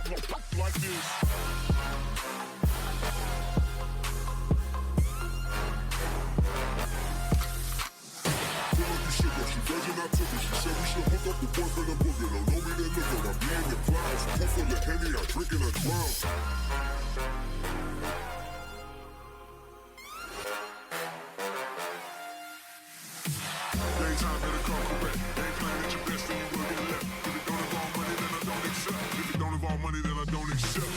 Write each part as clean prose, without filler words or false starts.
like this. She virgin, I took it. She said we should hook up the boyfriend and boogie. Don't know me, then look at I be in the clouds. Pool full of Henny, I drink and I drown. Daytime better come correct. Ain't playing at your best, then you will get left. If it don't involve money, then I don't accept. If it don't involve money, then I don't accept.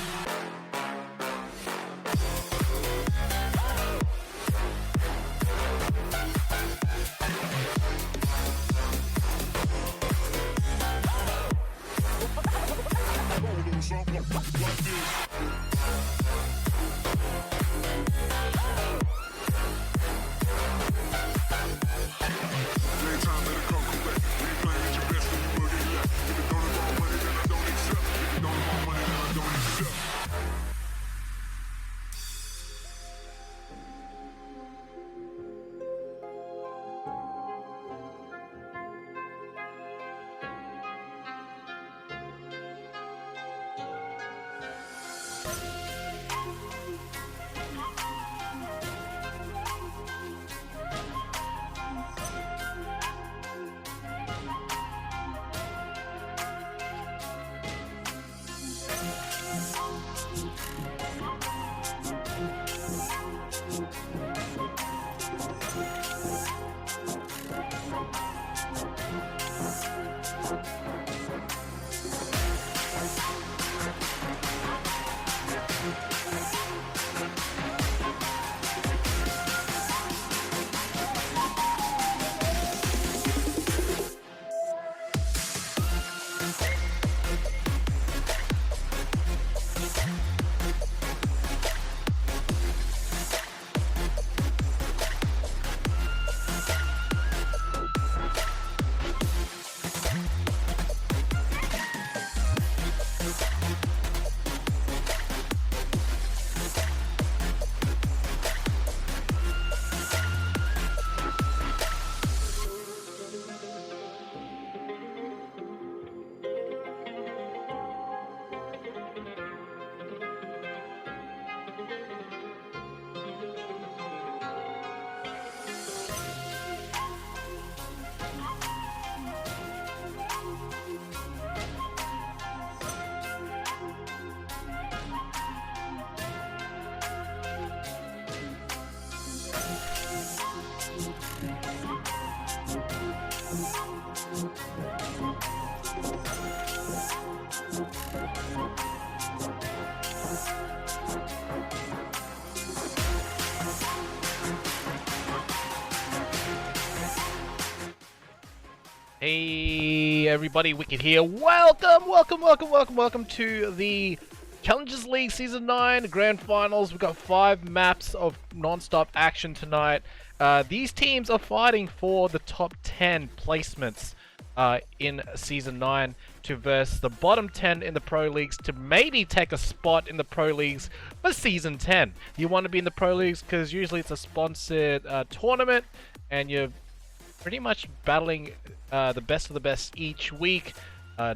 Hey everybody, Wicked here. Welcome to the Challengers League Season 9 Grand Finals. We've got 5 maps of non-stop action tonight. These teams are fighting for the top 10 placements in Season 9 to verse the bottom 10 in the Pro Leagues to maybe take a spot in the Pro Leagues for Season 10. You want to be in the Pro Leagues because usually it's a sponsored tournament and you're pretty much battling the best of the best each week.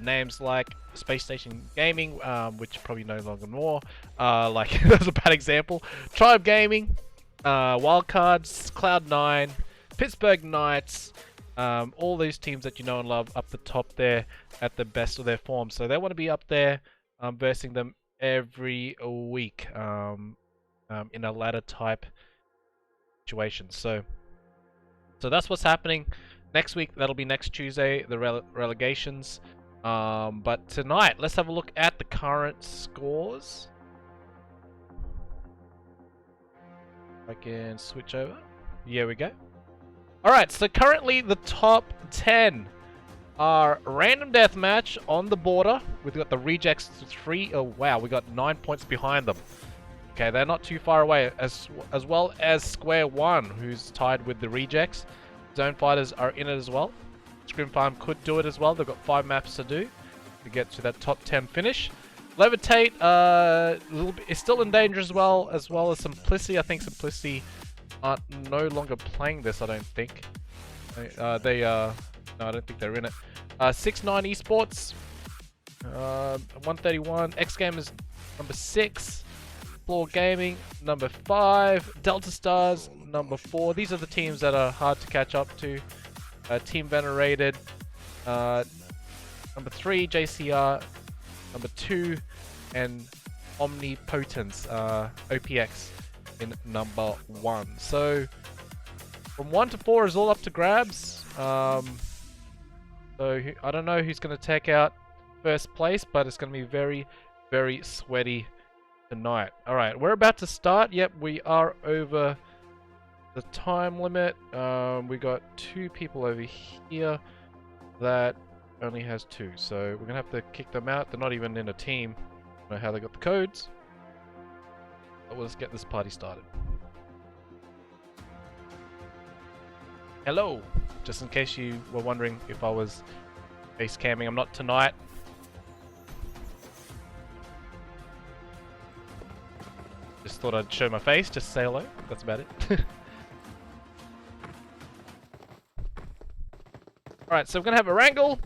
Names like Space Station Gaming, which probably no longer more. Like that's a bad example. Tribe Gaming, Wildcards, Cloud9, Pittsburgh Knights, all these teams that you know and love up the top there at the best of their form. So they want to be up there, versing them every week in a ladder type situation. So that's what's happening. Next week, that'll be next Tuesday, the relegations. But tonight, let's have a look at the current scores. I can switch over. Here we go. Alright, so currently the top 10 are Random Deathmatch on the border. We've got the Rejects 3. Oh wow, we got 9 points behind them. Okay, they're not too far away. As well as Square 1, who's tied with the Rejects. ZoneFighters are in it as well. Scrim Farm could do it as well. They've got 5 maps to do to get to that top 10 finish. Levitate is still in danger as well as Simplicity. I think Simplicity are no longer playing this, I don't think. No, I don't think they're in it. 6-9 Esports 131. X Game is number 6. Floor Gaming, number 5. Delta Stars, number 4. These are the teams that are hard to catch up to. Team Venerated, number 3. JCR, number 2. And Omnipotence, OPX, in number 1. So, from 1 to 4 is all up to grabs. So, I don't know who's going to take out first place, but it's going to be very, very sweaty tonight. Alright, we're about to start. Yep, we are over the time limit. We got 2 people over here that only has 2, so we're gonna have to kick them out. They're not even in a team. I don't know how they got the codes, but let's get this party started. Hello, just in case you were wondering if I was face camming, I'm not tonight. Just thought I'd show my face, just say hello. That's about it. Alright, so we're gonna have a Wrangle,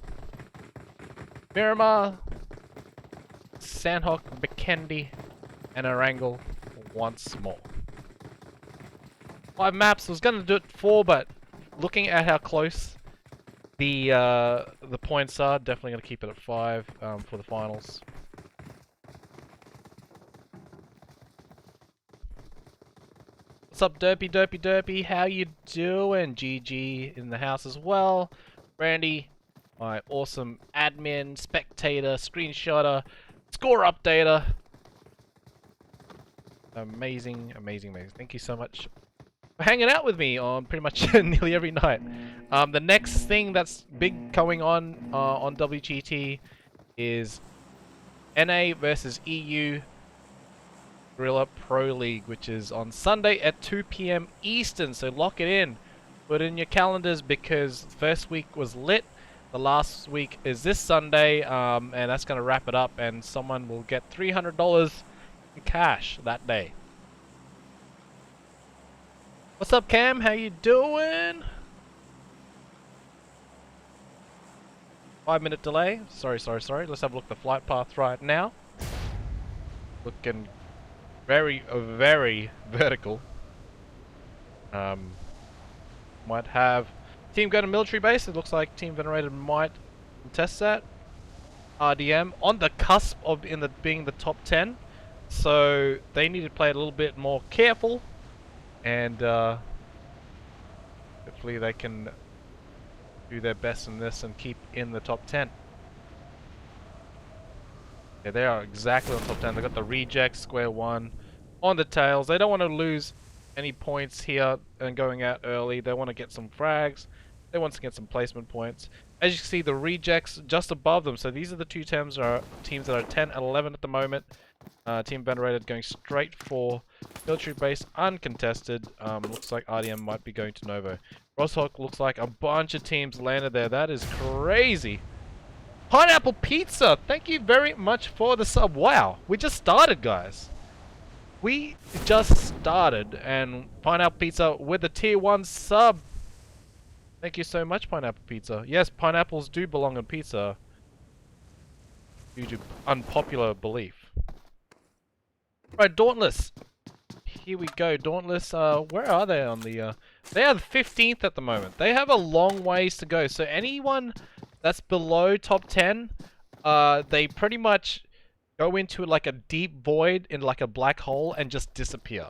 Miramar, Sandhawk, Bikendi, and a Wrangle once more. 5 maps. I was gonna do it 4, but looking at how close the points are, definitely gonna keep it at 5 for the finals. What's up, Derpy? How you doing? GG in the house as well. Randy, my awesome admin, spectator, screenshotter, score updater. Amazing. Thank you so much for hanging out with me on pretty much nearly every night. The next thing that's big going on WGT is NA versus EU Gorilla Pro League, which is on Sunday at 2 PM Eastern, so lock it in. Put it in your calendars because the first week was lit. The last week is this Sunday, and that's going to wrap it up, and someone will get $300 in cash that day. What's up, Cam? How you doing? 5-minute delay. Sorry. Let's have a look at the flight path right now. Looking very vertical. Might have team go to military base. It looks like Team Venerated might contest that. RDM on the cusp of being the top 10, so they need to play it a little bit more careful, and hopefully they can do their best in this and keep in the top 10. Yeah, they are exactly on top 10. They got the reject square 1 on the tails. They don't want to lose any points here and going out early. They want to get some frags. They want to get some placement points. As you can see, the rejects just above them. So these are the 2 teams that are 10 and 11 at the moment. Team Venerated going straight for military base uncontested. Looks like RDM might be going to Novo. Rosshawk looks like a bunch of teams landed there. That is crazy. Pineapple Pizza, thank you very much for the sub. Wow, we just started, guys. We just started, and Pineapple Pizza with the tier 1 sub. Thank you so much, Pineapple Pizza. Yes, pineapples do belong on pizza, due to unpopular belief. Right, Dauntless. Here we go, Dauntless. Where are they on the... They are the 15th at the moment. They have a long ways to go, so anyone that's below top 10, they pretty much go into like a deep void in like a black hole and just disappear.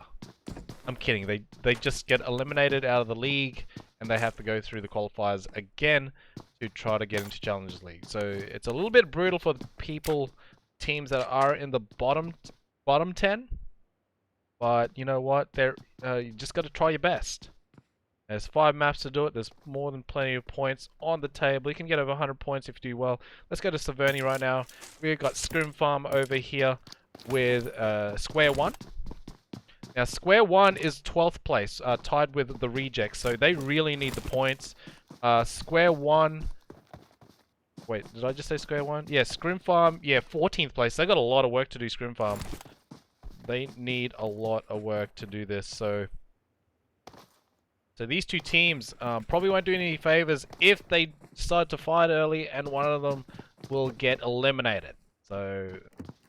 I'm kidding. They just get eliminated out of the league and they have to go through the qualifiers again to try to get into Challengers League. So it's a little bit brutal for the teams that are in the bottom 10. But you know what? You just got to try your best. There's 5 maps to do it. There's more than plenty of points on the table. You can get over 100 points if you do well. Let's go to Saverny right now. We've got Scrim Farm over here with Square 1. Now, Square 1 is 12th place, tied with the Rejects. So they really need the points. Square 1... Wait, did I just say Square 1? Yeah, Scrim Farm, yeah, 14th place. They got a lot of work to do, Scrim Farm. They need a lot of work to do this, so So these two teams probably won't do any favors if they decide to fight early, and one of them will get eliminated. So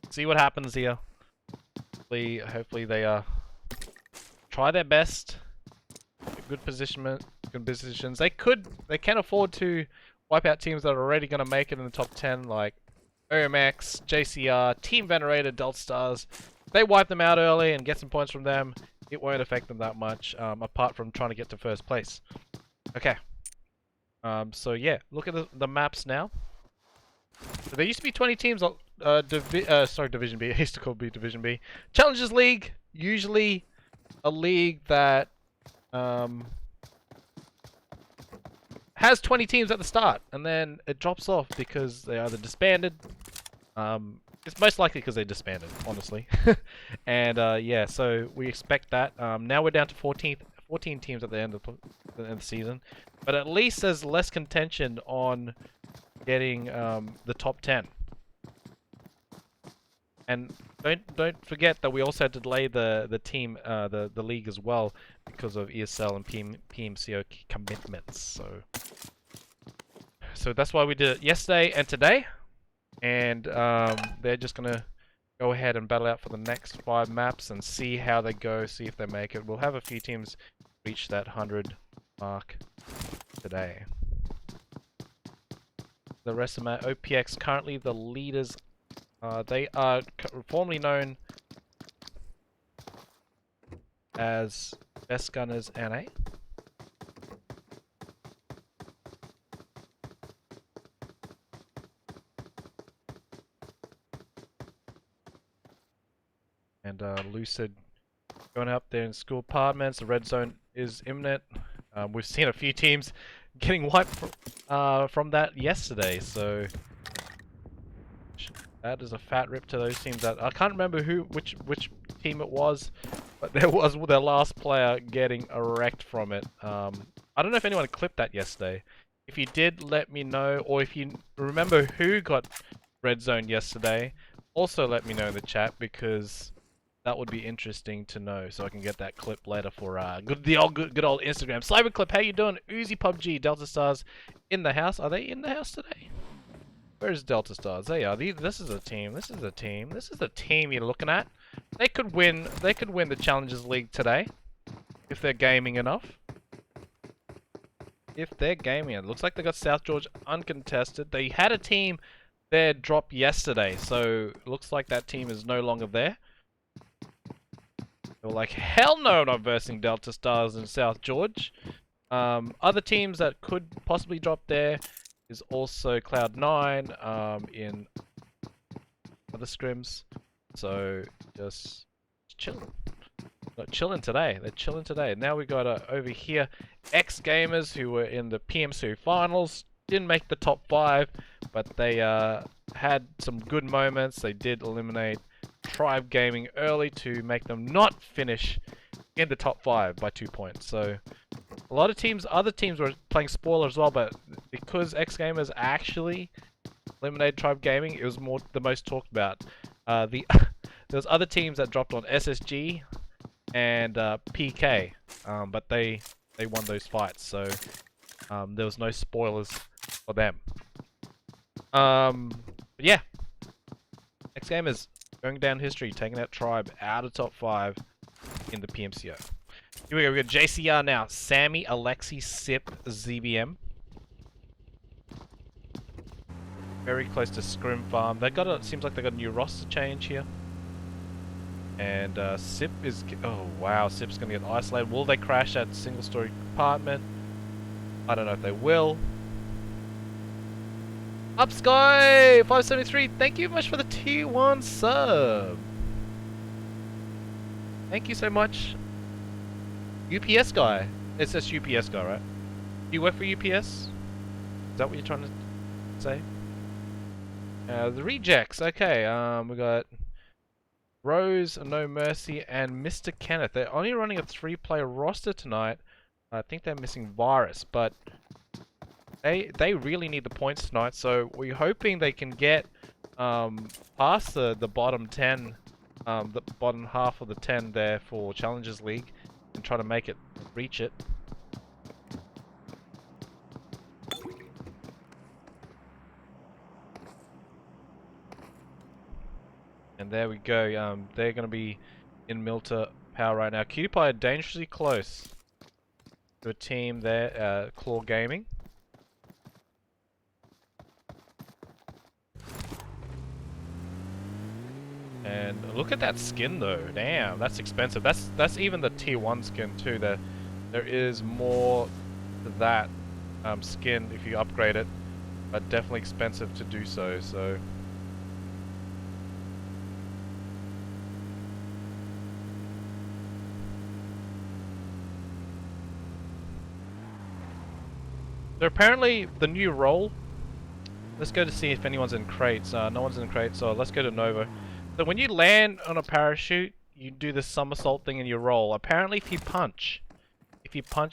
see what happens here. Hopefully they try their best. Good positions. They can afford to wipe out teams that are already going to make it in the top 10, like OMX, JCR, Team Venerated, Delta Stars. If they wipe them out early and get some points from them, it won't affect them that much, apart from trying to get to first place. Okay. So yeah, look at the maps now. So there used to be 20 teams. Division B. I used to call it Division B. Challengers League, usually a league that has 20 teams at the start, and then it drops off because they either disbanded. It's most likely because they disbanded, honestly. And yeah, so we expect that. Now we're down to 14 teams at the end of the season, but at least there's less contention on getting the top 10. And don't forget that we also had to delay the team the league as well because of ESL and PMCO commitments. So that's why we did it yesterday and today. And they're just gonna go ahead and battle out for the next 5 maps and see how they go, see if they make it. We'll have a few teams reach that 100 mark today. The rest of my OPX currently the leaders. They are formerly known as Best Gunners NA. And Lucid going up there in school apartments. The red zone is imminent. We've seen a few teams getting wiped from that yesterday, so that is a fat rip to those teams. That I can't remember which team it was, but there was their last player getting wrecked from it. I don't know if anyone clipped that yesterday. If you did, let me know, or if you remember who got red zone yesterday, also let me know in the chat, because that would be interesting to know, so I can get that clip later for good old Instagram. Cyber Clip, how you doing? Uzi PUBG, Delta Stars in the house. Are they in the house today? Where's Delta Stars? They are. This is a team. This is a team. This is the team you're looking at. They could win. They could win the Challengers League today, if they're gaming enough. If they're gaming, it looks like they got South George uncontested. They had a team there drop yesterday, so it looks like that team is no longer there. They were like, hell no, not versing Delta Stars in South George. Other teams that could possibly drop there is also Cloud9 in other scrims. So just chilling. Not chilling today. They're chilling today. Now we got over here X Gamers who were in the PMC finals. Didn't make the top 5, but they had some good moments. They did eliminate Tribe Gaming early to make them not finish in the top 5 by 2 points. So a lot of teams, other teams were playing spoiler as well, but because X Gamers actually eliminated Tribe Gaming, it was the most talked about. There's other teams that dropped on SSG and PK, but they won those fights, so there was no spoilers for them. Yeah, X Gamers going down history, taking that Tribe out of top 5 in the PMCO. Here we go, we got JCR now. Sammy, Alexi, Sip, ZBM. Very close to Scrim Farm. They got a, seems like they got a new roster change here. And Sip is, oh wow, Sip's gonna get isolated. Will they crash that single story apartment? I don't know if they will. Up Sky 573, thank you much for the T1 sub. Thank you so much. UPS guy. It says UPS guy, right? Do you work for UPS? Is that what you're trying to say? The rejects. Okay, we got Rose, No Mercy, and Mr. Kenneth. They're only running a 3-player roster tonight. I think they're missing Virus, but they really need the points tonight. So we're hoping they can get past the bottom 10, the bottom half of the 10 there for Challengers League, and try to make it, reach it. there we go. They're going to be in Milter Power right now. Cutie Pie are dangerously close to a team there, Claw Gaming. And look at that skin though. Damn, that's expensive. That's even the T1 skin too. There is more to that skin if you upgrade it, but definitely expensive to do so. So apparently the new role. Let's go to see if anyone's in crates. No one's in crates, so let's go to Nova. So when you land on a parachute, you do this somersault thing in your roll. Apparently if you punch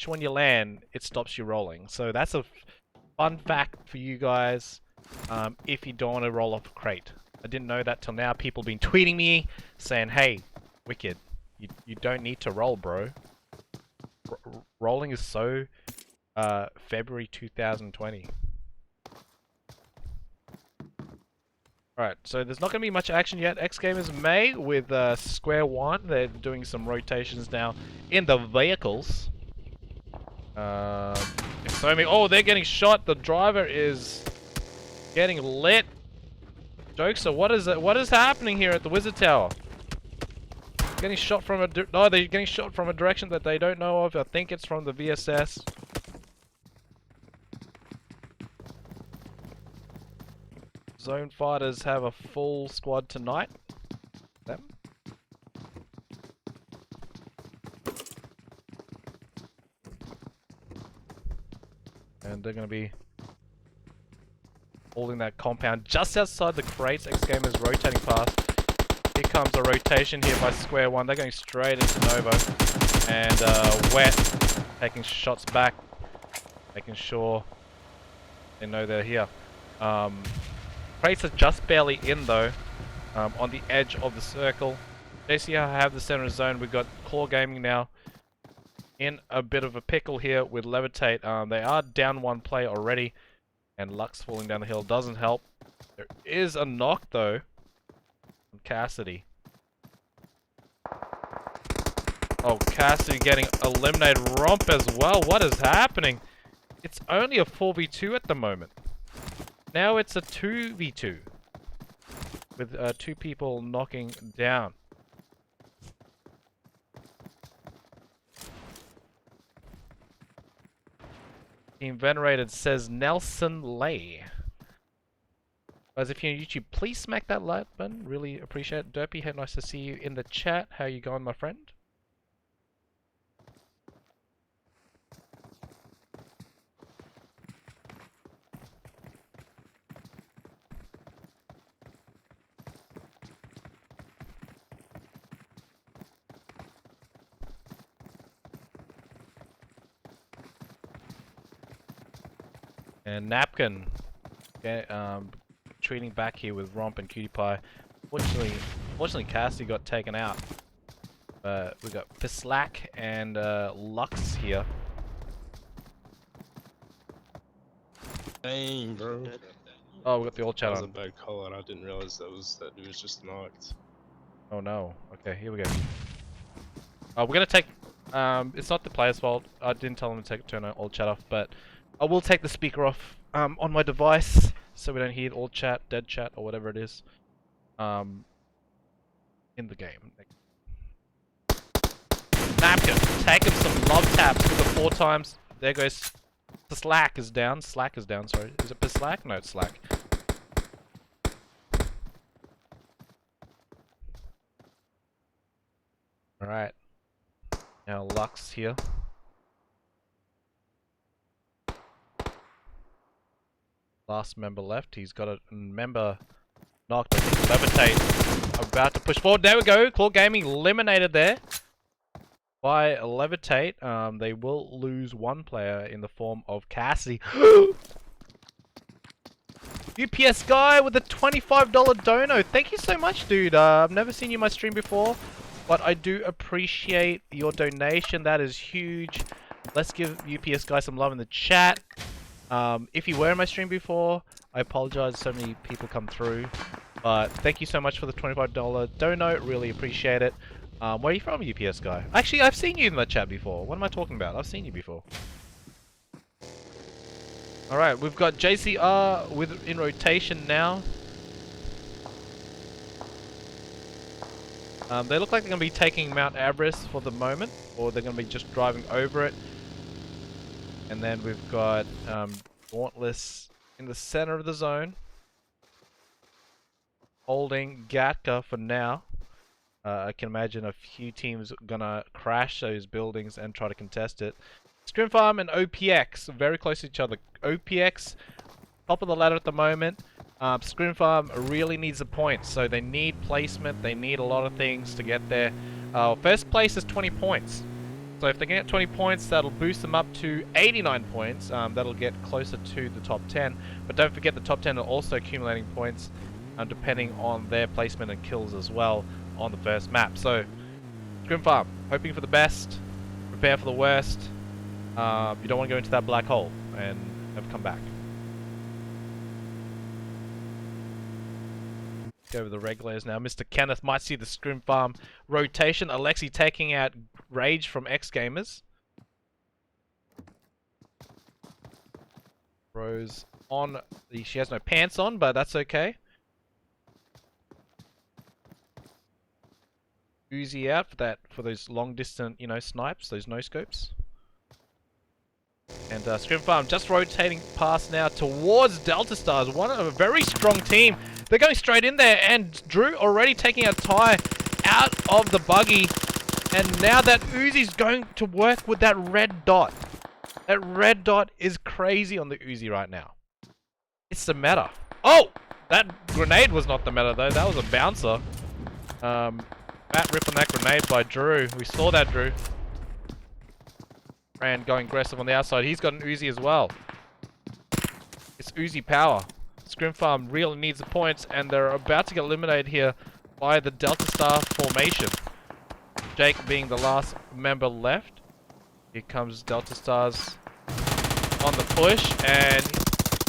when you land, it stops you rolling. So that's a fun fact for you guys, if you don't want to roll off a crate. I didn't know that till now. People have been tweeting me saying, hey, Wicked, you don't need to roll, bro. Rolling is so February 2020. Alright, so there's not going to be much action yet. X Gamers May with Square One. They're doing some rotations now in the vehicles. Oh, they're getting shot. The driver is getting lit. Jokester, what is happening here at the Wizard Tower? Getting shot from a... No, they're getting shot from a direction that they don't know of. I think it's from the VSS. ZoneFighters have a full squad tonight. Them. And they're going to be holding that compound just outside the crates. X Gamers rotating past. Here comes a rotation here by Square One. They're going straight into Novo. And Wet taking shots back. Making sure they know they're here. Crates are just barely in though, on the edge of the circle. JC have the center zone. We've got Claw Gaming now in a bit of a pickle here with Levitate. They are down one player already, and Lux falling down the hill doesn't help. There is a knock though on Cassidy. Oh, Cassidy getting eliminated. Romp as well. What is happening? It's only a 4v2 at the moment. Now it's a 2v2 with two people knocking down. Team Venerated says Nelson Lay. Guys, if you're on YouTube, please smack that like button. Really appreciate it. Derpy, hey, nice to see you in the chat. How you going, my friend? And Napkin, treating back here with Romp and Cutie Pie. Fortunately, Cassidy got taken out. We got Pislack and Lux here. Dang, bro. Oh, we got the old chat That was on. a bad call, and I didn't realize that it was just knocked. Oh no. Okay, here we go. We're gonna take. It's not the player's fault. I didn't tell them to turn all chat off, but I will take the speaker off on my device so we don't hear all chat, dead chat, or whatever it is in the game. Napkin taking some love taps with the 4 times. There goes. The Slack is down. Slack is down. Sorry, is it Pislack? No, it's Slack. All right. Now Lux here. Last member left. He's got a member knocked. I think Levitate about to push forward. There we go. Claw Gaming eliminated there by Levitate. They will lose one player in the form of Cassidy. UPS guy with a $25 dono. Thank you so much, dude. I've never seen you in my stream before, but I do appreciate your donation. That is huge. Let's give UPS guy some love in the chat. If you were in my stream before, I apologize. So many people come through. But thank you so much for the $25 dono. Really appreciate it. Where are you from, UPS guy? Actually, I've seen you in the chat before. What am I talking about? I've seen you before. Alright, we've got JCR in rotation now. They look like they're going to be taking Mount Everest for the moment, or they're going to be just driving over it. And then we've got Dauntless in the center of the zone, holding Gatka for now. I can imagine a few teams are going to crash those buildings and try to contest it. Scrim Farm and OPX, very close to each other. OPX, top of the ladder at the moment. Scrim Farm really needs the points, so they need placement, they need a lot of things to get there. First place is 20 points. So if they can get 20 points, that'll boost them up to 89 points. That'll get closer to the top 10. But don't forget the top 10 are also accumulating points, depending on their placement and kills as well on the first map. So, Scrim Farm, hoping for the best, prepare for the worst. You don't want to go into that black hole and never come back. Go over the regulars now. Mr. Kenneth might see the Scrim Farm rotation. Alexi taking out Rage from X Gamers. Rose on the. She has no pants on, but that's okay. Uzi out for those long distance, snipes, those no scopes. And Scrim Farm just rotating past now towards Delta Stars. One of a very strong team. They're going straight in there, and Drew already taking a tie out of the buggy. And now that Uzi's going to work with that red dot. That red dot is crazy on the Uzi right now. It's the meta. Oh! That grenade was not the meta though. That was a bouncer. Matt ripping that grenade by Drew. We saw that, Drew. Fran going aggressive on the outside. He's got an Uzi as well. It's Uzi power. Scrim Farm really needs the points, and they're about to get eliminated here by the Delta Star formation. Jake being the last member left. Here comes Delta Stars on the push, and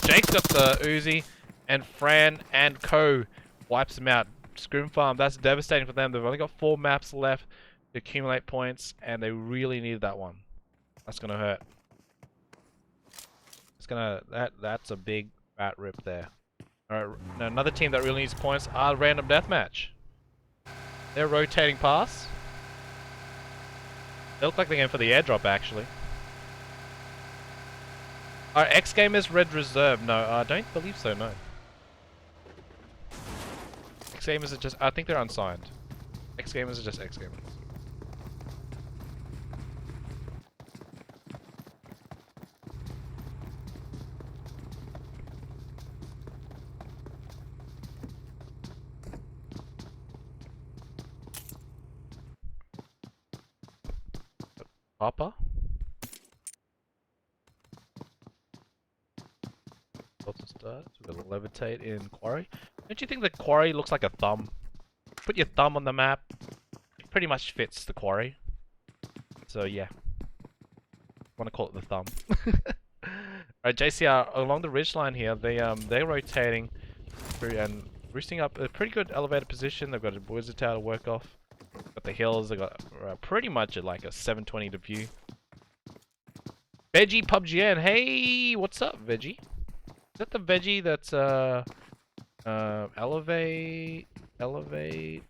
Jake's got the Uzi, and Fran and Co wipes him out. Scrim Farm, that's devastating for them. They've only got 4 maps left to accumulate points, and they really need that one. That's gonna hurt. It's gonna that's a big fat rip there. Alright, now another team that really needs points are Random Deathmatch. They're rotating past. They look like they're going for the airdrop actually. Alright, X Gamers Red Reserve. No, I don't believe so, no. X Gamers are just, I think they're unsigned. X Gamers are just X Gamers. Papa? Lots of stars. We've got a Levitate in Quarry. Don't you think the Quarry looks like a thumb? Put your thumb on the map. It pretty much fits the Quarry. So yeah. Want to call it the thumb. Alright, JCR along the ridgeline here, they're rotating through and roosting up a pretty good elevated position. They've got a wizard tower to work off. Got the hills, they got pretty much at like a 720 to view. Veggie PUBG, and hey, what's up, Veggie? Is that the Veggie that's Elevate,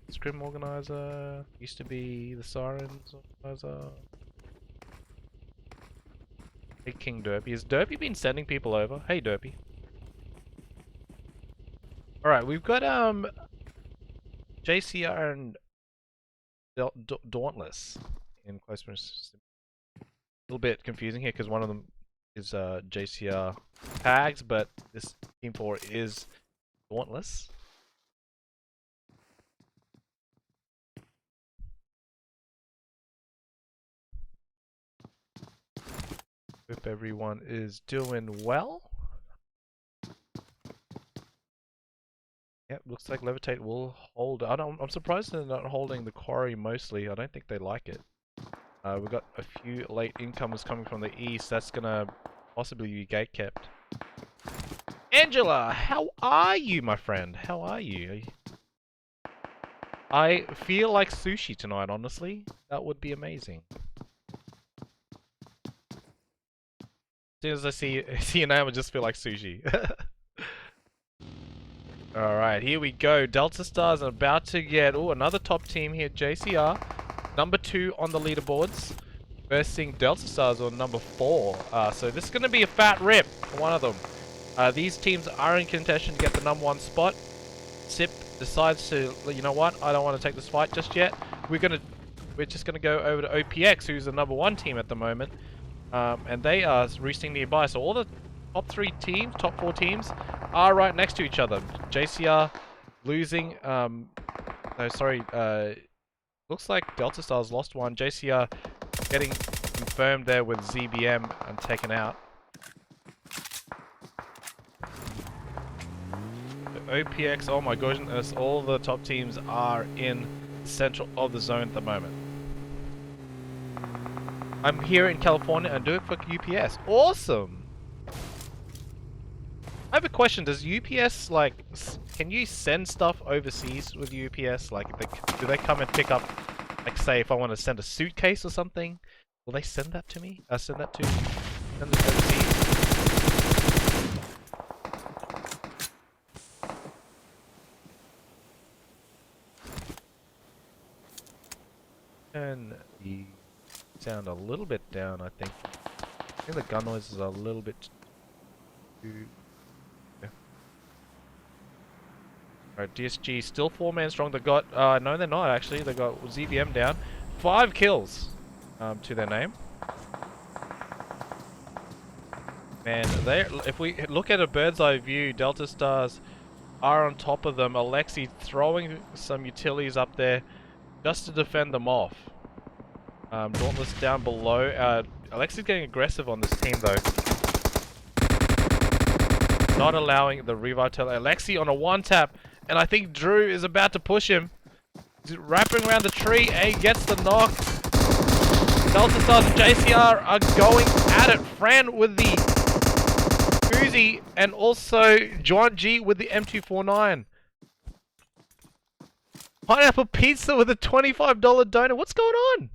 Scrim Organizer, used to be the Sirens Organizer? Hey King Derpy, has Derpy been sending people over? Hey Derpy. Alright, we've got JCR and Dauntless in close proximity. A little bit confusing here because one of them is JCR tags, but this team 4 is Dauntless. Hope everyone is doing well. Yep, looks like Levitate will hold. I'm surprised they're not holding the Quarry mostly. I don't think they like it. We've got a few late incomers coming from the east. That's gonna possibly be gate kept. Angela, how are you, my friend? How are you? I feel like sushi tonight, honestly. That would be amazing. As soon as I see your name, I just feel like sushi. Alright, here we go. Delta Stars are about to get... Oh, another top team here. JCR, number 2 on the leaderboards. Versing Delta Stars on number 4. So this is going to be a fat rip for one of them. These teams are in contention to get the number 1 spot. Sip decides to, you know what, I don't want to take this fight just yet. We're just gonna go over to OPX, who's the number 1 team at the moment, and they are roosting nearby. So all the top 3 teams, top 4 teams, are right next to each other. JCR losing. Looks like Delta Stars lost one. JCR getting confirmed there with ZBM and taken out. OPX, oh my goodness, all the top teams are in the central of the zone at the moment. I'm here in California and do it for UPS. Awesome! I have a question, does UPS, like, can you send stuff overseas with UPS? Like, do they come and pick up, like, say if I want to send a suitcase or something, will they send that to me? Send it overseas? Turn the sound a little bit down, I think. I think the gun noise is a little bit too... Yeah. Alright, DSG still 4-man strong. They got... no they're not actually. They got ZBM down. 5 kills to their name. And if we look at a bird's eye view, Delta Stars are on top of them. Alexi throwing some utilities up there just to defend them off. Dauntless down below. Alexi's getting aggressive on this team though. Not allowing the Levitate. Alexi on a 1-tap, and I think Drew is about to push him. He's wrapping around the tree and he gets the knock. Delta Stars and JCR are going at it. Fran with the Uzi and also John G with the M249. Pineapple Pizza with a $25 donut. What's going on?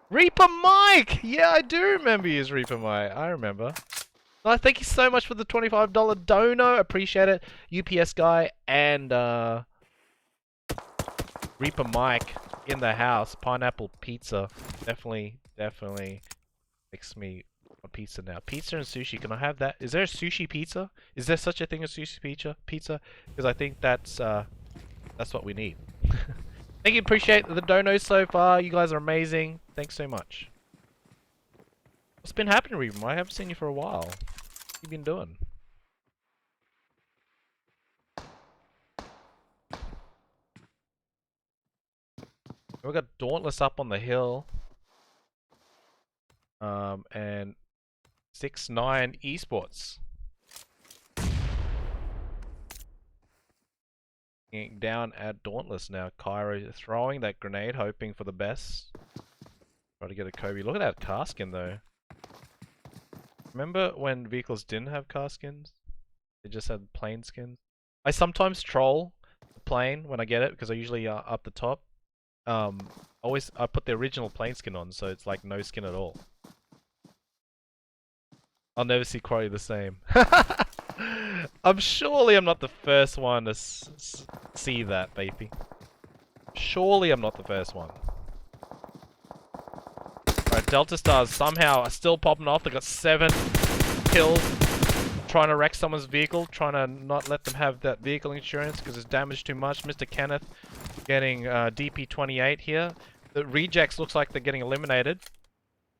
Reaper Mike! Yeah, I do remember you as Reaper Mike. I remember. Oh, thank you so much for the $25 dono. Appreciate it. UPS guy and Reaper Mike in the house. Pineapple Pizza. Definitely makes me a pizza now. Pizza and sushi. Can I have that? Is there a sushi pizza? Is there such a thing as sushi pizza? Because I think that's what we need. Thank you. Appreciate the donos so far. You guys are amazing. Thanks so much. What's been happening, Reaper? I haven't seen you for a while. What have you been doing? We got Dauntless up on the hill. And 6-9 esports. Down at Dauntless now. Cairo throwing that grenade, hoping for the best. Try to get a Kobe. Look at that car skin though. Remember when vehicles didn't have car skins? They just had plane skins. I sometimes troll the plane when I get it because I usually up the top. I put the original plane skin on, so it's like no skin at all. I'll never see Quarry the same. Surely I'm not the first one to see that, baby. Surely I'm not the first one. Alright, Delta Stars somehow are still popping off. They got 7 kills. Trying to wreck someone's vehicle. Trying to not let them have that vehicle insurance because it's damaged too much. Mr. Kenneth getting DP28 here. The rejects looks like they're getting eliminated.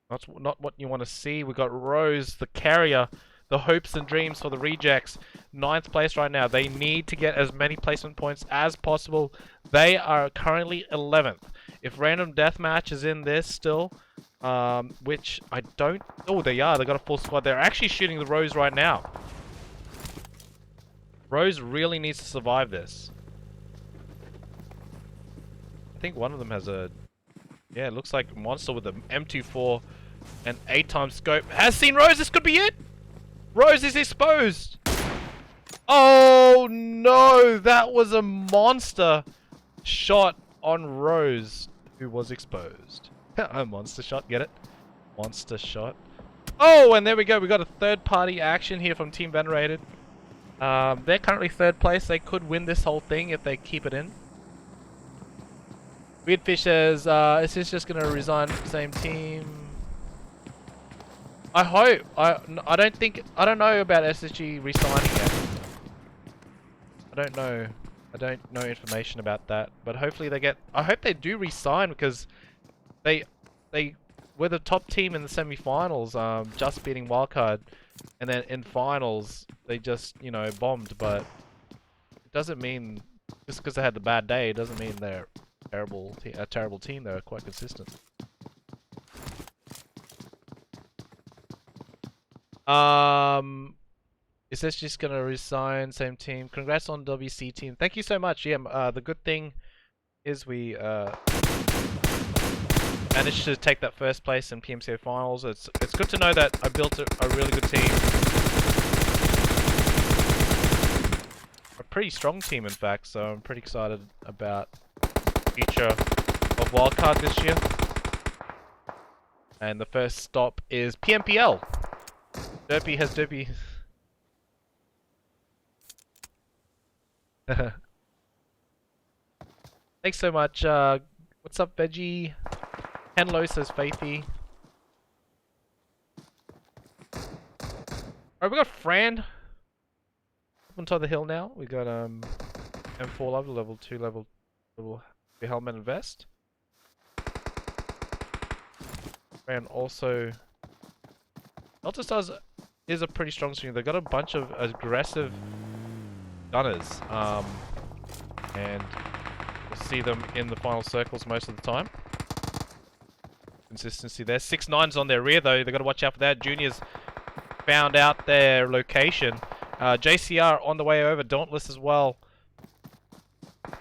Not what you want to see. We got Rose, the carrier. The hopes and dreams for the rejects. 9th place right now. They need to get as many placement points as possible. They are currently 11th. If Random Deathmatch is in this still, which I don't... Oh, they are. They got a full squad. They're actually shooting the Rose right now. Rose really needs to survive this. I think one of them has a Yeah, it looks like Monster with an M24 and 8x scope has seen Rose. This could be it. Rose is exposed. Oh no, that was a monster shot on Rose, who was exposed. A monster shot, get it? Monster shot. Oh, and there we go. We got a third-party action here from Team Venerated. They're currently third place. They could win this whole thing if they keep it in. Weirdfish says, is this just gonna resign same team? I hope. I don't know about SSG resigning yet. I don't know. I don't know information about that. But hopefully they get... I hope they do resign because they were the top team in the semi-finals, just beating Wildcard. And then in finals, they just, you know, bombed. But it doesn't mean... Just because they had the bad day, it doesn't mean they're a terrible team. They're quite consistent. Is this just gonna resign? Same team. Congrats on WC team. Thank you so much. Yeah. The good thing is we managed to take that first place in PMCO finals. It's good to know that I built a really good team. A pretty strong team, in fact. So I'm pretty excited about the future of Wildcard this year. And the first stop is PMPL. Derpy has Derpy. Thanks so much. What's up, Veggie? Henlo says Faithy. Alright, we got Fran up on top of the hill now. We got M4 level 2 level helmet and vest. Fran also... Delta Stars is a pretty strong team. They've got a bunch of aggressive gunners, and we'll see them in the final circles most of the time. Consistency there. 6-9's on their rear though. They've got to watch out for that. Juniors found out their location. JCR on the way over. Dauntless as well. Looks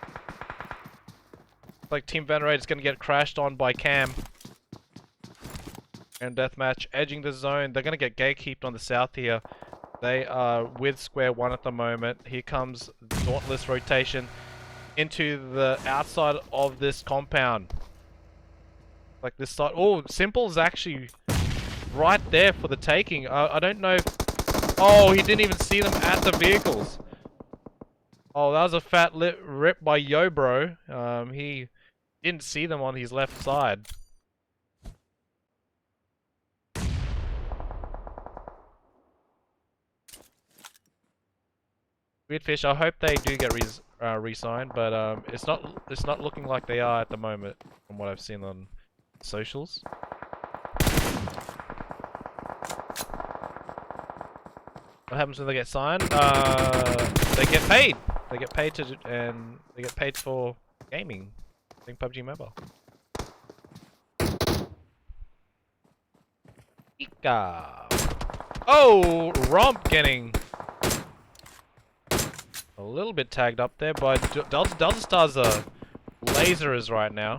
like Team Venerated is going to get crashed on by Cam. And deathmatch edging the zone. They're going to get gatekeeped on the south here. They are with square one at the moment. Here comes Dauntless rotation into the outside of this compound. Like this side. Oh, Simple's actually right there for the taking. I don't know if... Oh, he didn't even see them at the vehicles. Oh, that was a fat rip by Yo Bro. He didn't see them on his left side. Weirdfish, I hope they do get re-signed, but it's not looking like they are at the moment, from what I've seen on socials. What happens when they get signed? They get paid. They get paid and they get paid for gaming, playing PUBG Mobile. Ika. Oh, Romp getting a little bit tagged up there, but Delta Stars are lasers right now.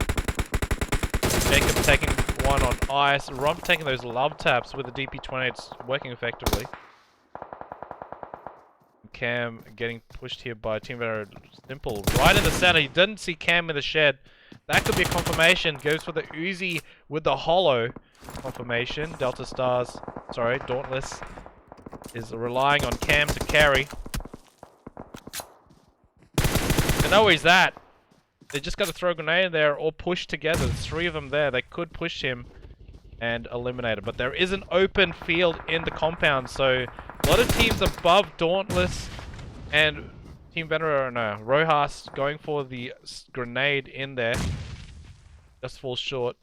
Jacob taking one on ice. Romp taking those love taps with the DP-20. It's working effectively. Cam getting pushed here by Team Venerated. Simple right in the center. He didn't see Cam in the shed. That could be a confirmation. Goes for the Uzi with the hollow confirmation. Delta Stars, sorry, Dauntless is relying on Cam to carry. They know he's that. They just got to throw a grenade in there or push together. There's 3 of them there. They could push him and eliminate him. But there is an open field in the compound, so a lot of teams above Dauntless and Team Venerated, no, Rojas going for the grenade in there. Just falls short.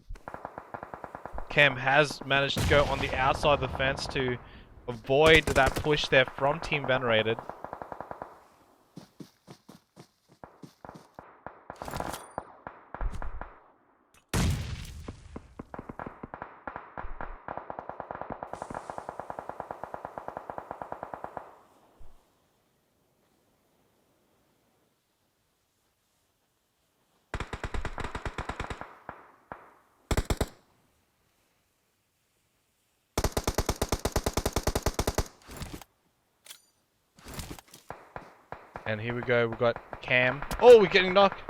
Cam has managed to go on the outside of the fence to avoid that push there from Team Venerated. And here we go, we've got Cam. Oh, we're getting knocked.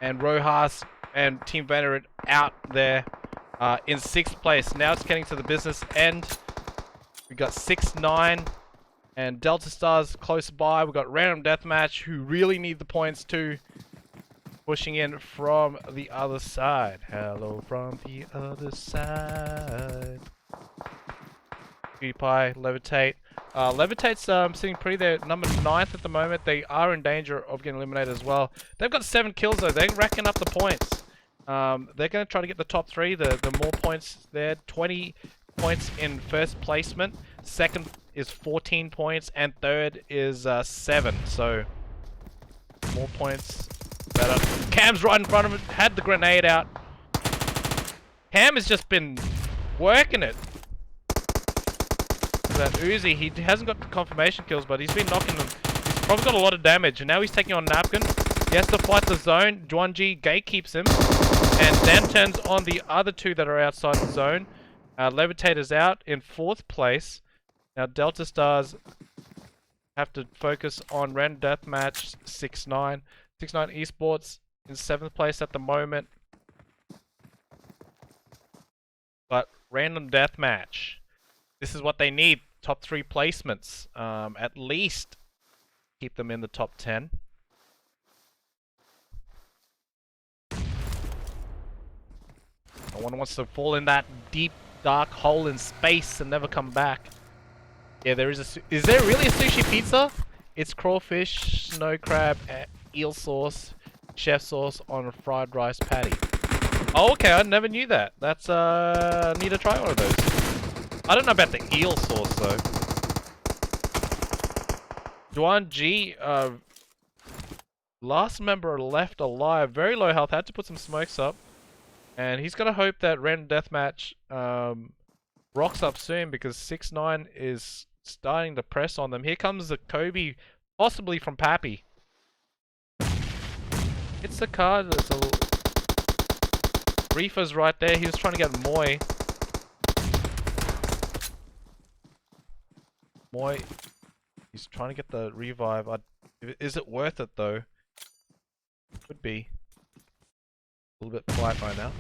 And Rojas and Team Venerated out there in 6th place. Now it's getting to the business end. We got 6-9 and Delta Stars close by. We got Random Deathmatch who really need the points too. Pushing in from the other side. Hello from the other side. PewDiePie, Levitate. Levitate's sitting pretty there, number 9th at the moment. They are in danger of getting eliminated as well. They've got 7 kills though. They're racking up the points. They're going to try to get the top 3. The more points there. 20 points in first placement. Second is 14 points. And third is 7. So, more points. Better. Cam's right in front of him. Had the grenade out. Cam has just been working it. That Uzi, he hasn't got the confirmation kills, but he's been knocking them. He's probably got a lot of damage, and now he's taking on Napkin. He has to fight the zone. Juanji gatekeeps him, and then turns on the other 2 that are outside the zone. Levitate is out in 4th place. Now Delta Stars have to focus on Random Deathmatch 6-9. 6-9 Esports in 7th place at the moment. But Random Deathmatch, this is what they need. Top 3 placements. At least keep them in the top 10. No one wants to fall in that deep, dark hole in space and never come back. Yeah, there is a... Is there really a sushi pizza? It's crawfish, snow crab, eel sauce, chef sauce on a fried rice patty. Oh, okay, I never knew that. That's, need to try one of those. I don't know about the eel sauce though. Duan G, last member left alive, very low health, had to put some smokes up. And he's gonna hope that Random Deathmatch rocks up soon because 6-9 is starting to press on them. Here comes the Kobe, possibly from Pappy. It's the card, it's a... Reefer's right there, he was trying to get Moy. Moy, he's trying to get the revive. Is it worth it though? Could be. A little bit quiet right now.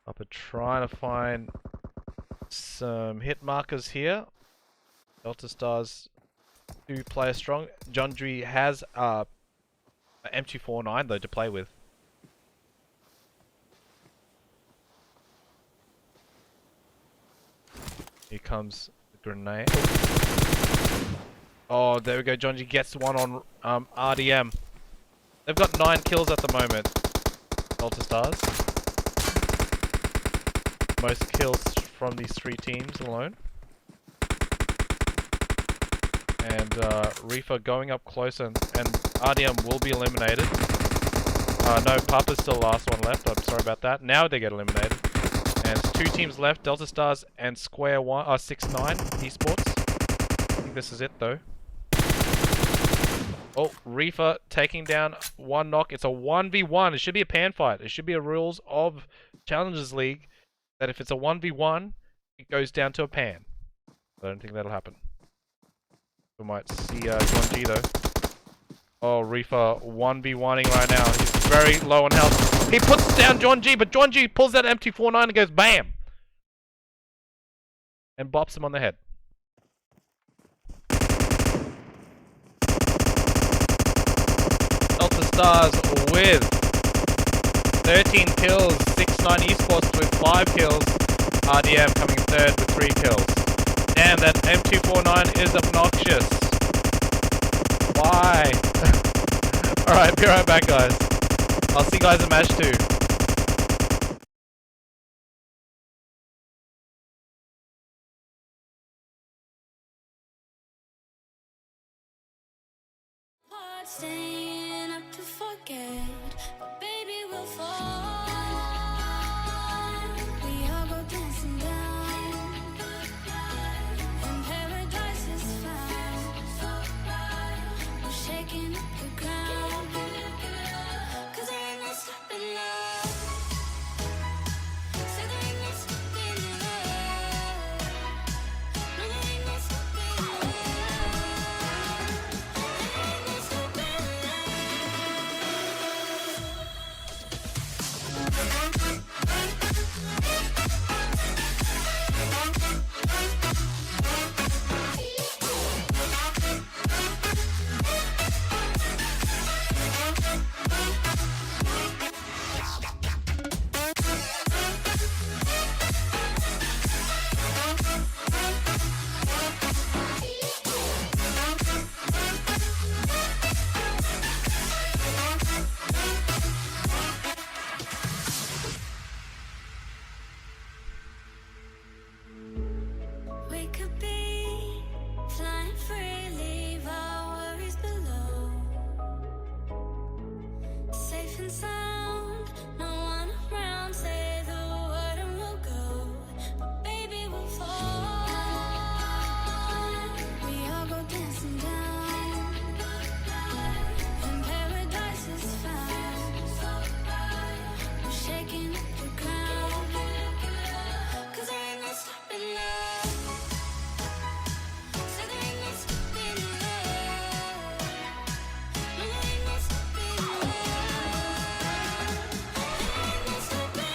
Up and trying to find some hit markers here. Delta Stars 2 player strong. Jundri has a M249 though to play with. Here comes the grenade. Oh, there we go. Jonji gets one on RDM. They've got 9 kills at the moment. Delta Stars. Most kills from these 3 teams alone. And Reefer going up close and RDM will be eliminated. No, Papa's still the last one left. I'm sorry about that. Now they get eliminated. And it's 2 teams left, Delta Stars and Square 1, 6-9 Esports. I think this is it though. Oh, Reefer taking down 1 knock. It's a 1v1. It should be a pan fight. It should be a rules of Challengers League that if it's a 1v1, it goes down to a pan. I don't think that'll happen. We might see John G though. Oh, Reefer 1v1ing right now. He's very low on health. He puts down John G, but John G pulls that MT49 and goes BAM! And bops him on the head. Delta Stars with 13 kills, 6-9 Esports with 5 kills, RDM coming in 3rd with 3 kills. Damn, that M249 is obnoxious. Why? Alright, be right back guys. I'll see you guys in match 2. Staying up to forget, but baby we'll fall. We all go dancing down, and paradise is found. We're shaking up the ground. and sound. No one around, say the word and we'll go. But baby, we'll fall. We all go dancing down, and paradise is found. We're shaking up the ground, 'cause there ain't no stopping now. So there ain't no stopping now. No, there ain't no stopping now. There ain't no stopping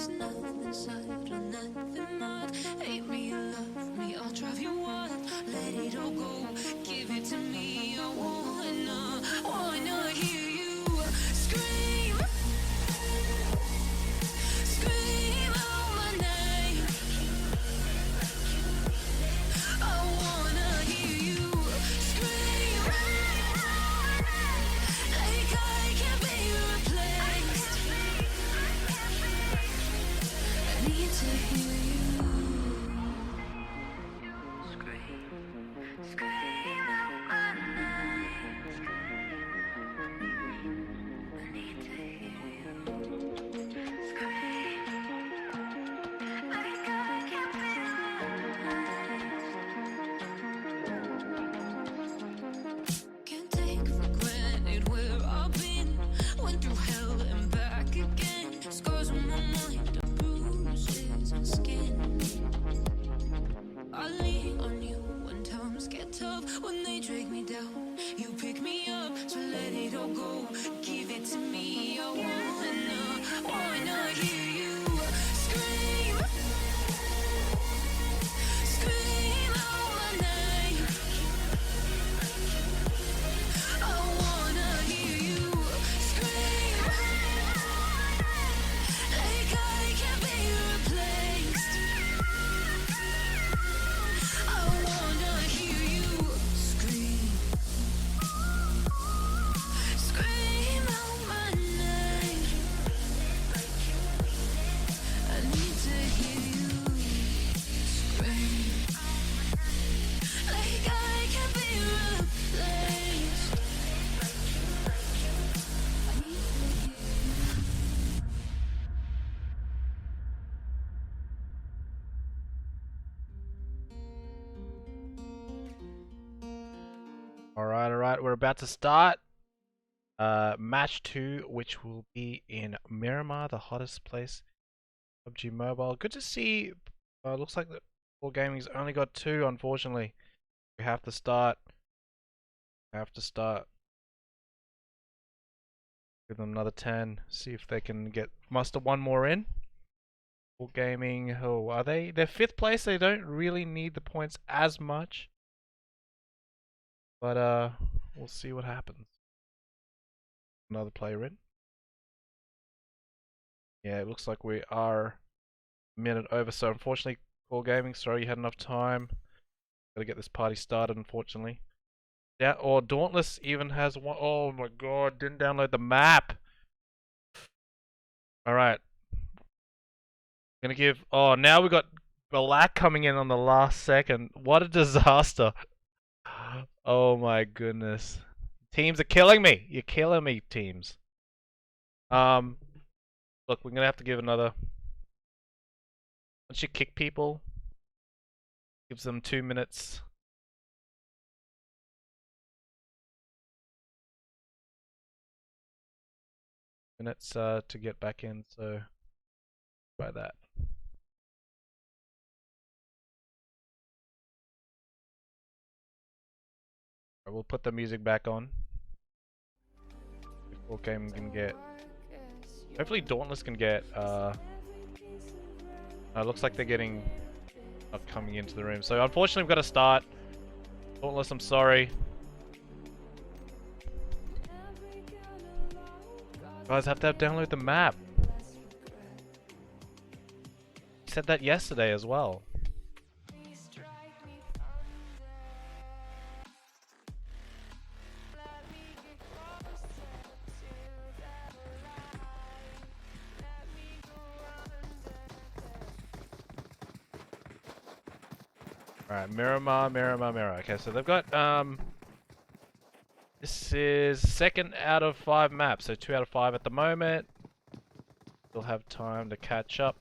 There's nothing subtle, nothing mild. Hate me or love me, I'll drive you wild. Let it all go, give it to me. I wanna hear you scream, scream out my name. I wanna hear you scream, like I can't be replaced. I need to hear you scream, scream out my name. I need to hear you scream, like I can't be replaced. Can't take for granted where I've been. Went through hell and back again. Scars on my mind, bruises and skin. I lean on you when times get tough. When they drag me down, you pick me up. So let it all go, give it to me. I wanna hear you scream, scream out my name. I wanna hear you scream, like I can't be replaced. I wanna hear you scream, scream out my name. I need to hear you scream, like I can't be replaced. I need to hear you. Alright, we're about to start match 2, which will be in Miramar, the hottest place, PUBG Mobile. Good to see. Looks like the Core Gaming's only got 2, unfortunately. We have to start. Give them another 10. See if they can muster one more in. Core Gaming, oh, are they? They're 5th place. They don't really need the points as much. But we'll see what happens. Another player in. Yeah, it looks like we are a minute over. So unfortunately, Core Gaming, sorry you had enough time. Gotta get this party started, unfortunately. Yeah, or Dauntless even has one. Oh my god, didn't download the map. Alright. Gonna give. Oh, now we got Black coming in on the last second. What a disaster. Oh my goodness. Teams are killing me. You're killing me, teams. Look, we're gonna have to give another. Once you kick people, gives them 2 minutes. To get back in, so try that. We'll put the music back on. Before Game can get. Hopefully Dauntless can get. Looks like they're getting. Not coming into the room. So unfortunately we've got to start. Dauntless, I'm sorry. Guys have to download the map. He said that yesterday as well. Alright, Miramar. Okay, so they've got, this is 2nd out of 5 maps, so 2 out of 5 at the moment. Still have time to catch up.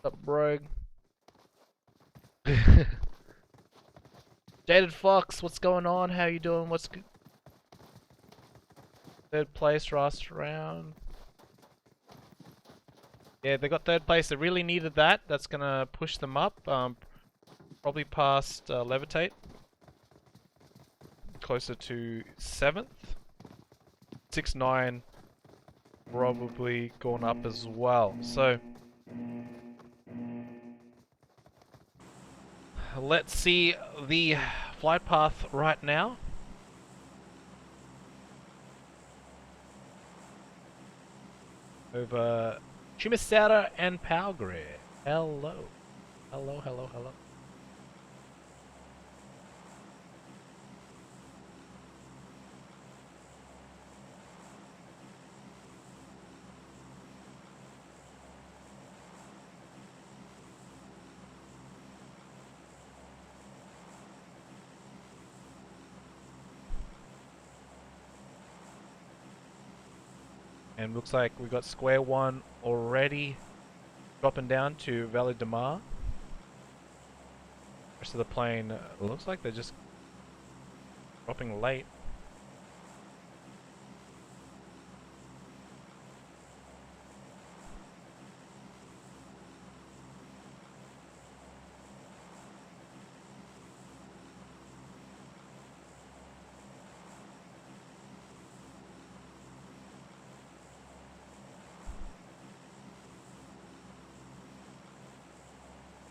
What's up, bro? Jaded Fox, what's going on? How you doing? What's good? 3rd place last round. Yeah, they got 3rd place. They really needed that. That's gonna push them up. Probably past Levitate. Closer to 7th. 6-9. probably gone up as well. So let's see the flight path right now. Over Chimisera and Palgrid. Hello. Hello, hello, hello. And looks like we got square one already dropping down to Valley de Mar. Rest of the plane looks like they're just dropping late.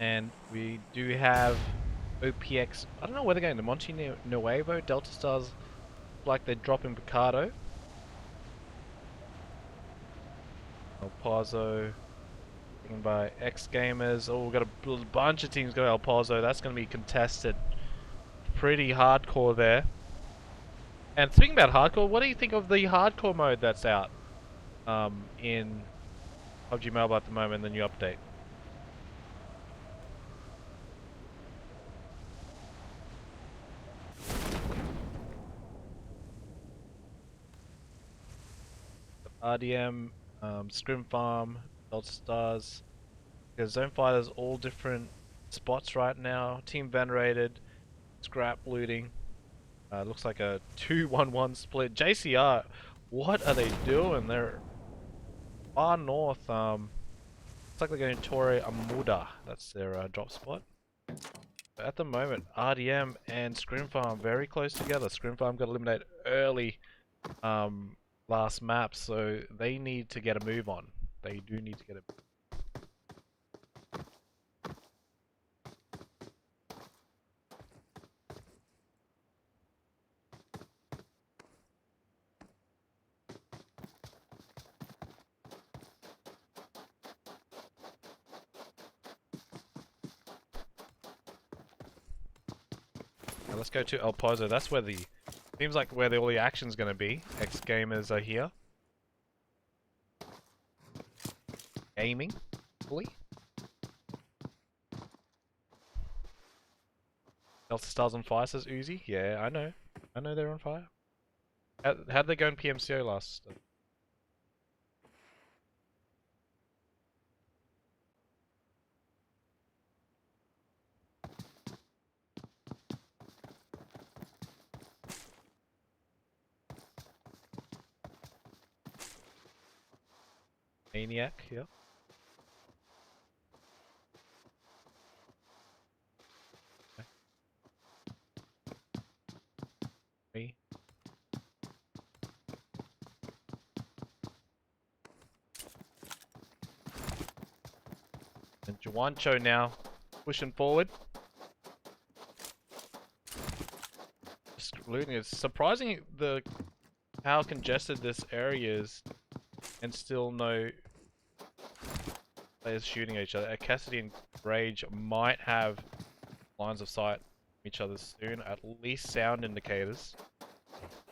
And we do have OPX. I don't know where they're going. The Monte Nuevo, Delta Stars, like they're dropping Picardo. El Paso, taken by X Gamers. Oh, we've got a bunch of teams go El Paso. That's going to be contested. Pretty hardcore there. And speaking about hardcore, what do you think of the hardcore mode that's out in PUBG Mobile at the moment, the new update? RDM, Scrim Farm, Delta Stars. Because ZoneFighters all different spots right now. Team Venerated, scrap looting. Looks like a 2-1-1 split. JCR, what are they doing? They're far north. Looks like they're going to Torre Amuda. That's their drop spot. But at the moment, RDM and Scrim Farm very close together. Scrim Farm got eliminated early last map, so they need to get a move on. They do need to get a move. Now let's go to El Pozo. That's where the seems like where all the action's gonna be. X Gamers are here. Gaming, fully. Delta Stars on fire, says Uzi. Yeah, I know. I know they're on fire. How'd they go in PMCO last? Maniac, yeah. Okay. Me. And Juancho now pushing forward. Just looting. It's surprising how congested this area is, and still no players shooting at each other. Cassidy and Rage might have lines of sight from each other soon, at least sound indicators.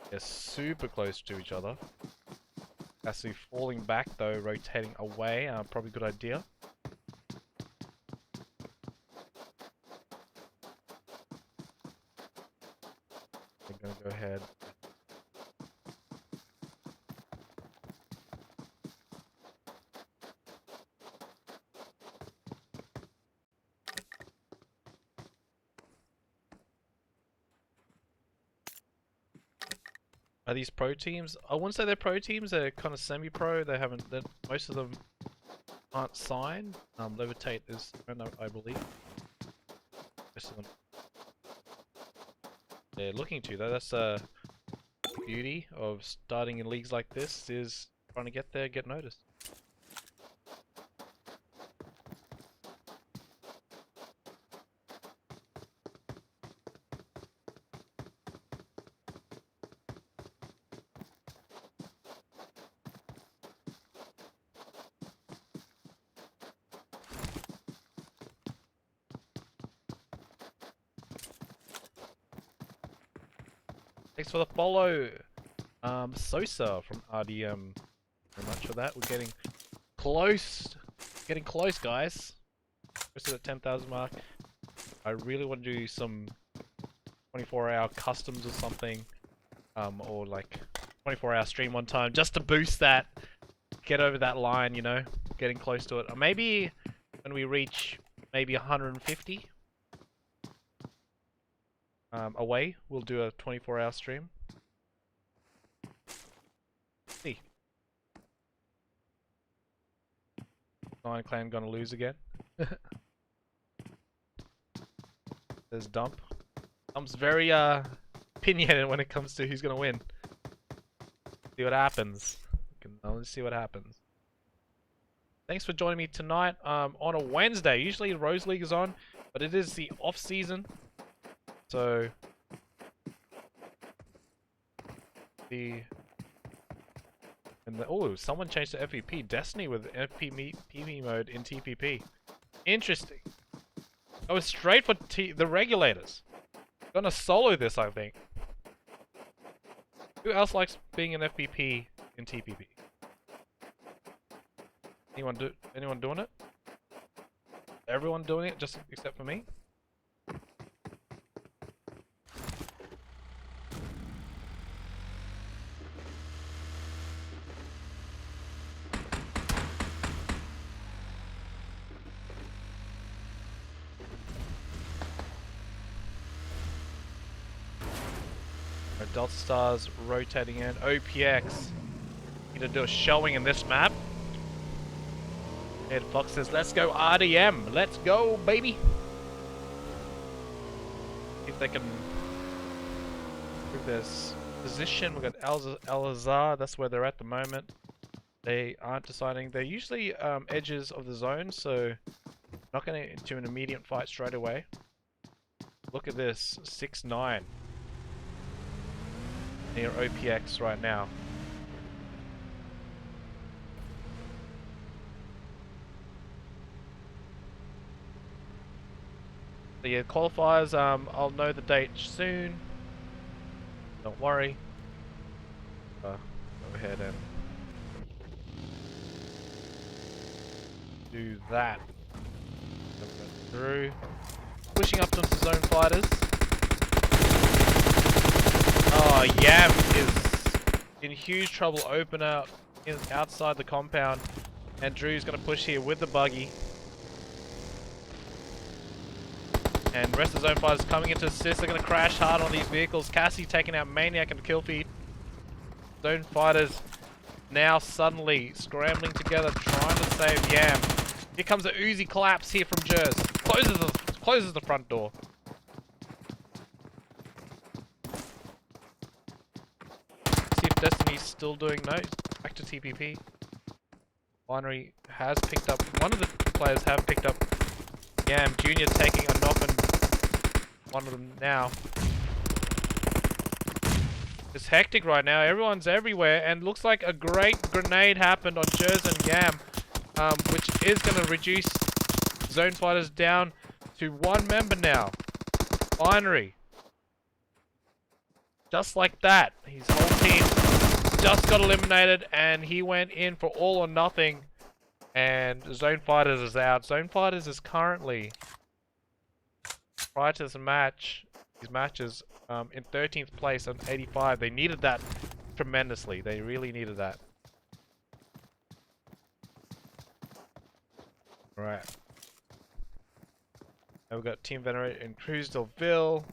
They're super close to each other. Cassidy falling back though, rotating away, probably a good idea. We're gonna go ahead. Are these pro teams? I wouldn't say they're pro teams. They're kind of semi-pro. They haven't. Most of them aren't signed. Levitate is, I believe. Most of them. They're looking to though. That's a beauty of starting in leagues like this. Is trying to get there, get noticed. Thanks for the follow, Sosa from RDM. Very much for that. We're getting close, guys. Close to the 10,000 mark. I really want to do some 24-hour customs or something, or like 24-hour stream one time, just to boost that, get over that line. You know, getting close to it. Or maybe when we reach maybe 150. Away, we'll do a 24-hour stream. See. Lion Clan gonna lose again. There's Dump. Dump's very opinionated when it comes to who's gonna win. See what happens. We can only see what happens. Thanks for joining me tonight on a Wednesday. Usually Rose League is on, but it is the off season. So oh, someone changed to FVP. Destiny with FPV mode in TPP. Interesting. I was straight for the regulators. Gonna solo this, I think. Who else likes being an FVP in TPP? Anyone doing it? Everyone doing it, just except for me? Delta Stars rotating in. OPX. Need to do a showing in this map. Ed Fox says, let's go RDM. Let's go, baby. See if they can improve their position. We've got Al-Azhar. That's where they're at the moment. They aren't deciding. They're usually edges of the zone, so not going into an immediate fight straight away. Look at this. 6-9. Near OPX right now. So yeah, qualifiers, I'll know the date soon. Don't worry. Go ahead and do that. Through. Pushing up to ZoneFighters. Oh, Yam is in huge trouble outside the compound, and Drew's gonna push here with the buggy. And rest of the ZoneFighters coming into assist. They're gonna crash hard on these vehicles. Cassie taking out Maniac and kill feed. ZoneFighters now suddenly scrambling together, trying to save Yam. Here comes a Uzi collapse here from Jers. Closes the front door. Destiny's still doing no. Back to TPP. Binary has picked up. One of the players have picked up. Yam Junior taking a knock on one of them now. It's hectic right now. Everyone's everywhere, and looks like a great grenade happened on Jers and Yam, which is going to reduce ZoneFighters down to one member now. Binary. Just like that, his whole team just got eliminated, and he went in for all or nothing, and ZoneFighters is out. ZoneFighters is currently, prior to this match, these matches, in 13th place on 85. They needed that tremendously. They really needed that. Alright. Now we've got Team Venerated in Cruz-del-Ville.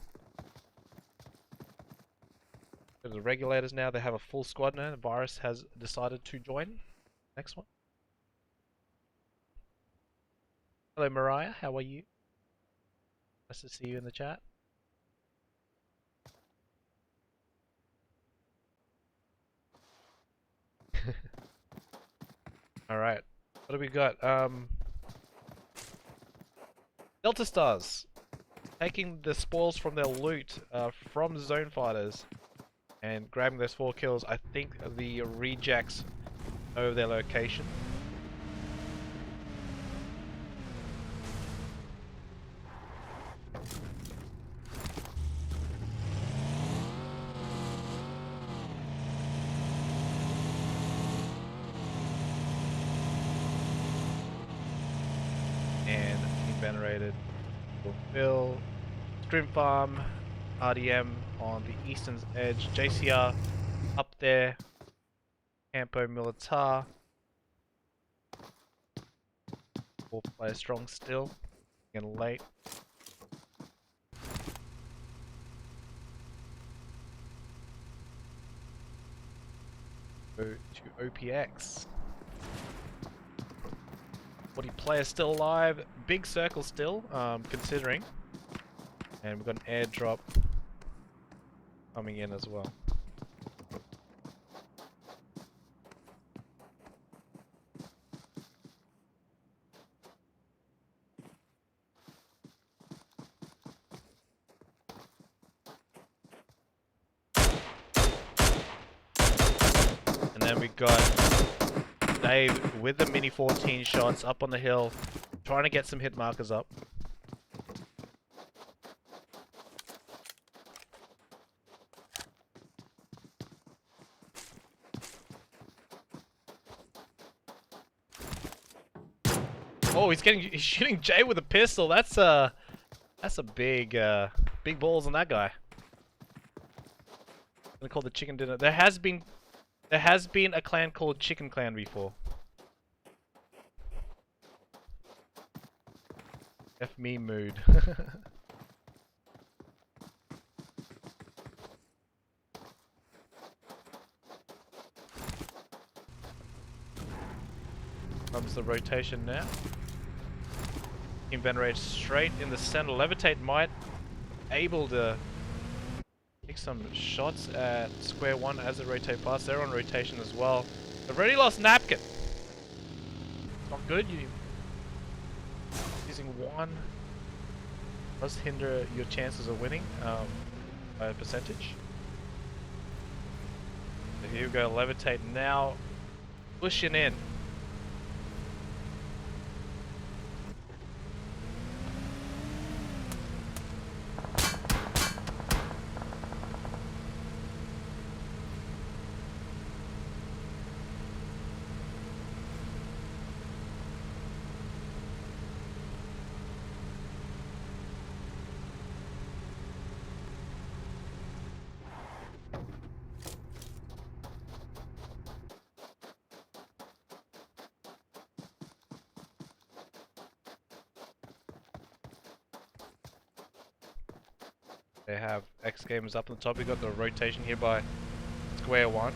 The regulators now, they have a full squad now. The virus has decided to join. Next one. Hello Mariah, how are you? Nice to see you in the chat. Alright. What do we got? Delta Stars. Taking the spoils from their loot from ZoneFighters. And grabbing those 4 kills. I think the rejects over their location. And Team Venerated will fill Scrim Farm, RDM on the eastern edge, JCR up there, Campo Militar, 4-player strong still, and late. Go to OPX. 40 players still alive, big circle still, considering. And we've got an airdrop coming in as well. And then we got Dave with the mini 14 shots up on the hill, trying to get some hit markers up. Oh, he's shooting Jay with a pistol. That's a big balls on that guy. I'm gonna call the chicken dinner. There has been a clan called Chicken Clan before. F me mood. Comes the rotation now. Team Venerated straight in the center. Levitate might able to take some shots at square one as it rotate past. They're on rotation as well. They've already lost Napkin. Not good. You using one does hinder your chances of winning by a percentage. So here we go. Levitate now pushing in. They have X Gamers up on the top. We got the rotation here by square one.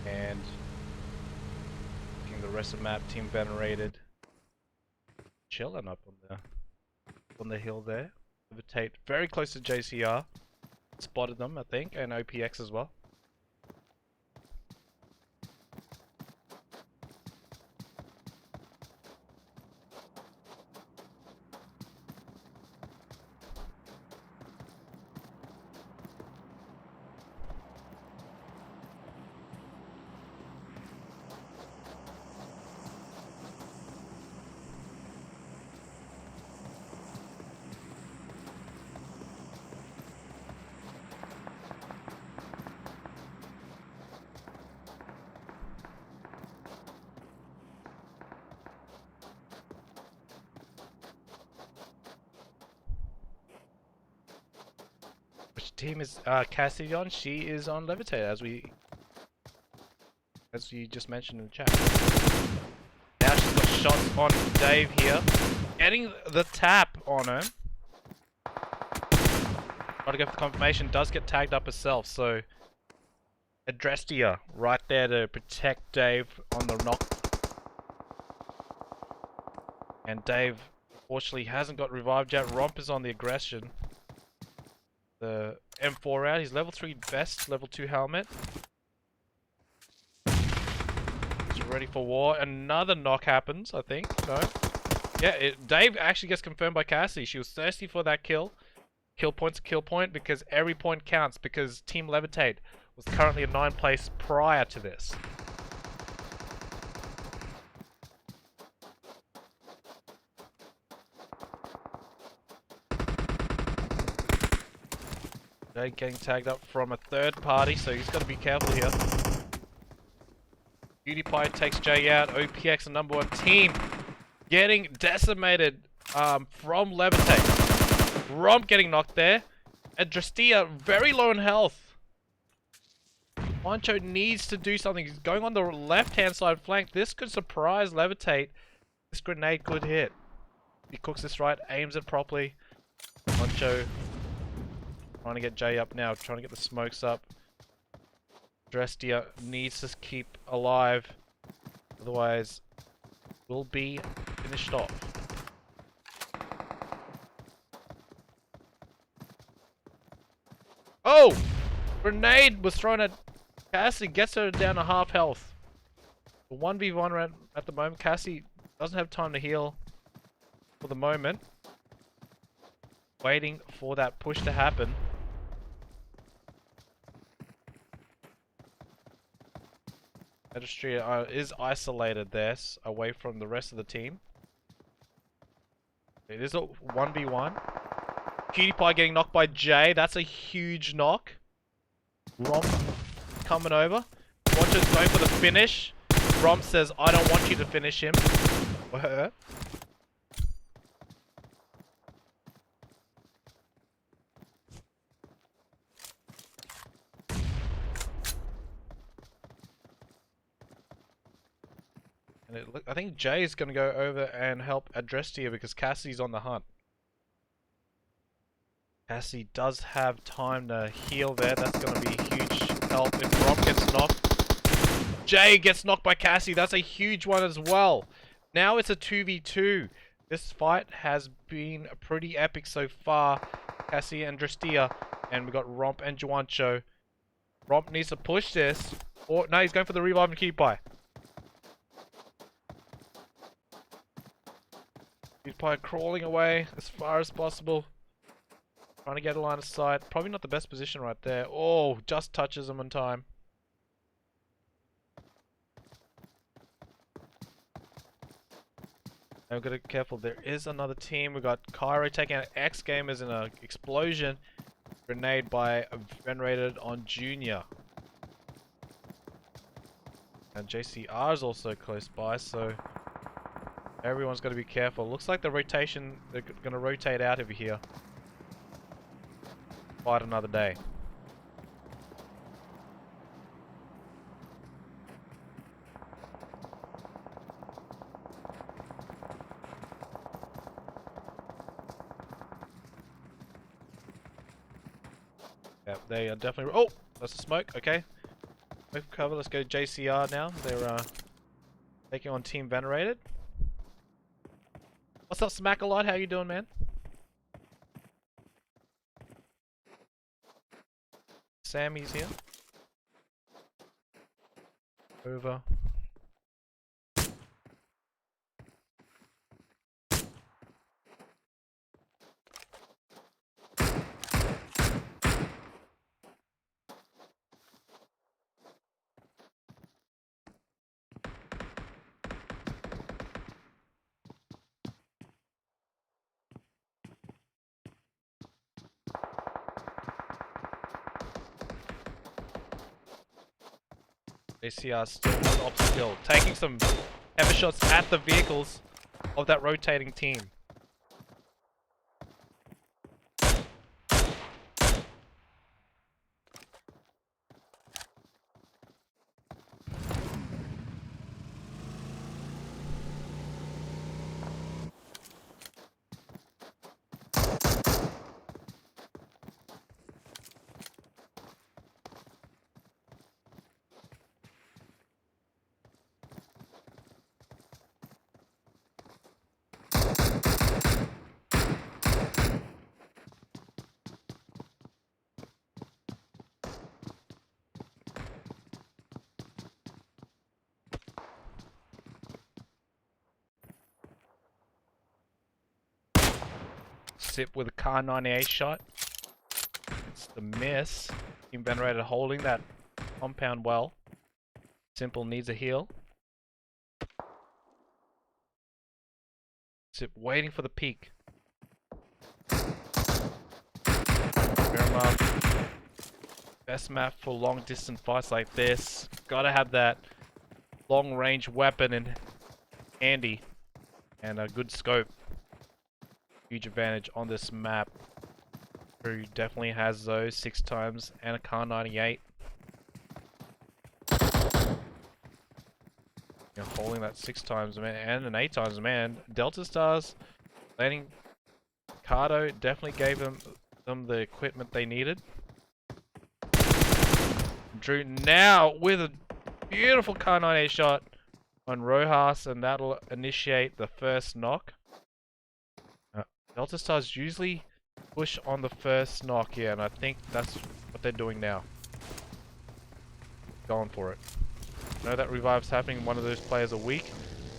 And looking the rest of the map, Team Venerated chilling up on the hill there. Levitate very close to JCR. Spotted them, I think, and OPX as well. team is Cassidy on? She is on Levitate, as you just mentioned in the chat. Now she's got shots on Dave here, getting the tap on him. Trying to go for confirmation, does get tagged up herself, so Adrestia right there to protect Dave on the knock. And Dave, unfortunately, hasn't got revived yet. Romp is on the aggression. The M4 out, he's level 3 vest, level 2 helmet. He's ready for war. Another knock happens, I think. No? Yeah, Dave actually gets confirmed by Cassie. She was thirsty for that kill. Kill point's a kill point because every point counts, because Team Levitate was currently in 9th place prior to this. Jay getting tagged up from a third party, so he's got to be careful here. PewDiePie takes Jay out. OPX, the number 1 team, getting decimated from Levitate. Romp getting knocked there. Adrestia very low in health. Wancho needs to do something. He's going on the left-hand side flank. This could surprise Levitate. This grenade could hit. He cooks this right, aims it properly. Wancho trying to get Jay up now, trying to get the smokes up. Adrestia needs to keep alive. Otherwise, will be finished off. Oh! Grenade was thrown at Cassie, gets her down to half health. 1v1 at the moment. Cassie doesn't have time to heal for the moment. Waiting for that push to happen. Adrestia is isolated there, away from the rest of the team. It is a 1v1. PewDiePie getting knocked by Jay. That's a huge knock. Romp coming over. Watcher's going for the finish. Romp says, I don't want you to finish him. Or her. And I think Jay is going to go over and help Adrestia because Cassie's on the hunt. Cassie does have time to heal there. That's going to be a huge help if Romp gets knocked. Jay gets knocked by Cassie. That's a huge one as well. Now it's a 2v2. This fight has been pretty epic so far. Cassie and Adrestia. And we got Romp and Juancho. Romp needs to push this. Or no, he's going for the revive and PewDiePie. PewDiePie crawling away as far as possible. Trying to get a line of sight. Probably not the best position right there. Oh, just touches him on time. Now we've got to be careful. There is another team. We've got Cairo taking out X Gamers in an explosion. Grenade by Venerated on Junior. And JCR is also close by, so everyone's got to be careful. Looks like the rotation, they're going to rotate out over here. Fight another day. Yep, they are definitely. Oh, that's a smoke. Okay, smoke cover. Let's go JCR now. They're taking on Team Venerated. What's up, Smackalot? How you doing, man? Sammy's here. Over. ACR still on the opposite hill, taking some heavy shots at the vehicles of that rotating team. Sip with a car 98 shot. It's the miss. Team Venerated holding that compound well. Simple needs a heal. Sip waiting for the peak. Fair enough. Best map for long distance fights like this. Gotta have that long range weapon in handy. And a good scope. Huge advantage on this map. Who definitely has those 6 times and a car 98. You're holding that 6 times man and an 8 times man. Delta Stars landing Cardo definitely gave them the equipment they needed. Drew now with a beautiful car 98 shot on Rojas, and that'll initiate the first knock. Delta Stars usually push on the first knock here, and I think that's what they're doing now. Going for it. I know that revive's happening, one of those players a week.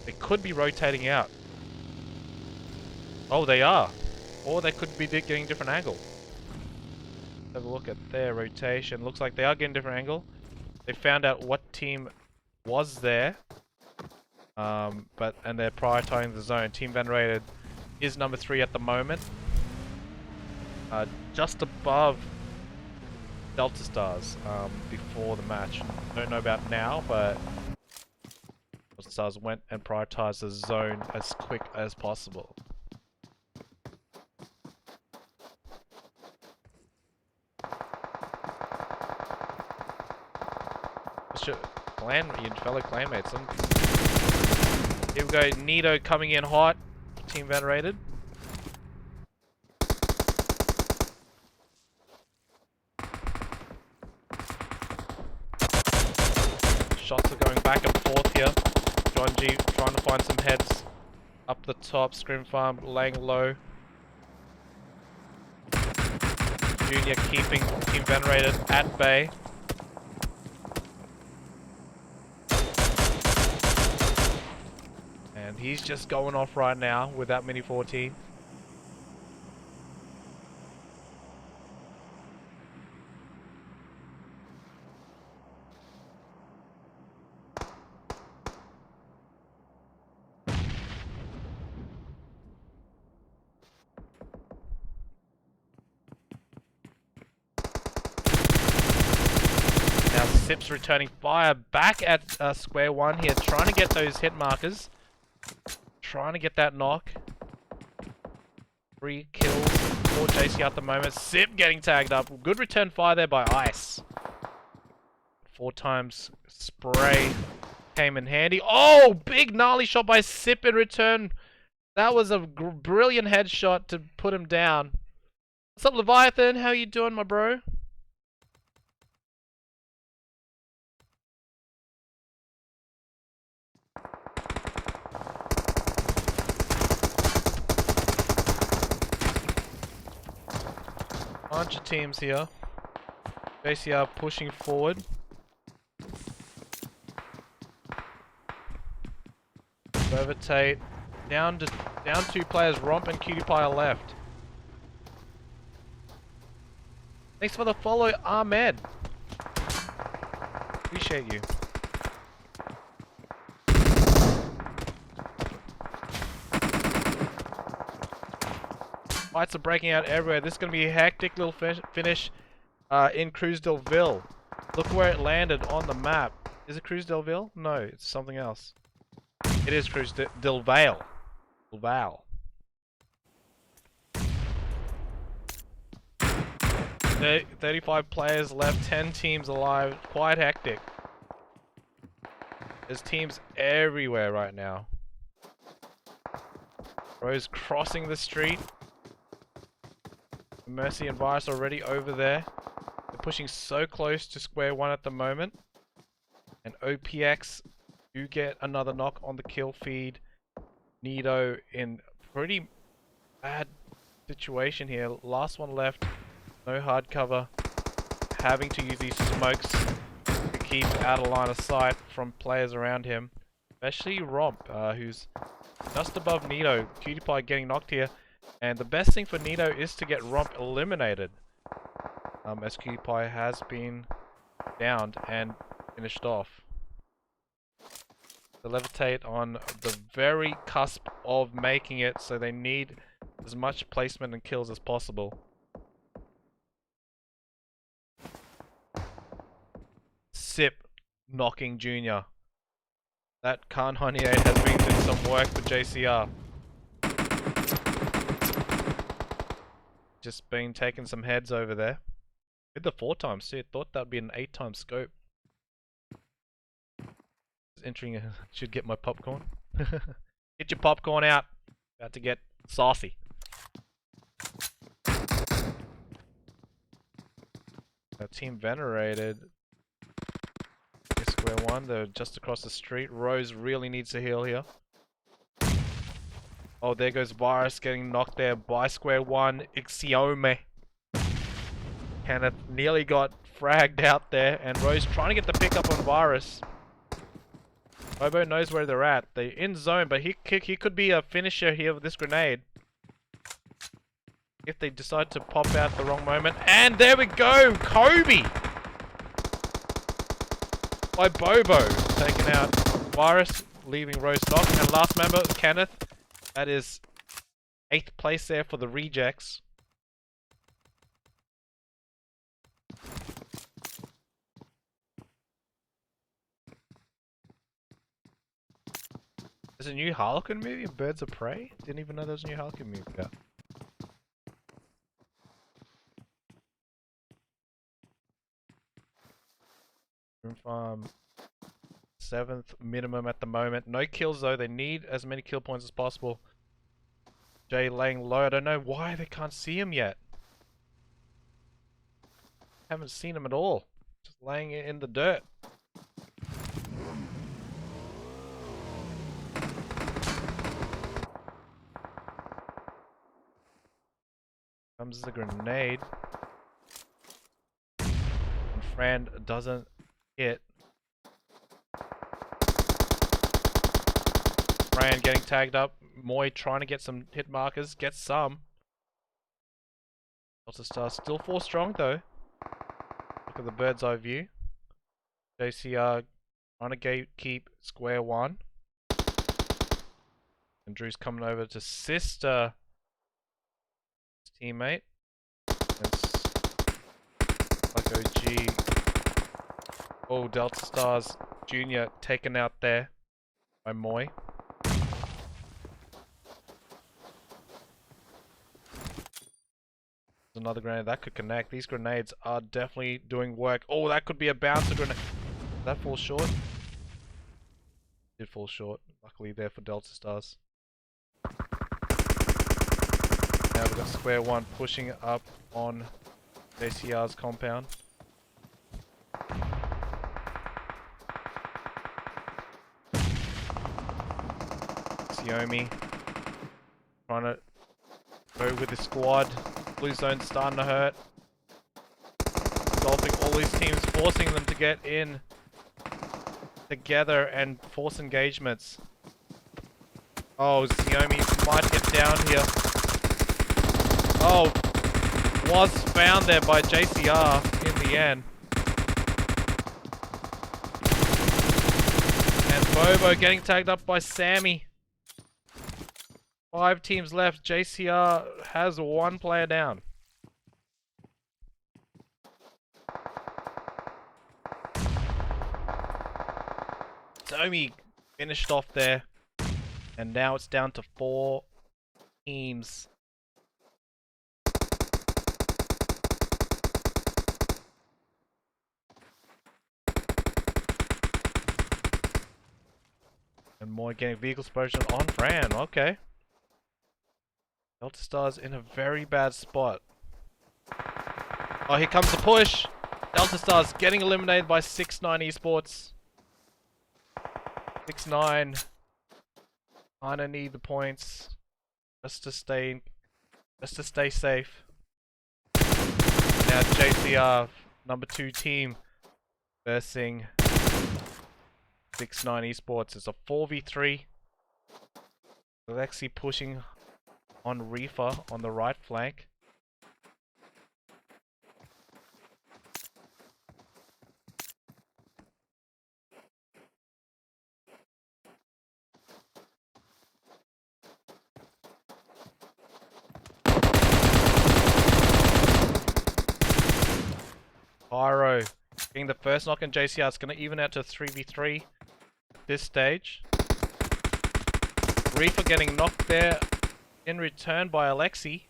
They could be rotating out. Oh, they are. Or they could be getting different angle. Have a look at their rotation. Looks like they are getting different angle. They found out what team was there. And they're prioritizing the zone. Team Venerated is number 3 at the moment. Just above Delta Stars before the match. Don't know about now, but Delta Stars went and prioritized the zone as quick as possible. Your fellow clanmates. Here we go, Nito coming in hot. Team Venerated. Shots are going back and forth here. John G trying to find some heads up the top. Scrim farm laying low. Junior keeping Team Venerated at bay. And he's just going off right now with that Mini 14. Now Sip's returning fire back at square one here, trying to get those hit markers. Trying to get that knock. 3 kills for JC at the moment. Sip getting tagged up. Good return fire there by Ice. 4 times spray came in handy. Oh, big gnarly shot by Sip in return. That was a brilliant headshot to put him down. What's up, Leviathan? How you doing, my bro? Bunch of teams here. JCR pushing forward. Levitate. Down 2 players. Romp and Cutie Pie are left. Thanks for the follow, Ahmed. Appreciate you. Fights are breaking out everywhere. This is going to be a hectic little finish in Cruz del Ville. Look where it landed on the map. Is it Cruz del Ville? No, it's something else. It is Cruz del Valle. 35 players left, 10 teams alive. Quite hectic. There's teams everywhere right now. Rose crossing the street. Mercy and Virus already over there. They're pushing so close to square one at the moment. And OPX do get another knock on the kill feed. Nito in pretty bad situation here. Last one left. No hard cover. Having to use these smokes to keep out of line of sight from players around him. Especially Romp, who's just above Nito. Cutie Pie getting knocked here. And the best thing for Nito is to get Romp eliminated. SQPie has been downed and finished off. The Levitate on the very cusp of making it, so they need as much placement and kills as possible. Sip knocking Junior. That Khan 98 has been doing some work for JCR. Just been taking some heads over there. Did the 4 times too. Thought that'd be an 8 times scope. Just entering should get my popcorn. Get your popcorn out. About to get saucy. Team Venerated. Square one, they're just across the street. Rose really needs to heal here. Oh, there goes Virus getting knocked there by Square one. Ixiome. Kenneth nearly got fragged out there, and Rose trying to get the pick up on Virus. Bobo knows where they're at. They're in zone, but he could be a finisher here with this grenade. If they decide to pop out at the wrong moment. And there we go! Kobe! By Bobo, taking out Virus, leaving Rose knocked. And last member, Kenneth. That is 8th place there for the rejects. There's a new Harlequin movie, Birds of Prey? Didn't even know there was a new Harlequin movie out. Room farm 7th minimum at the moment. No kills though. They need as many kill points as possible. Jay laying low. I don't know why they can't see him yet. Haven't seen him at all. Just laying it in the dirt. Comes the grenade. And Fran doesn't hit. Fran getting tagged up. Moy trying to get some hit markers. Gets some. Delta Star still 4 strong though. Look at the bird's eye view. JCR trying to gatekeep Square one. And Drew's coming over to sister his teammate. It's like OG. Oh, Delta Stars Junior taken out there by Moy. There's another grenade that could connect. These grenades are definitely doing work. Oh, that could be a bouncer grenade. Did that fall short? Did fall short. Luckily there for Delta Stars. Now we've got Square one pushing up on JCR's compound. Xiaomi trying to go with the squad. Blue zone's starting to hurt. Golfing all these teams, forcing them to get in together and force engagements. Oh, Xiaomi might get down here. Oh, was found there by JCR in the end. And Bobo getting tagged up by Sammy. 5 teams left. JCR has 1 player down. Tommy finished off there. And now it's down to 4 teams. And more getting vehicle explosion on Fran. Okay. Delta Stars in a very bad spot. Oh, here comes the push. Delta Stars getting eliminated by 6-9 Esports. 6-9. Kinda need the points just to stay safe. Now JCR number 2 team versing 6-9 Esports. It's a 4v3. Alexi pushing on Reefer on the right flank. Pyro getting the first knock in JCR. It's going to even out to 3v3 at this stage. Reefer getting knocked there in return by Alexi.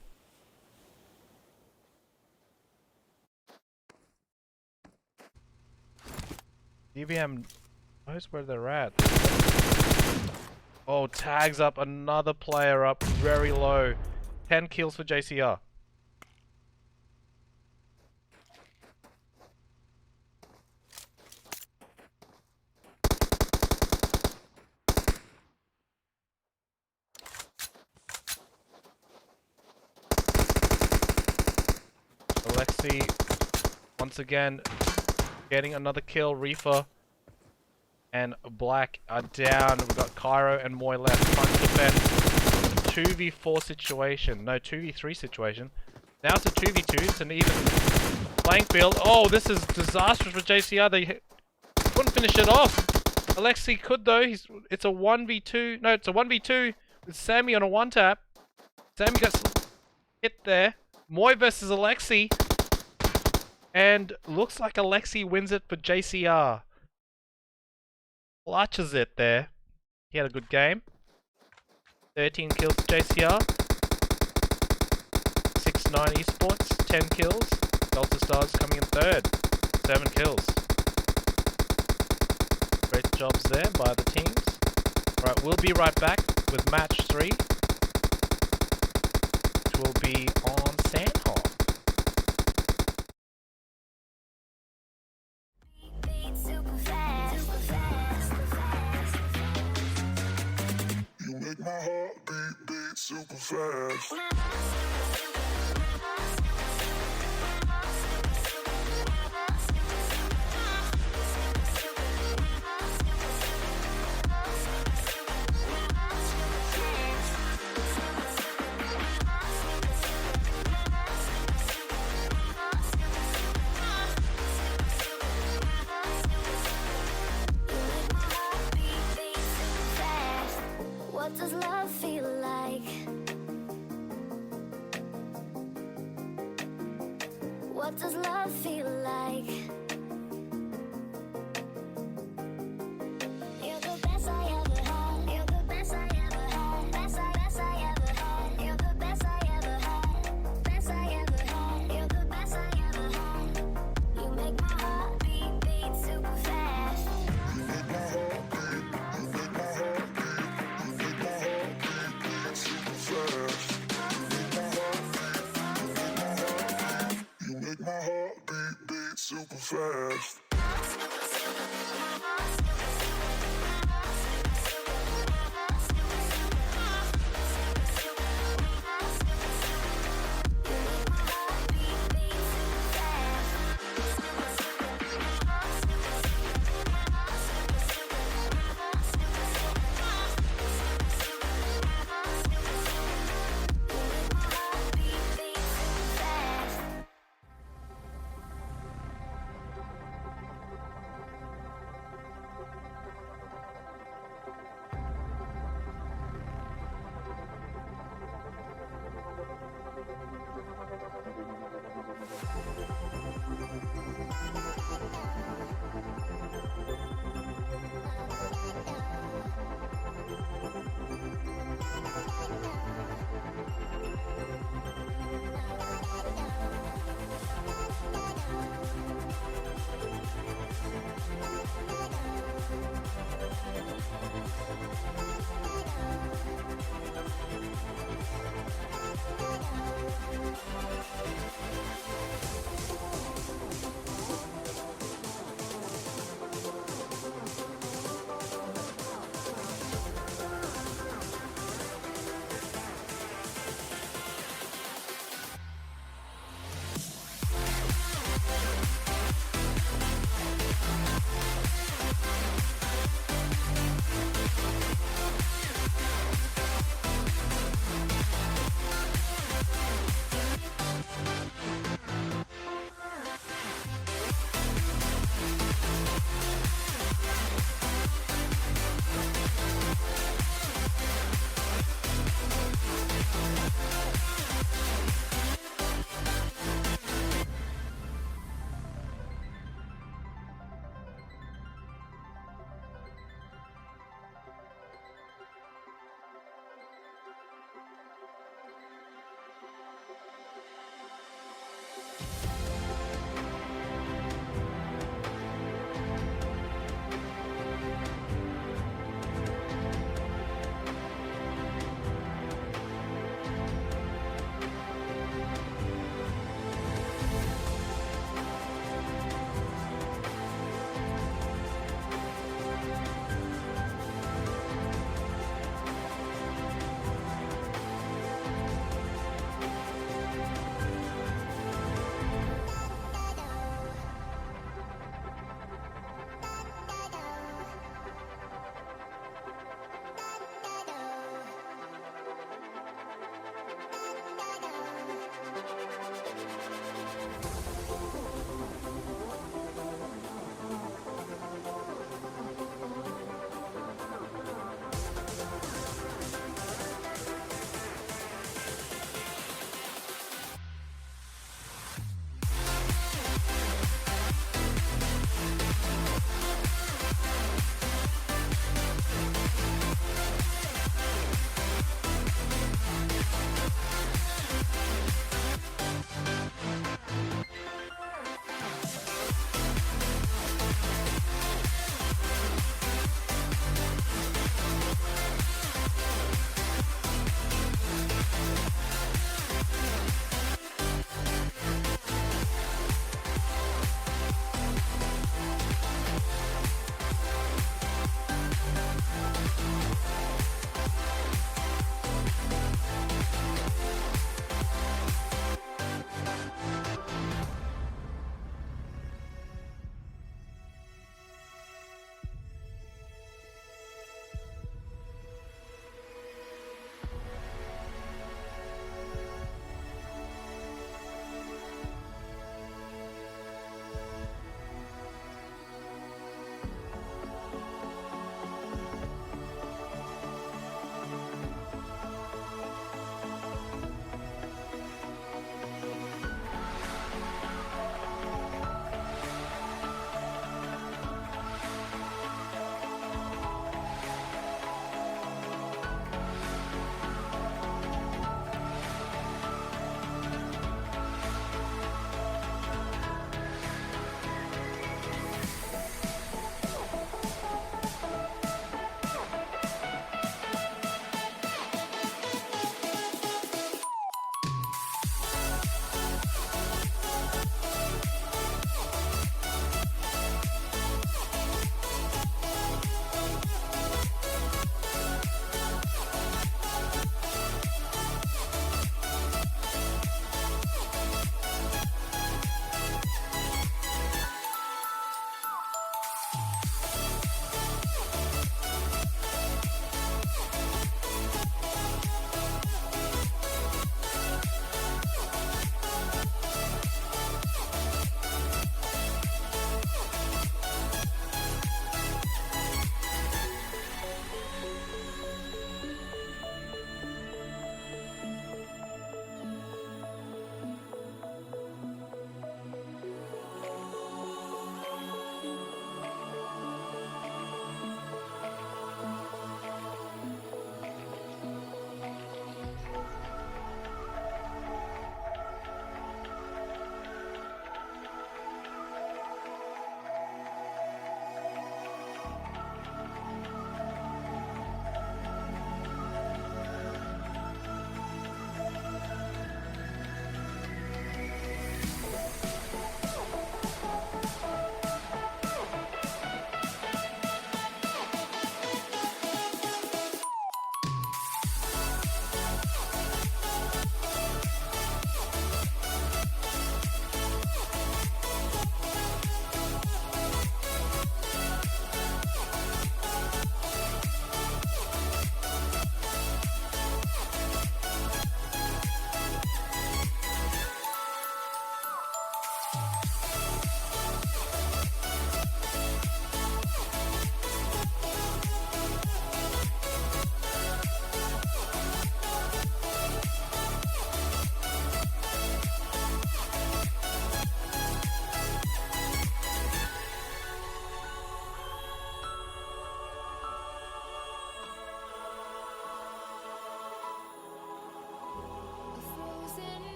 DVM knows where they're at. Oh, tags up another player up very low. 10 kills for JCR. Alexi once again getting another kill. Reefer and Black are down. We've got Cairo and Moy left. Trying to defend. 2v4 situation. No, 2v3 situation. Now it's a 2v2. It's an even playing field. Oh, this is disastrous for JCR. They couldn't finish it off. Alexi could though. It's a 1v2. No, it's a 1v2 with Sammy on a one tap. Sammy gets hit there. Moy versus Alexi. And looks like Alexi wins it for JCR. Clutches it there. He had a good game. 13 kills for JCR. 6-9 esports. 10 kills. Delta Stars coming in third. 7 kills. Great jobs there by the teams. Right, we'll be right back with match 3. Which will be on Sandhawk. Super fast. You make my heart beat super fast. What does love feel like? What does love feel like? You're the best I ever had. You're the best I ever had. Best I ever had. You're the best I ever had. Best I ever had. You're the best I ever had. You make my heart beat super fast. You make my heart beat. You make my heart beat. You make my heart beat super fast. You make my heart beat super fast.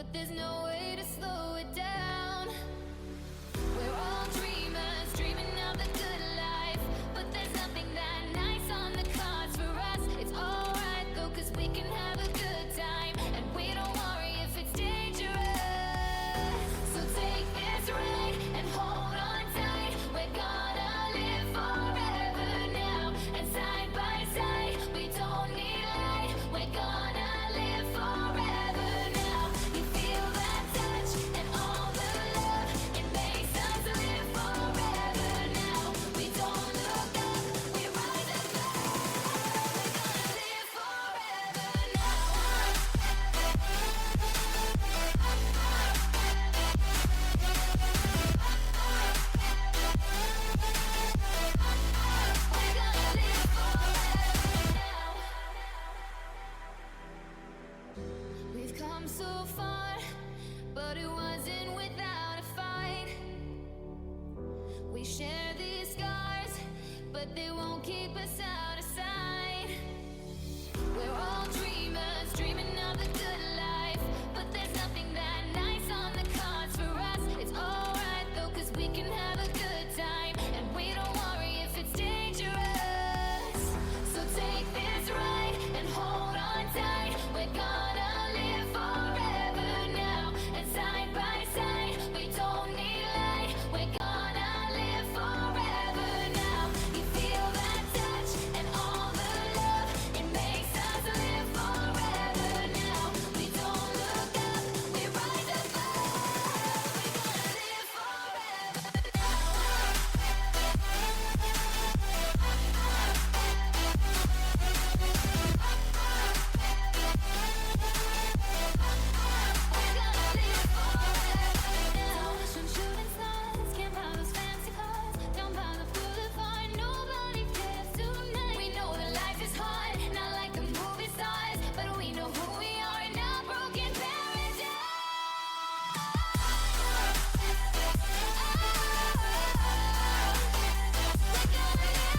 but there's no way to slow it down. We're all dreamers, dreaming of the good life, but there's nothing that nice on the cards for us. It's alright though, cause we can have a good time, and we don't worry if it's dangerous. So take this ride and hold on tight. We're gonna live forever now, and side by side, we don't need light. We're gonna live forever now. You feel that touch and all the love, it makes us live forever now. We don't look up, we rise above. We're gonna live forever now. We've come so far, but it wasn't without a fight. We share these scars, but they won't keep us out of sight. We're all dreamers, dreaming of the good life, but there's nothing that nice on the cards for us. It's alright though, cause we can have a good time, and we don't worry if it's dangerous. So take this ride and hold on tight. We're gonna live forever now, and side by side, we don't need light. We're gonna live forever now. You feel that touch and all the love, it makes us live forever now. We don't look up, we rise above. We're gonna live forever now. Some shooting stars, can't buy those fancy cars. Down by the boulevard, nobody cares tonight. We know that life is hard, not like the movie stars, but we know who we are in our broken paradise. We're gonna live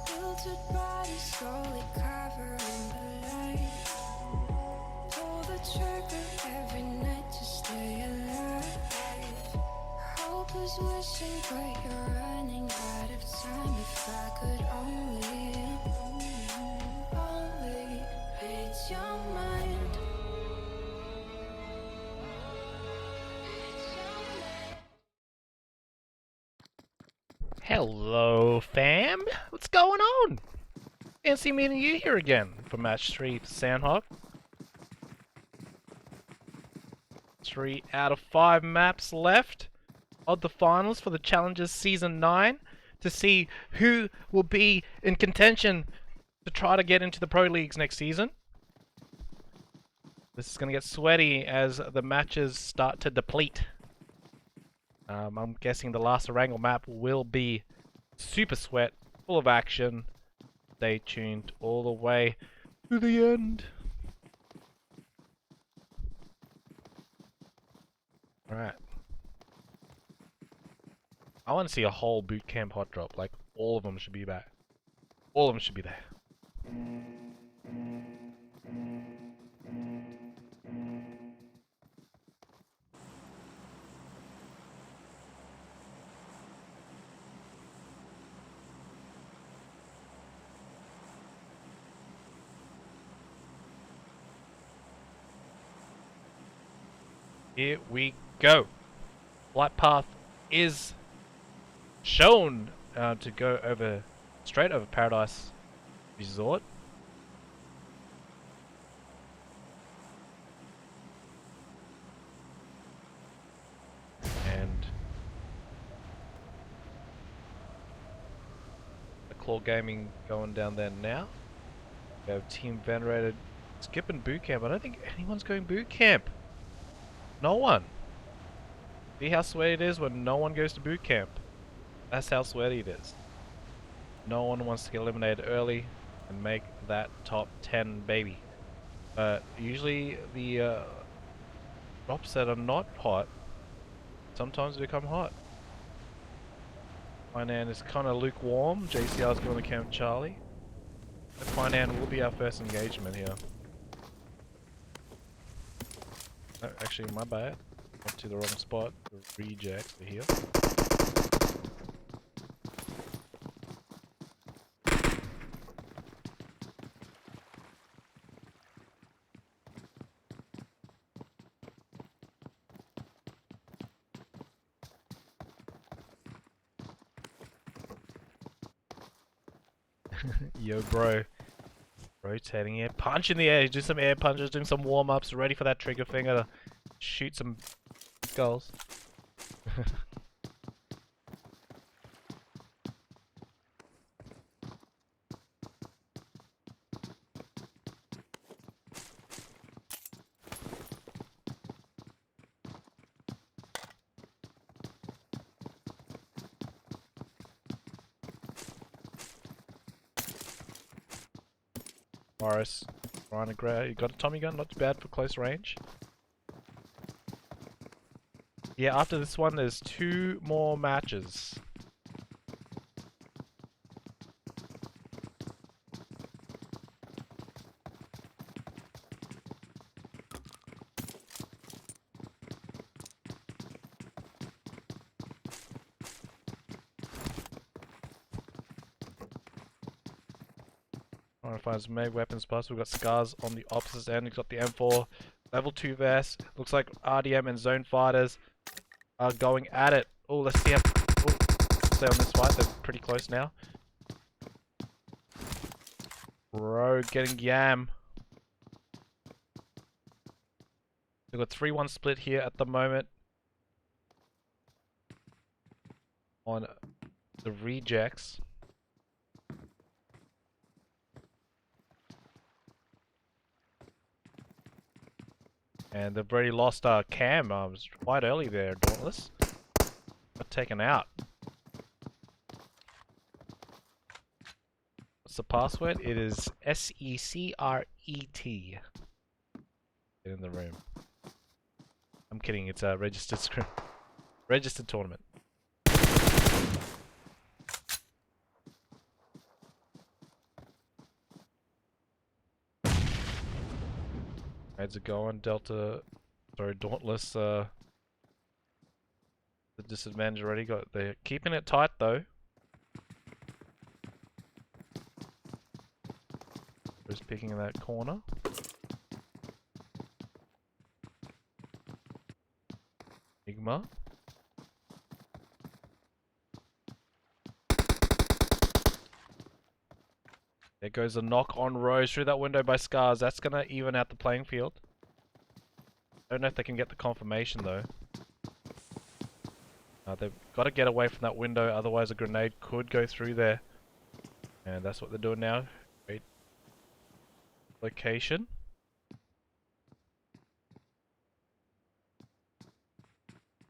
Wilted bodies slowly covering the light. Pull the trigger every night to stay alive. Hope is wishing, but you're running out of time. If I could only read your mind. Hello, fam. What's going on? Fancy meeting you here again for match 3 for Sandhawk. 3 out of 5 maps left of the finals for the Challengers Season 9 to see who will be in contention to try to get into the Pro Leagues next season. This is going to get sweaty as the matches start to deplete. I'm guessing the last Erangel map will be super sweat, full of action. Stay tuned all the way to the end. Alright. I want to see a whole boot camp hot drop. Like, all of them should be back. All of them should be there. Here we go. Flight path is shown to go over straight over Paradise Resort. And Claw Gaming going down there now. We have Team Venerated skipping boot camp. I don't think anyone's going boot camp. No one. See how sweaty it is when no one goes to boot camp. That's how sweaty it is. No one wants to get eliminated early and make that top 10 baby. Usually the drops that are not hot sometimes become hot. Finan is kind of lukewarm. JCR's going to camp Charlie. Finan will be our first engagement here. Oh, actually, my bad. Went to the wrong spot. The rejects are here. Yo, bro. Rotating here. Punch in the air. Do some air punches, doing some warm-ups, ready for that trigger finger to shoot some skulls. Morris, trying to grab. You got a Tommy gun, not too bad for close range. Yeah, after this one, there's 2 more matches. Trying to find some mag weapons. Plus, we've got Scars on the opposite end. We've got the M4 level 2 vest. Looks like RDM and ZoneFighters are going at it. Oh, let's see how. Oh, stay on this fight. They're pretty close now. Bro, getting yam. We've got 3-1 split here at the moment on the rejects. And they've already lost Cam. It was quite early there, Dauntless. Got taken out. What's the password? It is SECRET. Get in the room. I'm kidding, it's a registered scrim. Registered tournament. Raids are going. Dauntless, the disadvantage already got. They're keeping it tight though. Just picking in that corner. Enigma. There goes a knock on Rose through that window by Scars. That's gonna even out the playing field. Don't know if they can get the confirmation though. They've got to get away from that window, otherwise a grenade could go through there. And that's what they're doing now. Great location.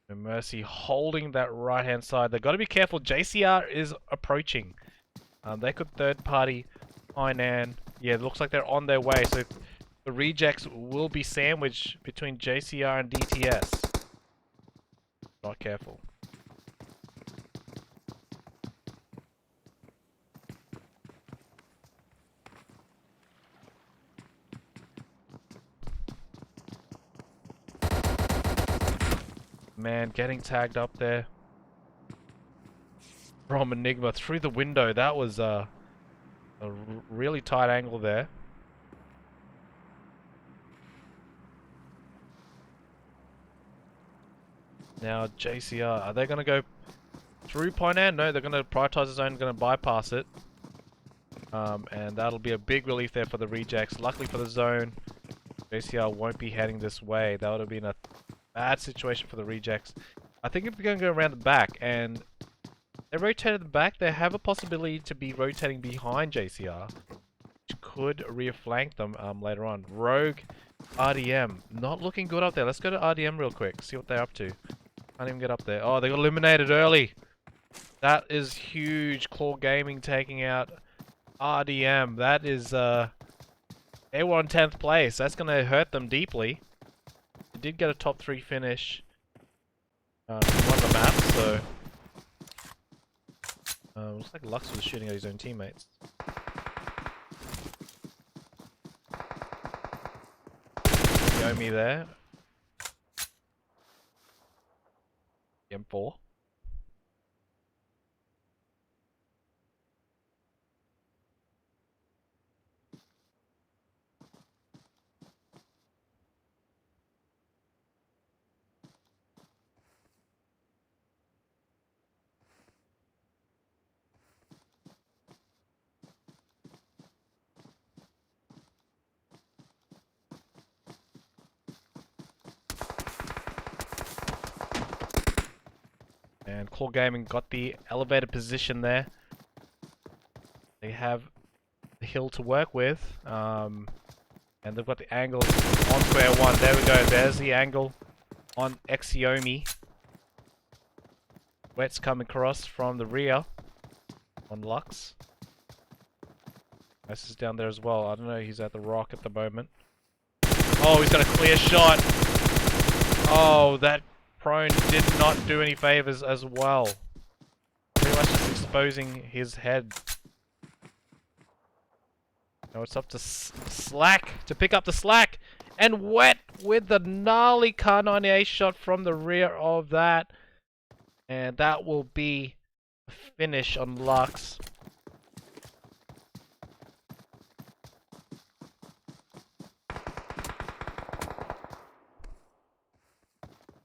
No Mercy holding that right hand side. They've got to be careful. JCR is approaching. They could third party Inan. Yeah, it looks like they're on their way. So the rejects will be sandwiched between JCR and DTS. Not careful. Man, getting tagged up there from Enigma through the window. That was a really tight angle there. Now JCR, are they going to go through Pinan? No, they're going to prioritize the zone, going to bypass it. And that'll be a big relief there for the rejects. Luckily for the zone, JCR won't be heading this way. That would have been a bad situation for the rejects. I think if we're going to go around the back, and They rotated them back. They have a possibility to be rotating behind JCR, which could rear-flank them later on. Rogue, RDM, not looking good up there. Let's go to RDM real quick, see what they're up to. Can't even get up there. Oh, they got eliminated early. That is huge. Claw Gaming taking out RDM. That is, they were on 10th place. That's going to hurt them deeply. They did get a top 3 finish on one of the maps, so... looks like Lux was shooting at his own teammates. Yomi there. M4. And Claw Gaming got the elevated position there. They have the hill to work with. And they've got the angle on square one. There we go. There's the angle on Xiomi. Wet's coming across from the rear on Lux. This is down there as well. I don't know. He's at the rock at the moment. Oh, he's got a clear shot. Oh, that prone did not do any favors as well. Pretty much just exposing his head. Now it's up to Slack to pick up the slack. And Wet with the gnarly Kar 98 shot from the rear of that. And that will be a finish on Lux.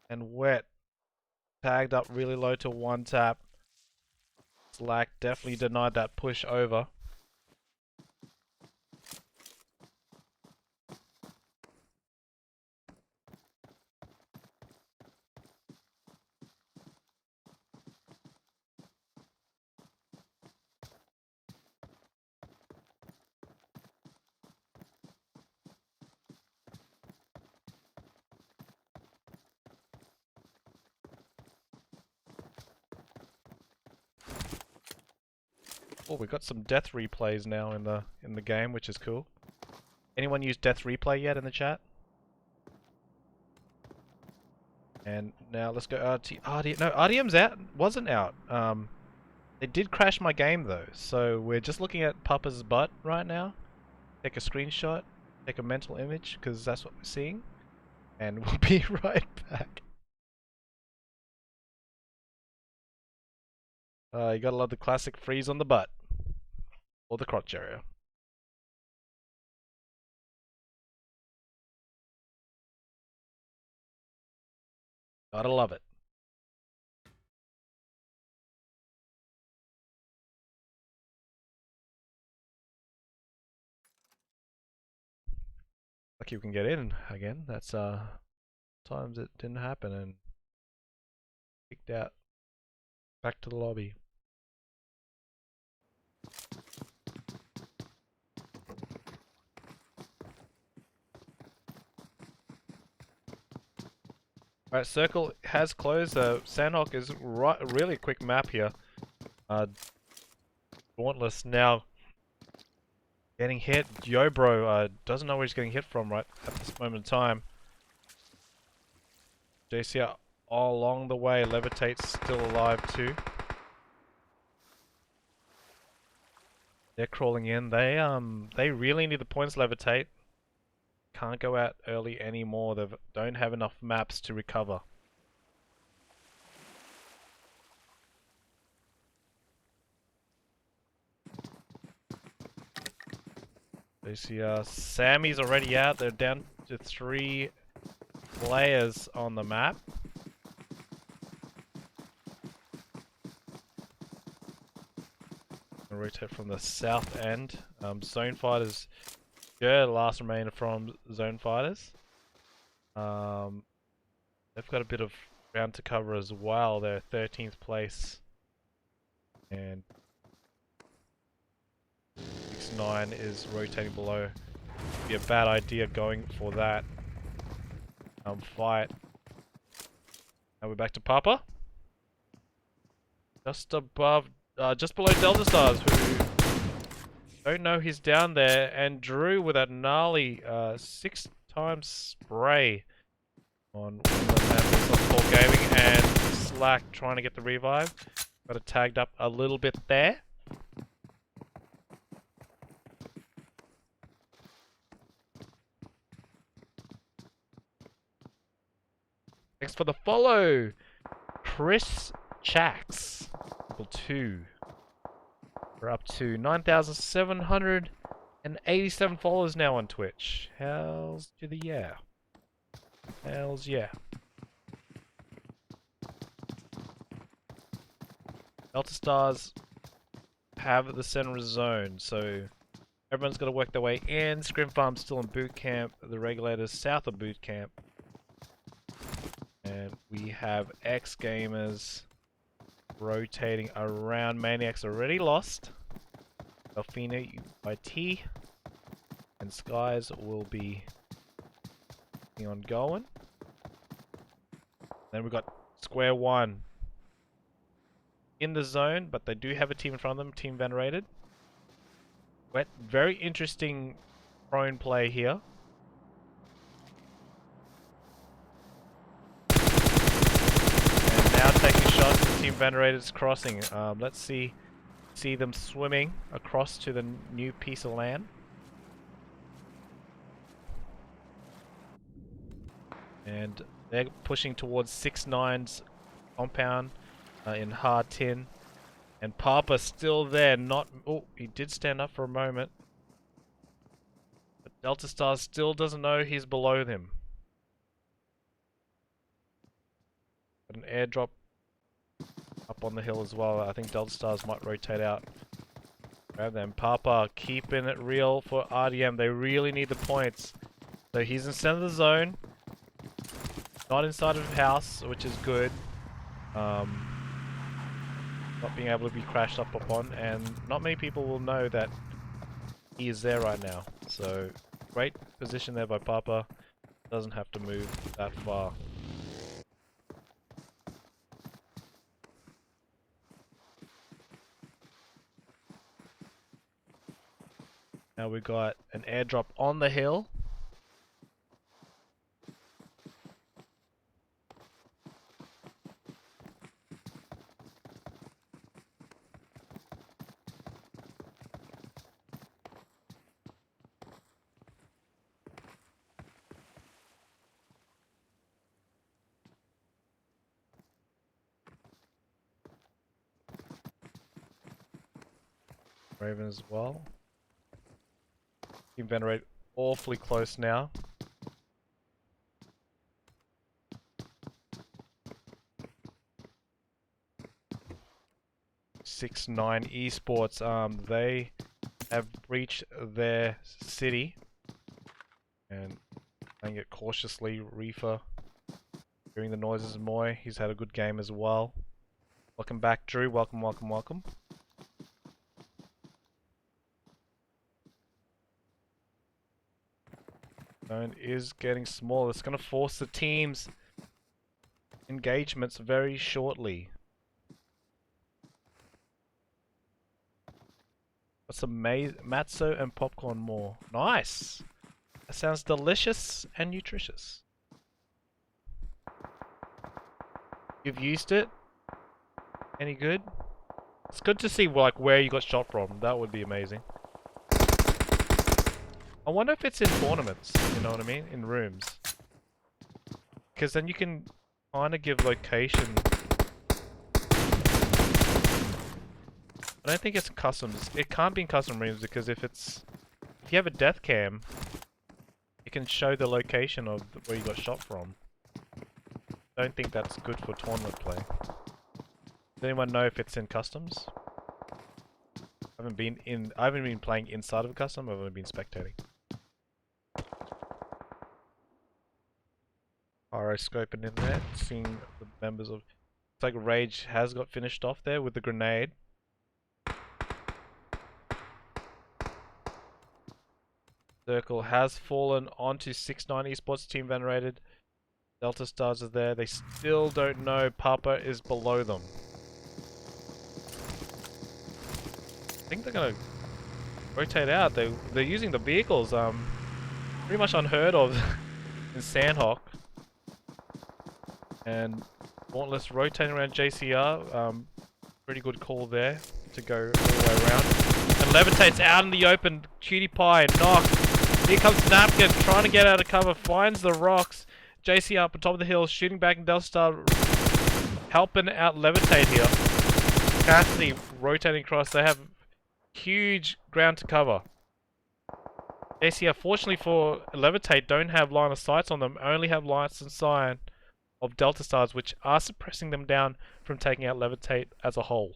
And Wet tagged up really low to 1 tap. Slack definitely denied that push over. Oh, we got some death replays now in the game, which is cool. Anyone use death replay yet in the chat? And now let's go RDM. No, RDM's out. Wasn't out. They did crash my game though, so we're just looking at Papa's butt right now. Take a screenshot, take a mental image, because that's what we're seeing, and we'll be right back. You gotta love the classic freeze on the butt. Or the crotch area. Gotta love it. Lucky we can get in again. That's times it didn't happen and kicked out. Back to the lobby. Alright, circle has closed. Sandhawk is really quick map here. Dauntless now getting hit. Yobro doesn't know where he's getting hit from right at this moment in time. JCR all along the way. Levitate's still alive too. They're crawling in. They really need the points, Levitate. Can't go out early anymore. They don't have enough maps to recover. They see Sammy's already out. They're down to 3 players on the map. Rotate from the south end. ZoneFighters. Yeah, last remainder from ZoneFighters. They've got a bit of ground to cover as well. They're 13th place. And 6-9 is rotating below. Be a bad idea going for that fight. Now we're back to Papa. Just above, just below Delta Stars, who don't know he's down there, and Drew with that gnarly 6x spray on one of the members of Full Gaming, and Slack trying to get the revive. Got it tagged up a little bit there. Thanks for the follow, Chris Chax, level 2. We're up to 9,787 followers now on Twitch. Hells to the yeah. Hells yeah. Delta Stars have the center zone, so everyone's got to work their way in. Scrim Farm's still in boot camp. The Regulators south of boot camp. And we have X Gamers rotating around. Maniacs already lost. Delfina by T. And Skies will be on going. Then we've got Square One in the zone, but they do have a team in front of them, Team Venerated. Very interesting prone play here. And now taking shots at Team Venerated's crossing. Let's see them swimming across to the new piece of land. And they're pushing towards 6-9's compound in hard tin. And Papa's still there, oh, he did stand up for a moment. But Delta Stars still doesn't know he's below them. Got an airdrop up on the hill as well. I think Delta Stars might rotate out. Grab them. Papa keeping it real for RDM. They really need the points. So he's in center of the zone. Not inside of the house, which is good. Not being able to be crashed up upon, and not many people will know that he is there right now. So, great position there by Papa. Doesn't have to move that far. Now we've got an airdrop on the hill. Raven as well. Team Venerate awfully close now. (6-9) Esports, they have breached their city and playing it cautiously. Reefer hearing the noises of Moy. He's had a good game as well. Welcome back, Drew. Welcome, welcome, welcome. Zone is getting smaller. It's going to force the team's engagements very shortly. Got some matzo and popcorn more. Nice! That sounds delicious and nutritious. You've used it? Any good? It's good to see like where you got shot from. That would be amazing. I wonder if it's in tournaments, you know what I mean? In rooms. Because then you can kind of give location. I don't think it's customs. It can't be in custom rooms because if you have a death cam, it can show the location of where you got shot from. I don't think that's good for tournament play. Does anyone know if it's in customs? I haven't been playing inside of a custom, I've only been spectating. Scoping in there, seeing the members of... It's like Rage has got finished off there with the grenade. Circle has fallen onto 6-9 Esports Team Venerated. Delta Stars are there. They still don't know Papa is below them. I think they're gonna rotate out. They're using the vehicles. Pretty much unheard of in Sandhawk. And Dauntless rotating around JCR. Pretty good call there to go all the way around. And Levitate's out in the open. Cutie Pie knocked. Here comes Napkin trying to get out of cover. Finds the rocks. JCR up on top of the hill, shooting back in Delta Star, helping out Levitate here. Calamity rotating across. They have huge ground to cover. JCR, fortunately for Levitate, don't have line of sights on them. Only have lights and sign of Delta Stars, which are suppressing them down from taking out Levitate as a whole.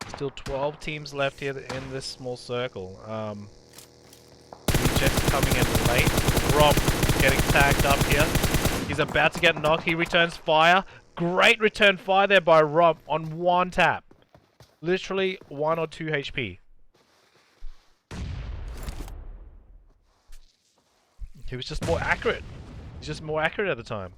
Still 12 teams left here in this small circle. Jets coming in late. Rob getting tagged up here. He's about to get knocked. He returns fire. Great return fire there by Rob on one tap. Literally 1 or 2 HP. He was just more accurate. He's just more accurate at the time.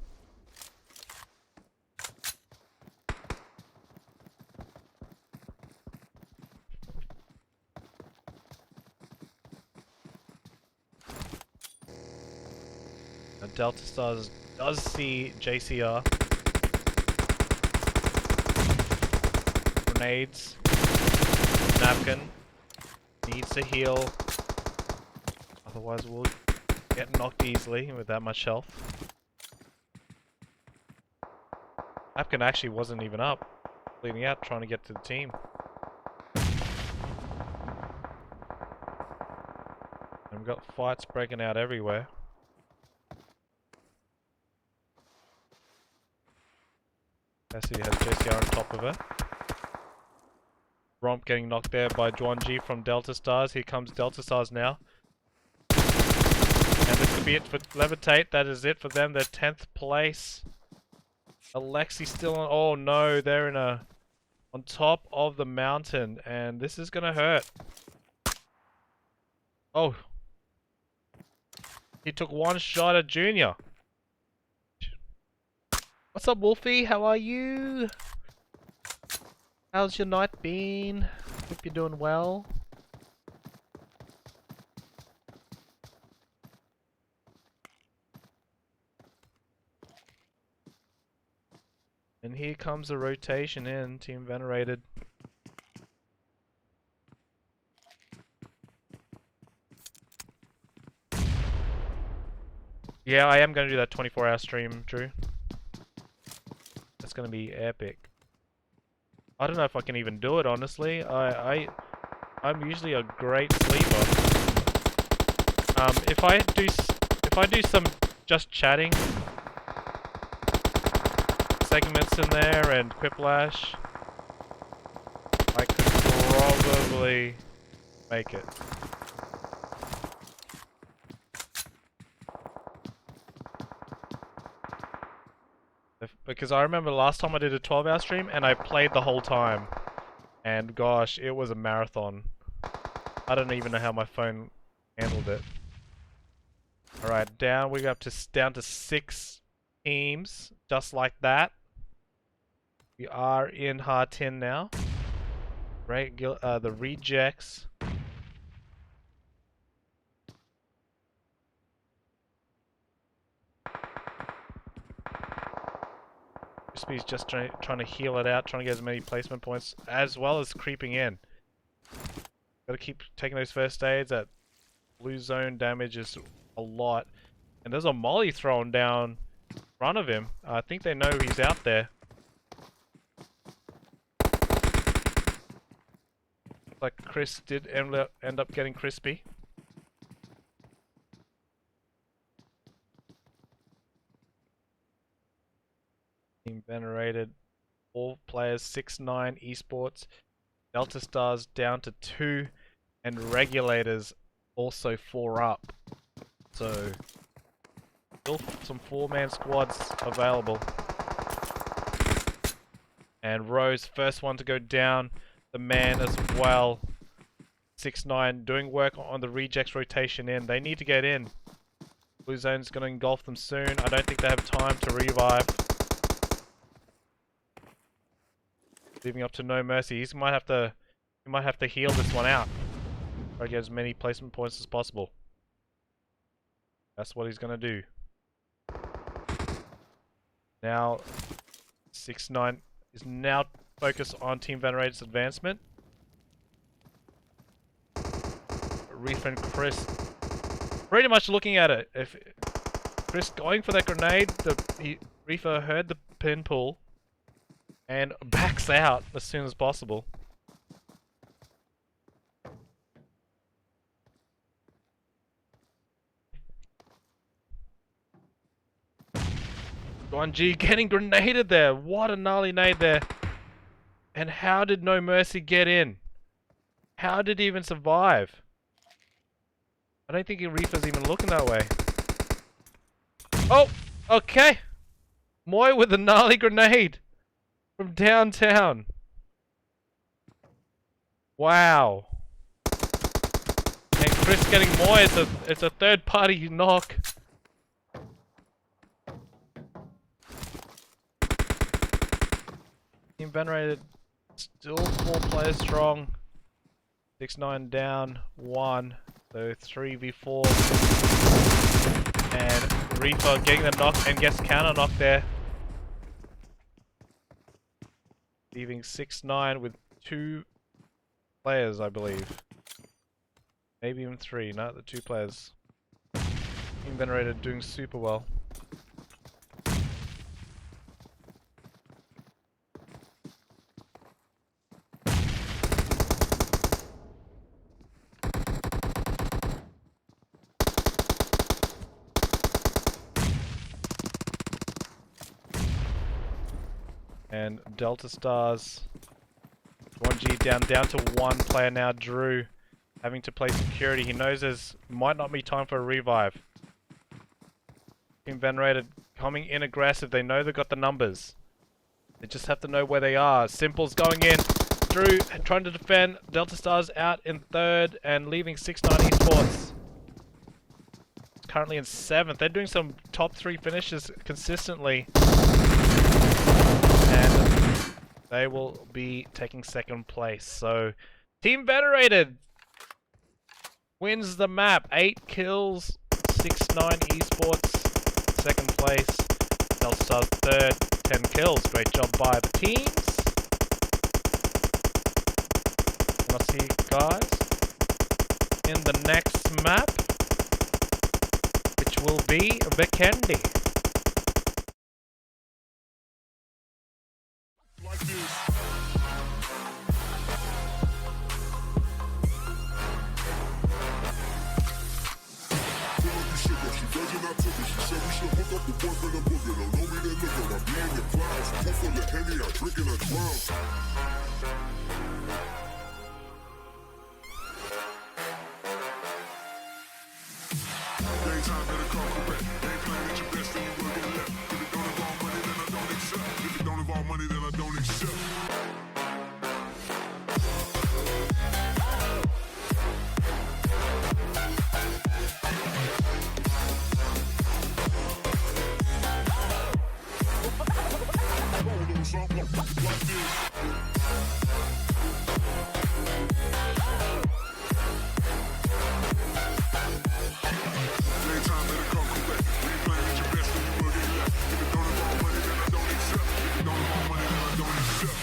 Now Delta Stars does see JCR. Grenades. Napkin. Needs to heal. Otherwise we'll get knocked easily with that much health. Napkin actually wasn't even up. Bleeding out, trying to get to the team. And we've got fights breaking out everywhere. Cassidy has JCR on top of her. Romp getting knocked there by Juan G from Delta Stars. Here comes Delta Stars now. And this could be it for Levitate. That is it for them. They're 10th place. Alexi still on. Oh no, they're in on top of the mountain, and this is gonna hurt. Oh, he took one shot at Junior. What's up, Wolfie? How are you? How's your night been? Hope you're doing well. And here comes a rotation in Team Venerated. Yeah, I am going to do that 24-hour stream, Drew. That's going to be epic. I don't know if I can even do it, honestly. I'm usually a great sleeper. If I do some just chatting segments in there and Quiplash, I could probably make it. Because I remember last time I did a 12-hour stream and I played the whole time, and gosh, it was a marathon. I don't even know how my phone handled it. Alright, we go down to 6 teams, just like that. We are in hard 10 now. Right, the rejects. Crispy's just trying to heal it out, trying to get as many placement points, as well as creeping in. Gotta keep taking those first aids. That blue zone damage is a lot. And there's a molly thrown down in front of him. I think they know he's out there. Like Chris did end up getting Crispy. Team Venerated, all players 6-9 esports. Delta Stars down to 2, and Regulators also 4 up. So still some 4-man squads available. And Rose, first one to go down. The man as well. 6-9 doing work on the rejects rotation in. They need to get in. Blue zone's going to engulf them soon. I don't think they have time to revive. Leaving up to No Mercy. He might have to heal this one out. Try to get as many placement points as possible. That's what he's going to do. Now, 6-9 is now focused on Team Venerated's advancement. Reef and Chris pretty much looking at it. If Chris going for that grenade, Reefer heard the pin pull and backs out as soon as possible. G getting grenaded there. What a gnarly nade there. And how did No Mercy get in? How did he even survive? I don't think Reefer's even looking that way. Oh, okay. Moy with a gnarly grenade from downtown. Wow. And Chris getting Moy. It's a third party knock. Team Venerated still 4 players strong. 6-9 down, 1. So 3v4. And Reaper getting the knock and gets counter knock there. Leaving 6-9 with 2 players, I believe. Maybe even 3, no, the 2 players. Team Venerated doing super well. And Delta Stars, 1G down to 1 player now. Drew having to play security. He knows there's might not be time for a revive. Team Venerated coming in aggressive. They know they've got the numbers. They just have to know where they are. Simple's going in. Drew trying to defend. Delta Stars out in 3rd and leaving 6-9 Esports. Currently in 7th. They're doing some top 3 finishes consistently. And they will be taking 2nd place. So, Team Venerated wins the map. 8 kills, 6-9 Esports, 2nd place. Delta Stars 3rd, 10 kills. Great job by the teams. And I'll see you guys in the next map, which will be Vikendi. Don't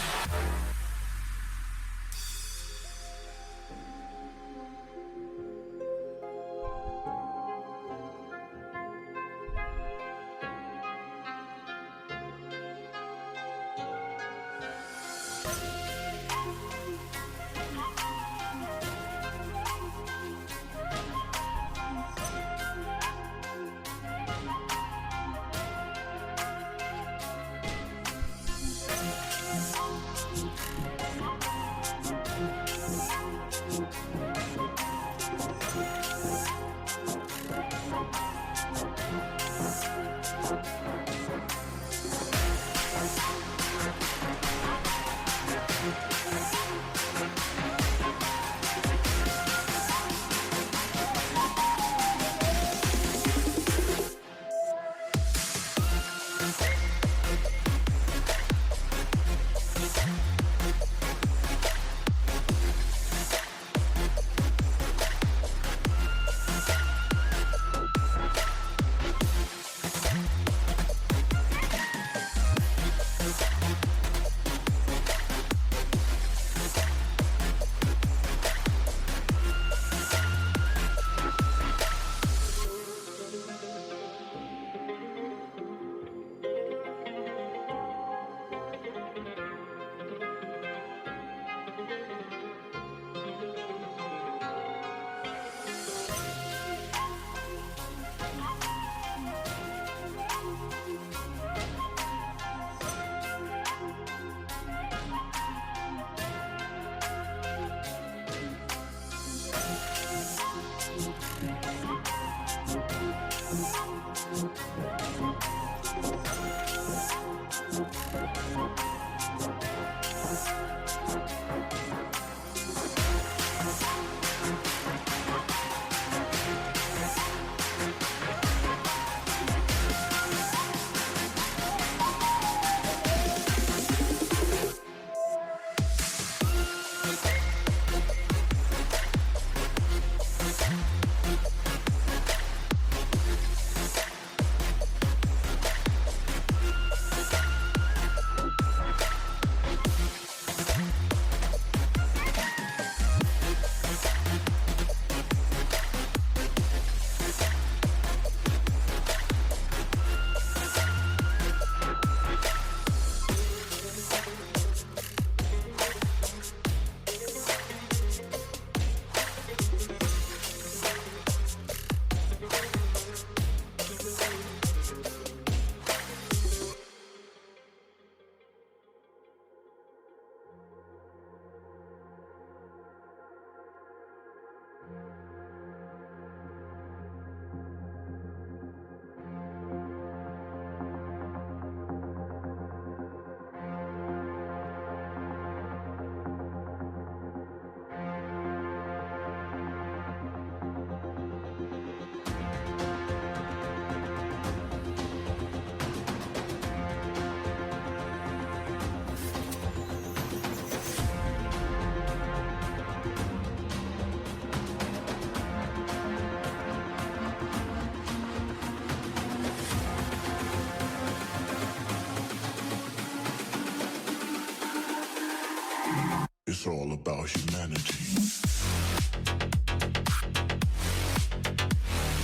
about humanity.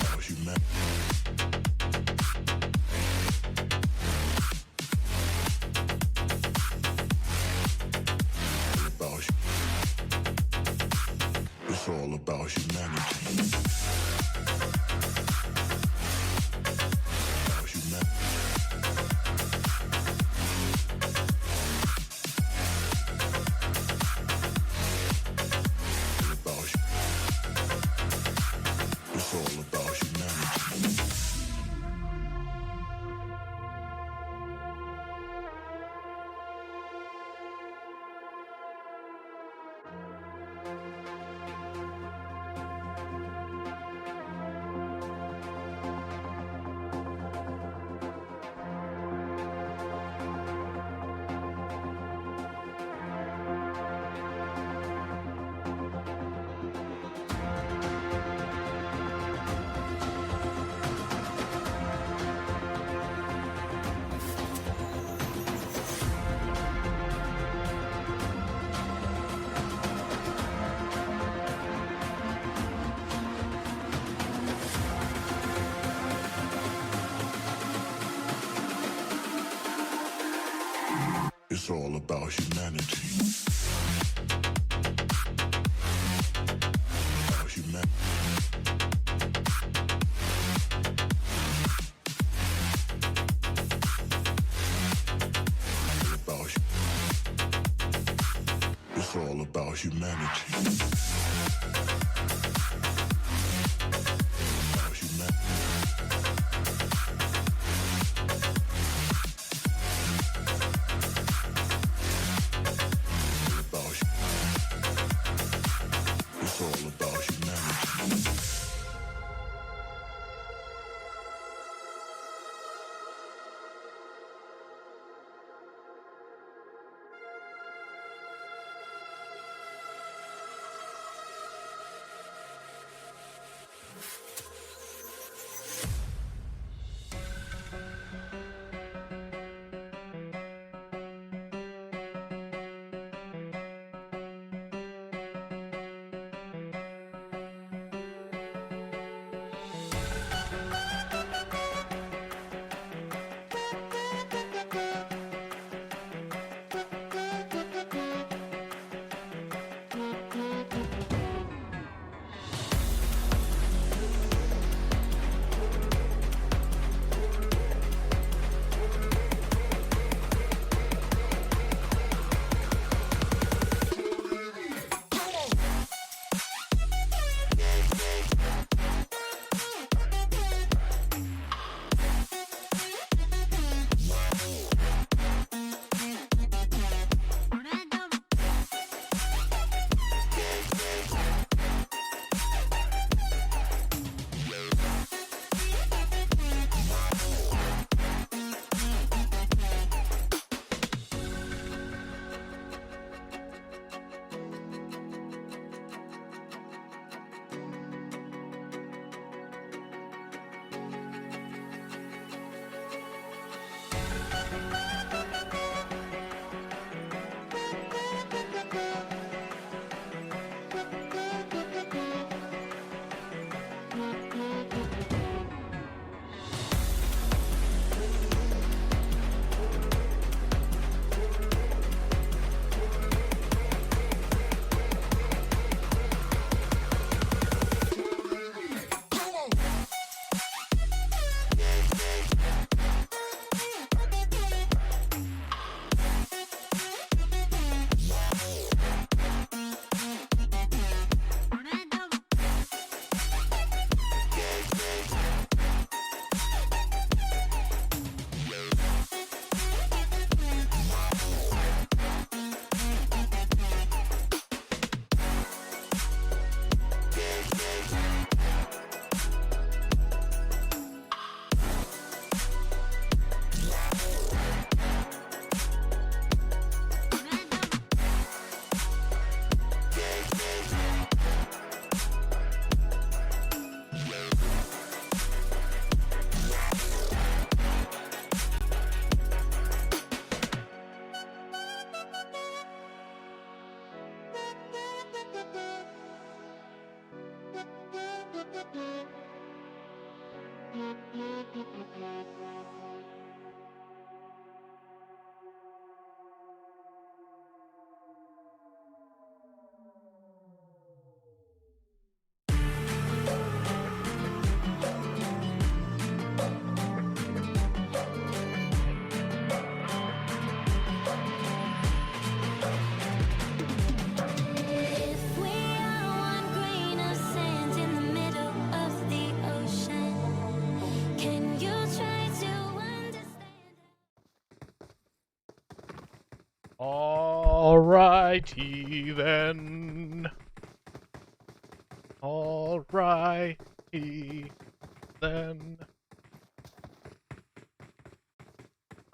About humanity. It's all about humanity. About humanity. It's all about humanity. It's all about humanity. About humanity. It's all about humanity. About humanity. It's all about humanity. If we are one grain of sand in the middle of the ocean, can you try to understand? Alrighty then. Alrighty then.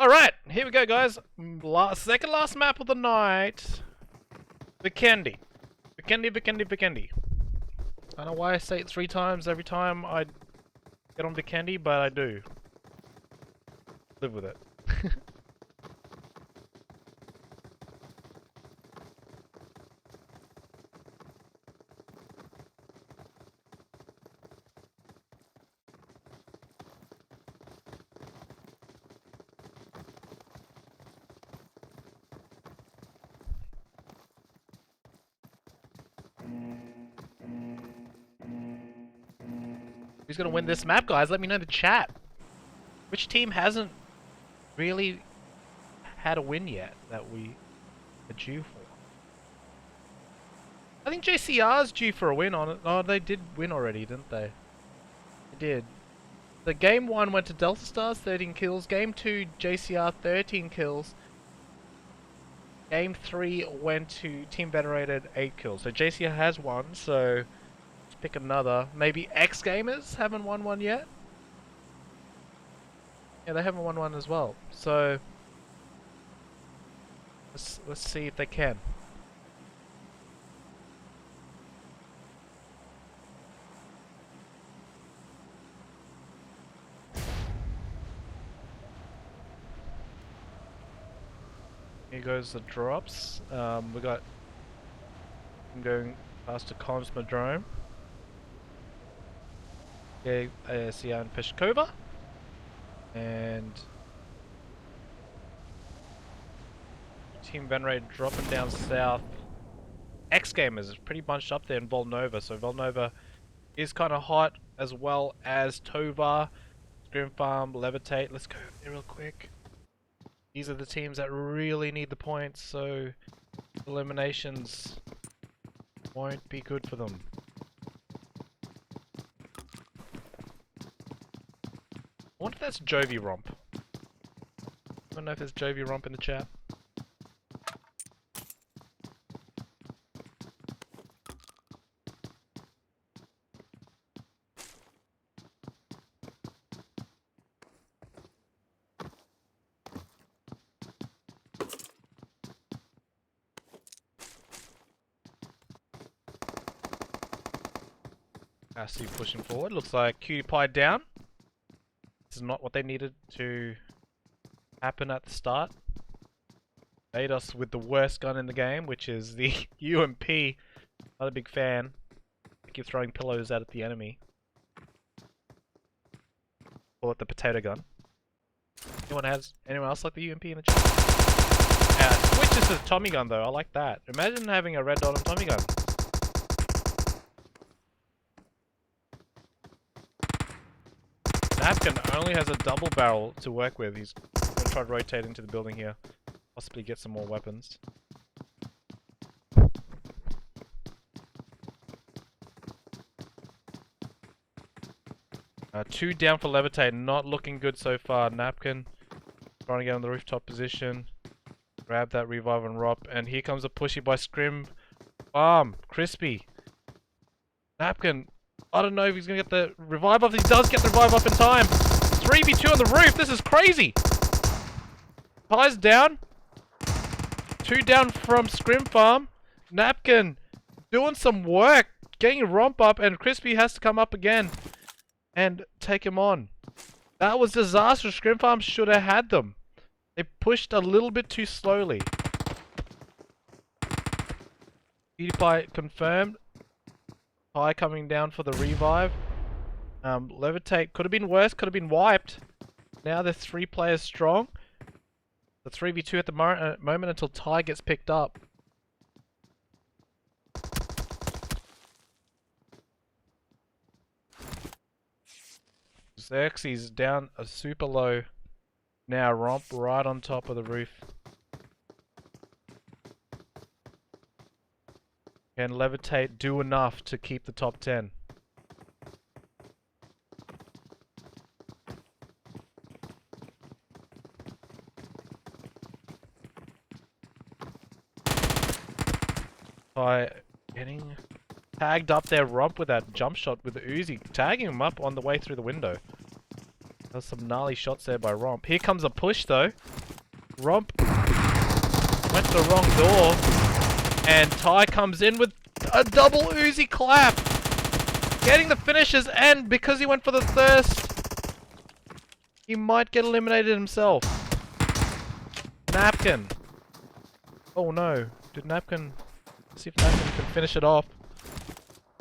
Alright, here we go, guys. Second last map of the night. Vikendi. Vikendi. I don't know why I say it 3 times every time I get on Vikendi, but I do. Live with it. Who's gonna win this map, guys? Let me know in the chat. Which team hasn't really had a win yet that we are due for? I think JCR's due for a win on it. Oh, they did win already, didn't they? They did. The game 1 went to Delta Stars, 13 kills. Game 2, JCR, 13 kills. Game 3 went to Team Venerated, 8 kills. So JCR has won, so let's pick another. Maybe X Gamers haven't won one yet? Yeah, they haven't won one as well. So let's see if they can. Here goes the drops. We got I'm going past the Cosmodrome. Okay, Sia and Peshkova. And Team Venerated dropping down south. X Gamers is pretty bunched up there in Volnova, so Volnova is kind of hot, as well as Tovar, Scrim Farm, Levitate. Let's go there real quick. These are the teams that really need the points, so eliminations won't be good for them. I wonder if that's Jovi Romp. I don't know if there's Jovi Romp in the chat. I see pushing forward. Looks like Cutie Pie down. This is not what they needed to happen at the start. Made us with the worst gun in the game, which is the UMP. Not a big fan. I keep throwing pillows out at the enemy. Call it the potato gun. Anyone else like the UMP in the chat? Yeah, switches to the Tommy gun though. I like that. Imagine having a red dot on Tommy gun. Napkin only has a double barrel to work with. He's gonna try to rotate into the building here. Possibly get some more weapons. 2 down for Levitate, not looking good so far. Napkin trying to get on the rooftop position. Grab that revive and ROP, and here comes a pushy by Scrim. Crispy. Napkin, I don't know if he's gonna get the revive off. He does get the revive off in time. 3v2 on the roof, this is crazy! Pie's down. 2 down from Scrim Farm. Napkin doing some work, getting a romp up, and Crispy has to come up again and take him on. That was disastrous. Scrim Farm should have had them. They pushed a little bit too slowly. PewDiePie confirmed. Pie coming down for the revive. Levitate could have been worse, could have been wiped. Now they're 3 players strong. The 3v2 at the moment until Ty gets picked up. Xerxes down a super low. Now Romp right on top of the roof. Can Levitate do enough to keep the top 10? By getting tagged up there, Romp with that jump shot with the Uzi, tagging him up on the way through the window. There's some gnarly shots there by Romp. Here comes a push though. Romp went to the wrong door, and Ty comes in with a double Uzi clap, getting the finishes, and because he went for the thirst, he might get eliminated himself. Napkin. Oh no, did Napkin... See if Napkin can finish it off.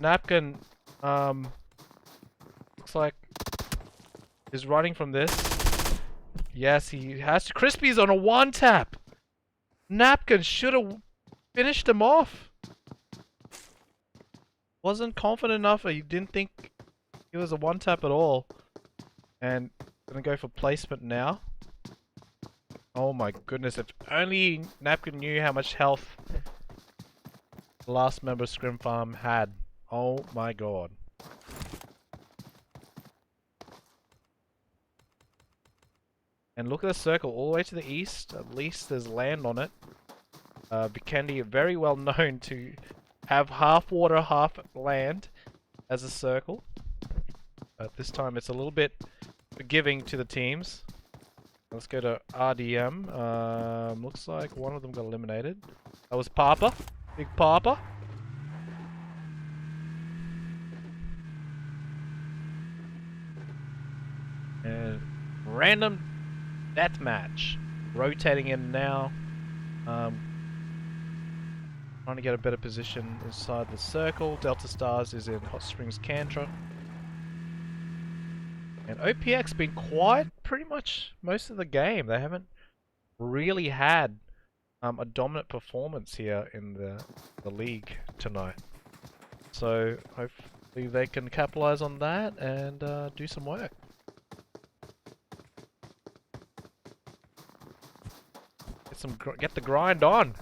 Napkin, looks like is running from this. Yes, he has to. Crispy's on a 1-tap. Napkin should have finished him off. Wasn't confident enough, or you didn't think it was a 1-tap at all. And gonna go for placement now. Oh my goodness, if only Napkin knew how much health the last member of Scrim Farm had. Oh my god. And look at the circle all the way to the east. At least there's land on it. Vikendi, very well known to have half water, half land as a circle. But this time it's a little bit forgiving to the teams. Let's go to RDM. Looks like one of them got eliminated. That was Papa. Big Papa. And random deathmatch. Rotating in now. Trying to get a better position inside the circle. Delta Stars is in Hot Springs Cantra. And OPX been quiet pretty much most of the game. They haven't really had a dominant performance here in the league tonight. So hopefully they can capitalize on that and do some work. Get the grind on.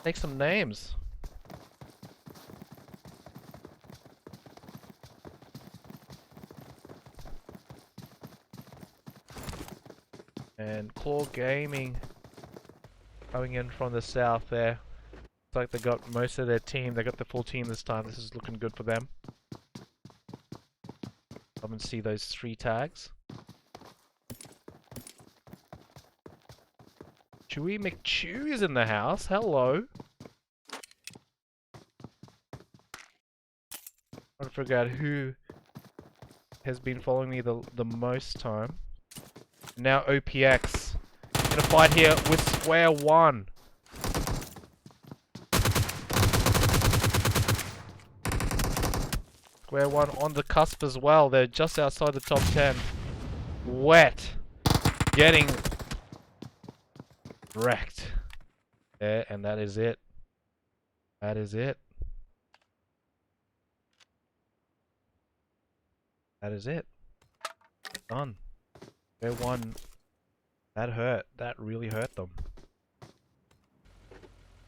Take some names. And Claw Gaming coming in from the south there. Looks like they got most of their team. They got the full team this time. This is looking good for them. Come and see those 3 tags. Chewy McChew is in the house. Hello. Trying to figure out who has been following me the most time. Now OPX in a fight here with Square One. Square One on the cusp as well. They're just outside the top 10. Wet. Getting wrecked. Yeah, and that is it. That is it. That is it. Done. They won. That hurt. That really hurt them.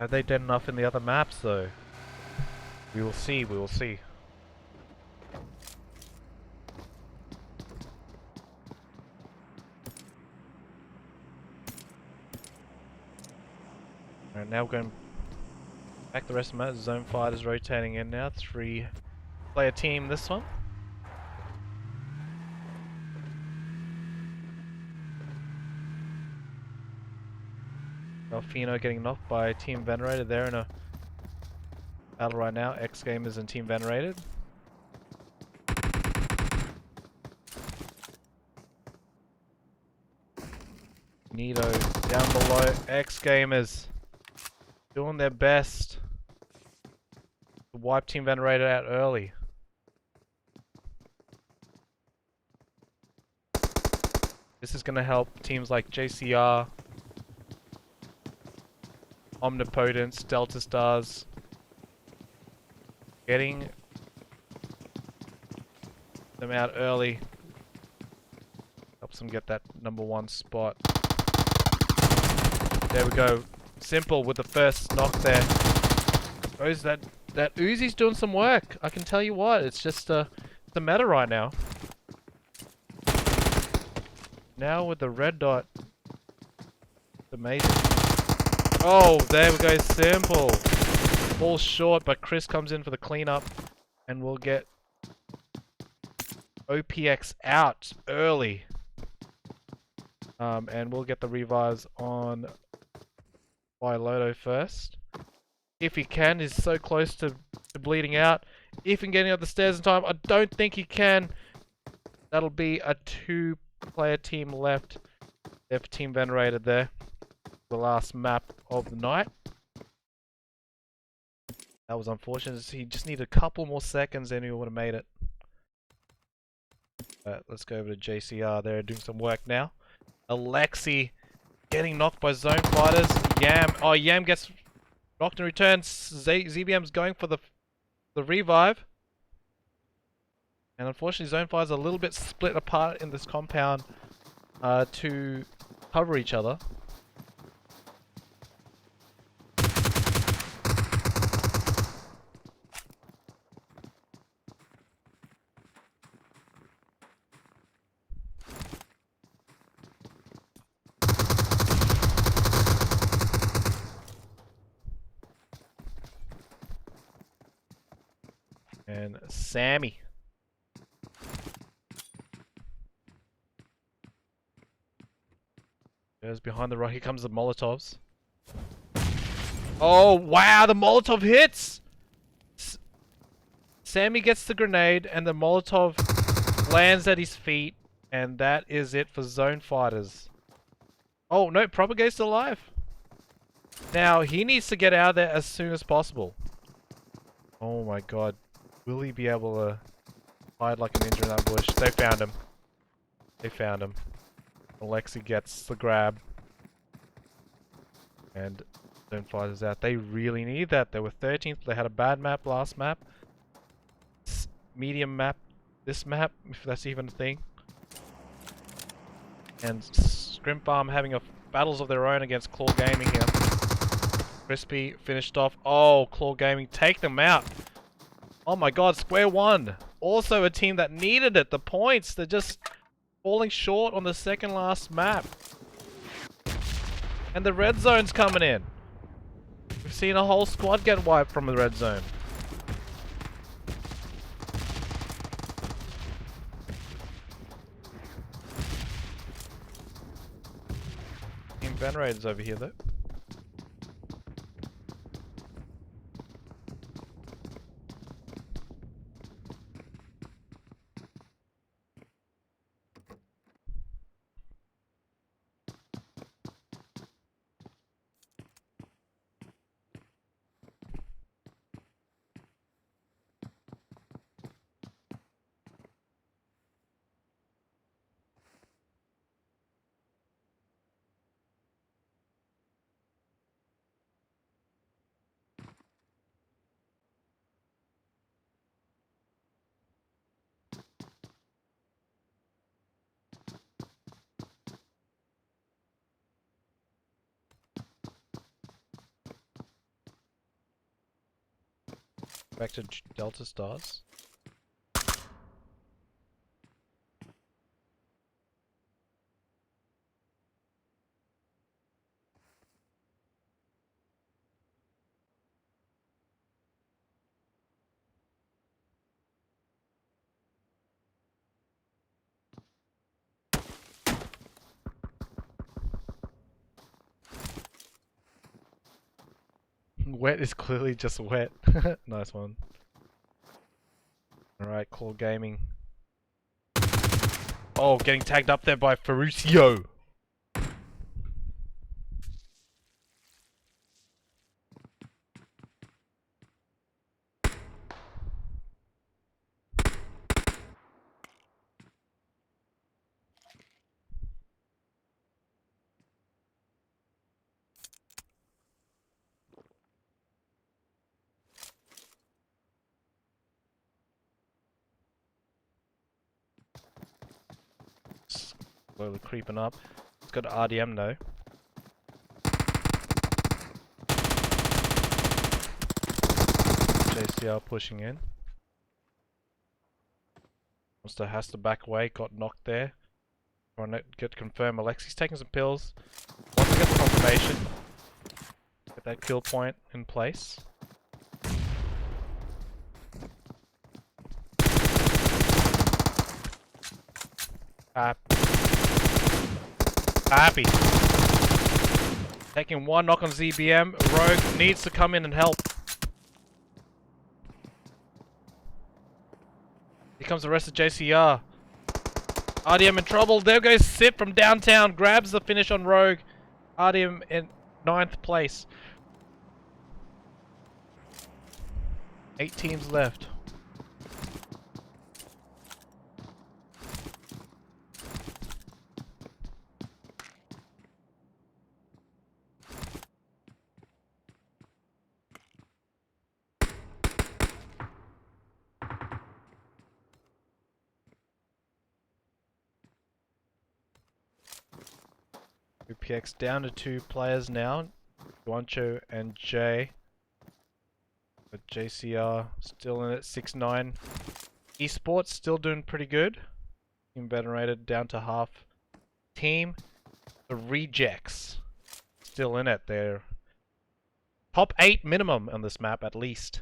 Have they done enough in the other maps though? We will see. We will see. Alright, now we're going back the rest of the map. ZoneFighters rotating in now. 3-player team this one. Delfino getting knocked by Team Venerated. They're in a battle right now. X Gamers and Team Venerated. Nito down below. X Gamers doing their best to wipe Team Venerated out early. This is going to help teams like JCR, Omnipotence, Delta Stars, getting them out early. Helps them get that #1 spot. There we go. Simple with the first knock there. Shows that Uzi's doing some work. I can tell you what, it's just the meta right now. Now with the red dot. It's amazing. Oh, there we go. Simple. Falls short, but Chris comes in for the cleanup. And we'll get OPX out early. And we'll get the revives on by Loto first. If he can, he's so close to bleeding out. If he can get up the stairs in time, I don't think he can. That'll be a 2-player team left. There for Team Venerated there. The last map of the night. That was unfortunate. He just needed a couple more seconds and he would have made it. Let's go over to JCR. They're doing some work now. Alexi getting knocked by ZoneFighters. Yam. Oh, Yam gets knocked in return. ZBM's going for the revive. And unfortunately, ZoneFighters are a little bit split apart in this compound to cover each other. And Sammy. Goes behind the rock. Here comes the Molotovs. Oh, wow. The Molotov hits. Sammy gets the grenade and the Molotov lands at his feet. And that is it for ZoneFighters. Oh, no. Propagate's alive. Now, he needs to get out of there as soon as possible. Oh, my God. Will he be able to hide like a ninja in that bush? They found him. They found him. Alexi gets the grab. And ZoneFighters out. They really need that. They were 13th. They had a bad map last map. Medium map. This map, if that's even a thing. And Scrim Farm having battles of their own against Claw Gaming here. Crispy finished off. Oh, Claw Gaming, take them out. Oh my God, square one. Also a team that needed it. The points, they're just falling short on the second last map. And the red zone's coming in. We've seen a whole squad get wiped from the red zone. Team Venerated's over here though. Back to Delta Stars. Wet is clearly just wet. Nice one. Alright, Claw Gaming. Oh, getting tagged up there by Ferruccio. Slowly creeping up. It's got RDM though. JCR pushing in. Monster has to back away, got knocked there. Trying to get confirmed. Alexi's taking some pills. Wants to get the confirmation. Get that kill point in place. Happy. Taking one knock on ZBM. Rogue needs to come in and help. Here comes the rest of JCR. RDM in trouble. There goes Sip from downtown. Grabs the finish on Rogue. RDM in 9th place. 8 teams left. UPX down to 2 players now, Juancho and Jay. But JCR still in at 6-9. Esports still doing pretty good. Team Venerated down to half. Team the Rejects still in it. They're top 8 minimum on this map at least.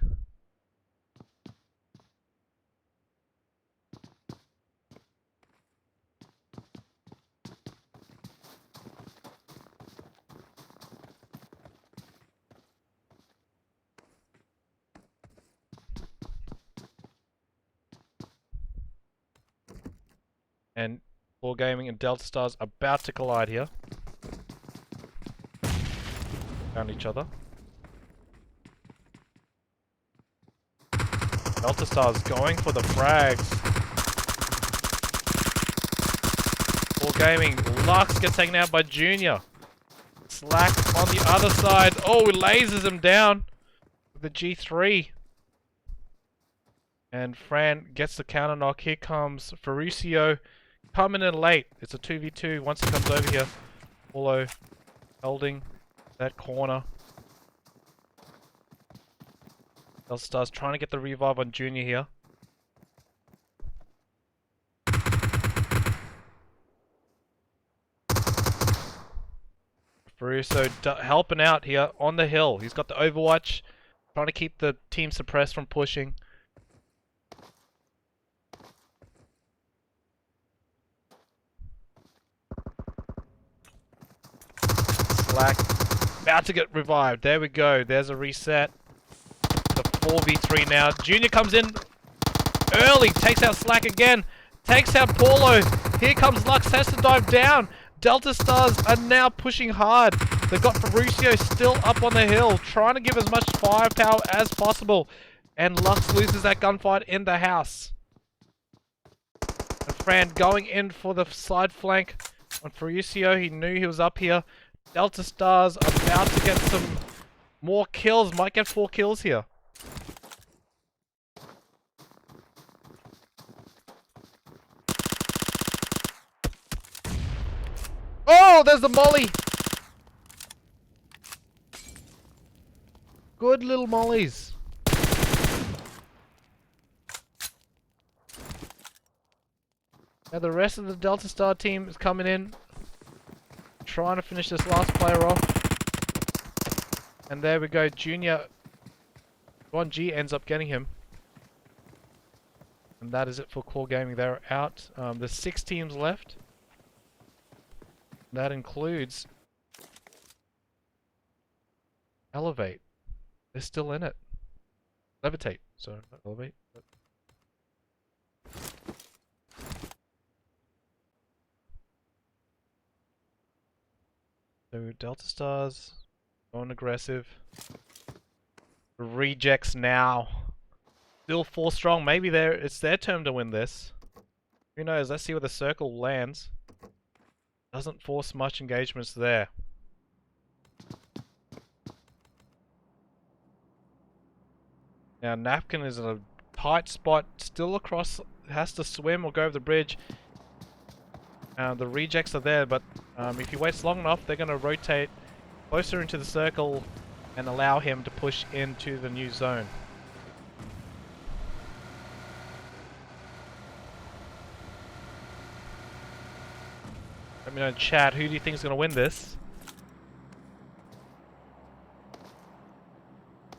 And Full Gaming and Delta Stars about to collide here. Found each other. Delta Stars going for the frags. Full Gaming. Lux gets taken out by Junior. Slack on the other side. Oh, he lasers him down with the G3. And Fran gets the counter knock. Here comes Ferruccio. Coming in late. It's a 2v2 once he comes over here. Paulo holding that corner. Stars trying to get the revive on Junior here. Ferruccio helping out here on the hill. He's got the overwatch. Trying to keep the team suppressed from pushing. Slack about to get revived. There we go. There's a reset. The 4v3 now. Junior comes in early. Takes out Slack again. Takes out Paulo. Here comes Lux. Has to dive down. Delta Stars are now pushing hard. They've got Ferruccio still up on the hill. Trying to give as much firepower as possible. And Lux loses that gunfight in the house. And Fran going in for the side flank on Ferruccio. He knew he was up here. Delta Stars about to get some more kills. Might get 4 kills here. Oh, there's the molly. Good little mollies. Now the rest of the Delta Star team is coming in. Trying to finish this last player off. And there we go. Junior 1G ends up getting him. And that is it for Core Gaming. They're out. There's 6 teams left. That includes Elevate. They're still in it. Levitate. Sorry, not Elevate. But... So Delta Stars going aggressive. Rejects now. Still 4 strong. Maybe it's their turn to win this. Who knows? Let's see where the circle lands. Doesn't force much engagements there. Now Napkin is in a tight spot. Still across. Has to swim or go over the bridge. The rejects are there, but if he waits long enough, they're going to rotate closer into the circle and allow him to push into the new zone. Let me know in chat, who do you think is going to win this?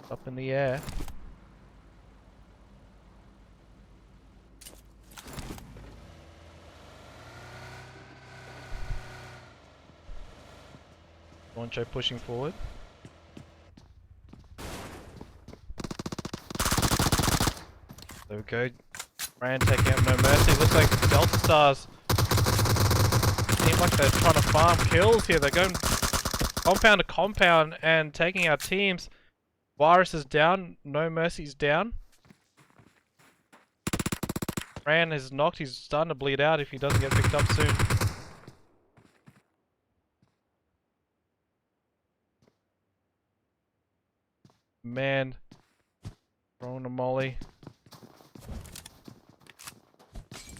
Up in the air. Launcho pushing forward. There we go. Brand taking out no mercy. Looks like Delta Stars seem like they're trying to farm kills here. They're going compound to compound and taking out teams. Virus is down. No mercy's down. Brand is knocked. He's starting to bleed out if he doesn't get picked up soon. Man, throwing a molly.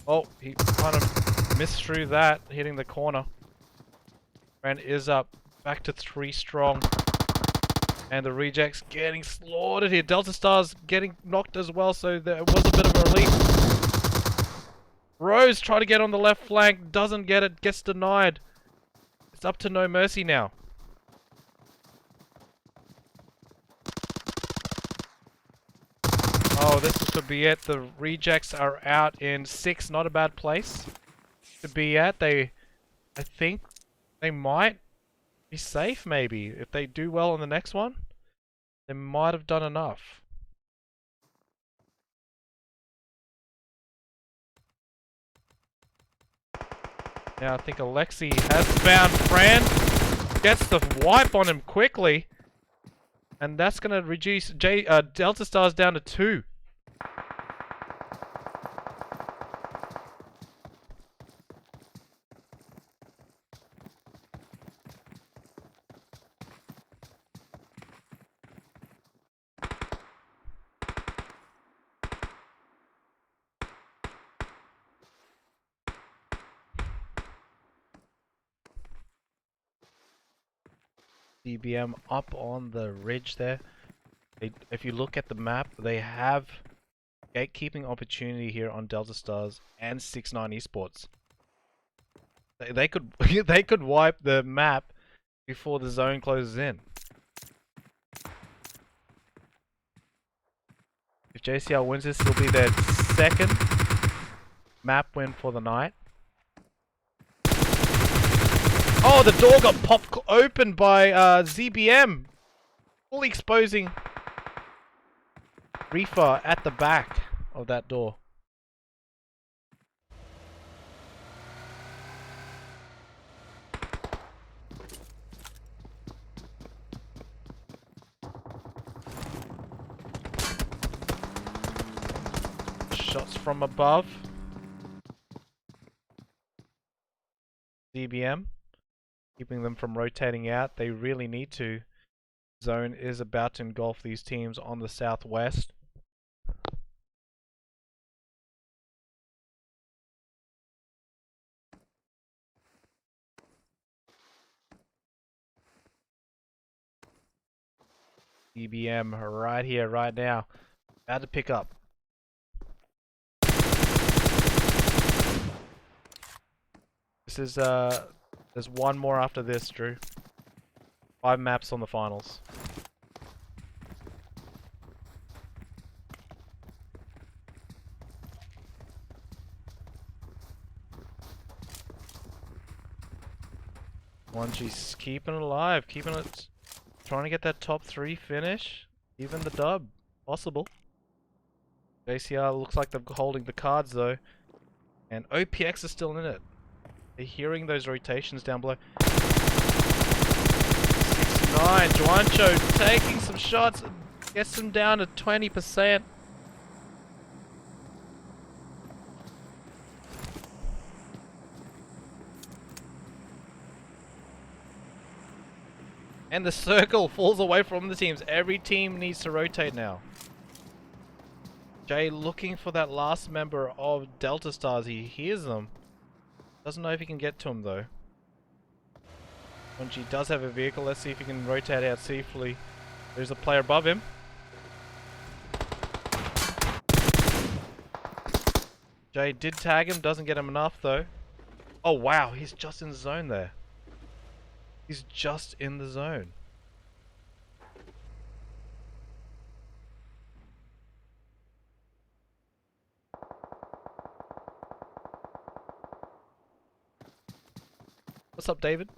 Oh, he kind of missed through that, hitting the corner. Brand is up, back to 3 strong. And the rejects getting slaughtered here. Delta Stars getting knocked as well, so there was a bit of a relief. Rose trying to get on the left flank, doesn't get it, gets denied. It's up to no mercy now. Oh, this could be it. The rejects are out in 6. Not a bad place to be at. I think they might be safe, maybe. If they do well on the next one, they might have done enough. Now I think Alexi has found Fran. Gets the wipe on him quickly. And that's going to reduce Delta Stars down to 2. DBM up on the ridge there. If you look at the map, they have gatekeeping opportunity here on Delta Stars and 6ix9ine Esports. They could they could wipe the map before the zone closes in. If JCL wins this, it'll be their 2nd map win for the night. Oh, the door got popped open by ZBM. Fully exposing Reefer at the back of that door. Shots from above. ZBM. Keeping them from rotating out. They really need to. Zone is about to engulf these teams on the southwest. EBM right here, right now. About to pick up. This is there's one more after this, Drew. 5 maps on the finals. She's keeping it alive, keeping it, trying to get that top 3 finish, even the dub, possible. JCR looks like they're holding the cards though, and OPX is still in it. They're hearing those rotations down below. 6ix9ine, Juancho taking some shots, gets them down to 20%. And the circle falls away from the teams. Every team needs to rotate now. Jay looking for that last member of Delta Stars. He hears them. Doesn't know if he can get to him though. Bungie does have a vehicle. Let's see if he can rotate out safely. There's a player above him. Jay did tag him, doesn't get him enough though. Oh wow, he's just in the zone there. He's just in the zone. What's up, David?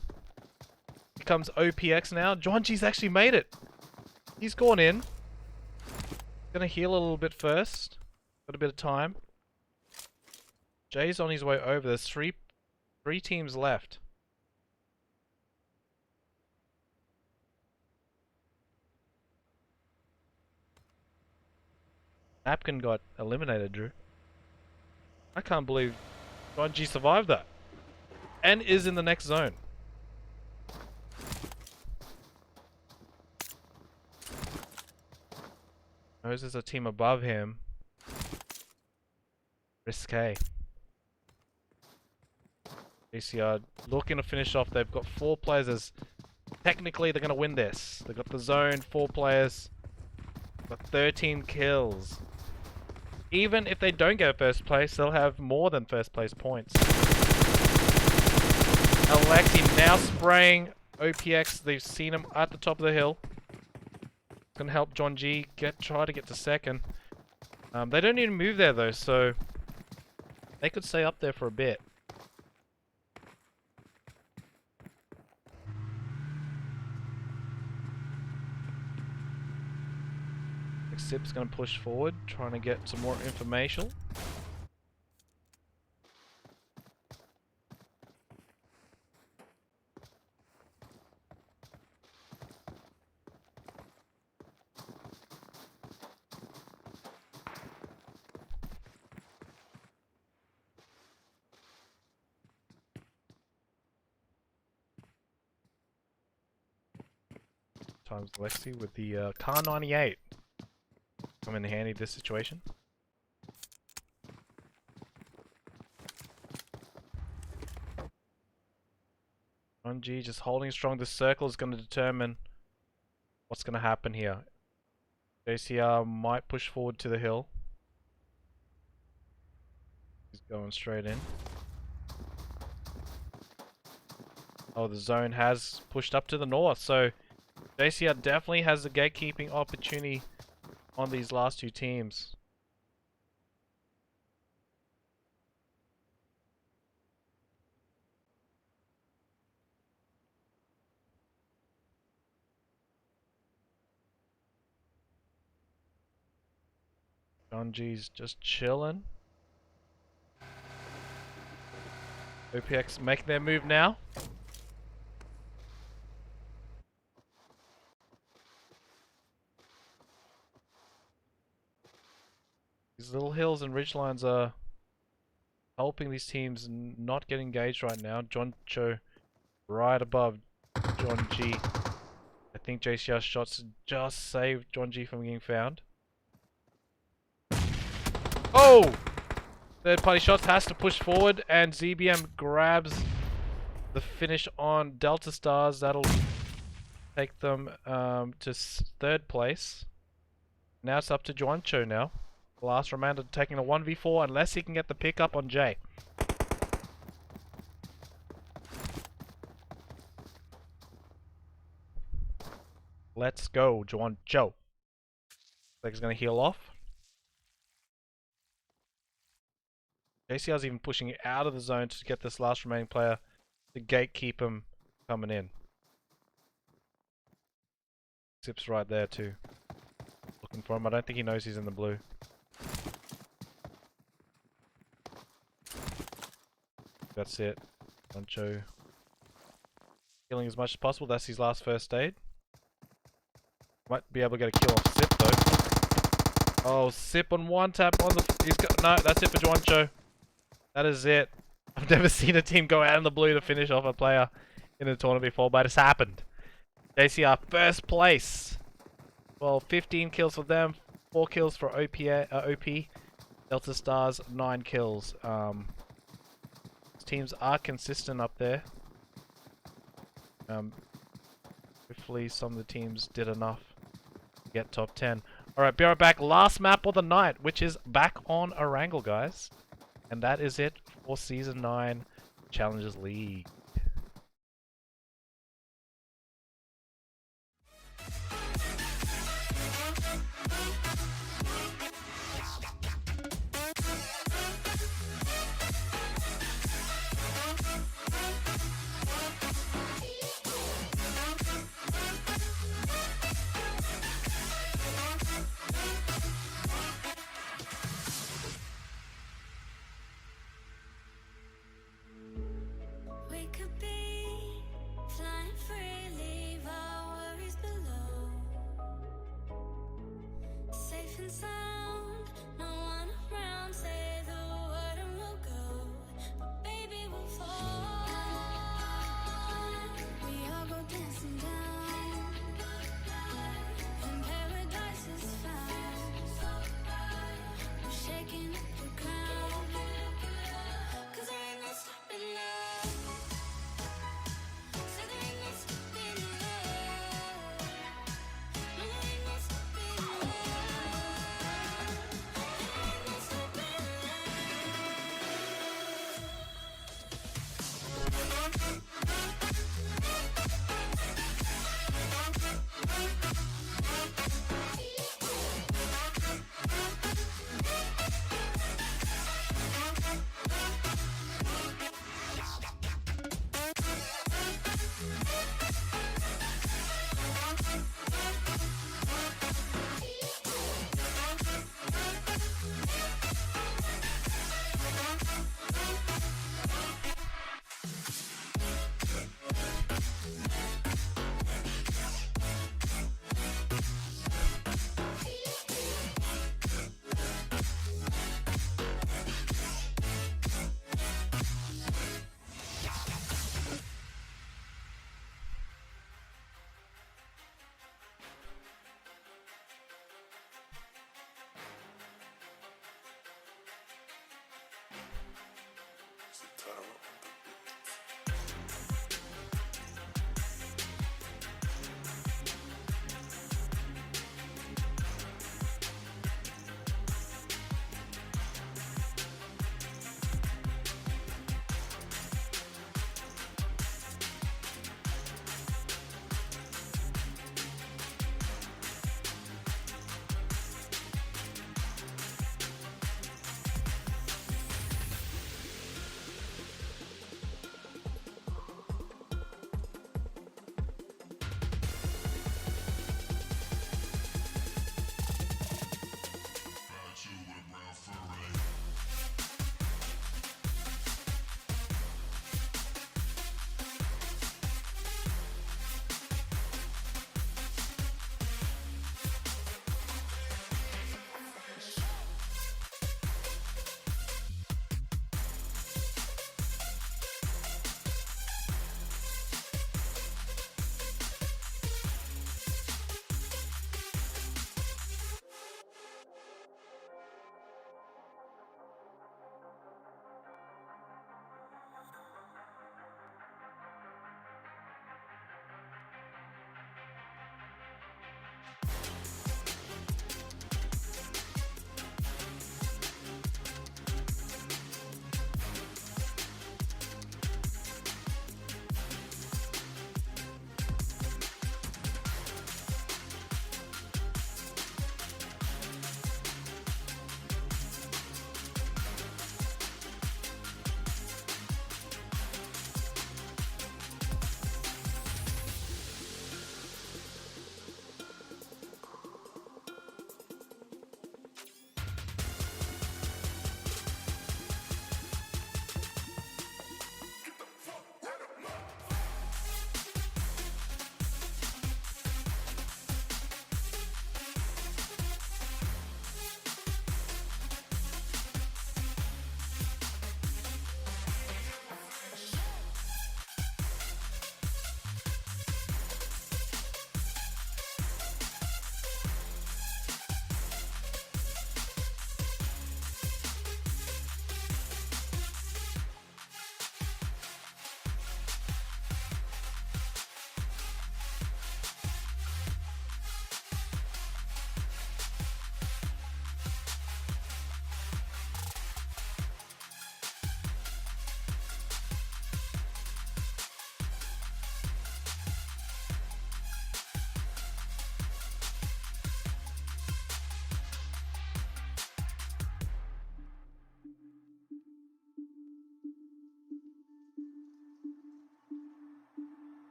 Here comes OPX now. Juanji's actually made it. He's gone in. Gonna heal a little bit first. Got a bit of time. Jay's on his way over. There's three teams left. Napkin got eliminated, Drew. I can't believe Juanji survived that. And is in the next zone. Knows there's a team above him. Risque. ACR looking to finish off. They've got 4 players as technically they're going to win this. They've got the zone, 4 players. Got 13 kills. Even if they don't get first place, they'll have more than first place points. Alexi now spraying OPX. They've seen him at the top of the hill. It's gonna help John G try to get to second. They don't need to move there though, so they could stay up there for a bit. Sip's gonna push forward, trying to get some more information. Times Lexi with the Car 98. Come in handy this situation. G just holding strong. This circle is going to determine what's going to happen here. JCR might push forward to the hill. He's going straight in. Oh, the zone has pushed up to the north, so JCR definitely has the gatekeeping opportunity on these last 2 teams. John G's just chilling. OPX making their move now. These little hills and ridgelines are helping these teams not get engaged right now. John Cho right above John G. I think JCR shots just saved John G from getting found. Oh! Third party shots has to push forward and ZBM grabs the finish on Delta Stars. That'll take them to 3rd place. Now it's up to Juan Cho now. Last remainder taking a 1v4 unless he can get the pick up on Jay. Let's go, Juan Cho. Like he's gonna heal off. JCR's even pushing it out of the zone to get this last remaining player to gatekeep him coming in. Zip's right there too. Looking for him. I don't think he knows he's in the blue. That's it. Poncho killing as much as possible. That's his last first aid. Might be able to get a kill off Sip though. Oh, Sip on 1 tap on the. He's got no. That's it for Juancho. That is it. I've never seen a team go out in the blue to finish off a player in a tournament before, but it's happened. JCR first place. Well, 15 kills for them, 4 kills for OP. Delta Stars 9 kills. teams are consistent up there. Hopefully some of the teams did enough to get top 10. Alright, be right back. Last map of the night, which is back on Erangel, guys. And that is it for Season 9 Challengers League. We could be flying free, leave our worries below. Safe and sound, no one around. Say the word and we'll go. But baby, we'll fall. We all go dancing down, and paradise is found. We're shaking up the ground, 'cause there ain't no stopping love. So there ain't no stopping love. No, there ain't no stopping love.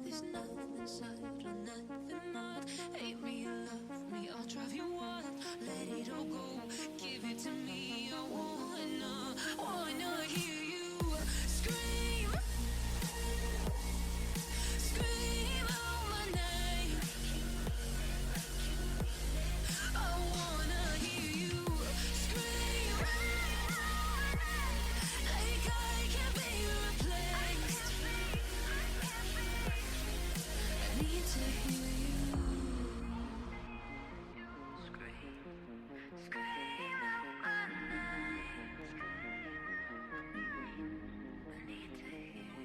There's nothing inside or nothing marked. Hate me or love me, I'll drive you wild. Let it all go, give it to me. I wanna hear you scream, scream out my name. I wanna hear you scream, like I can't be replaced. I need to hear you scream, scream out my name. I need to hear you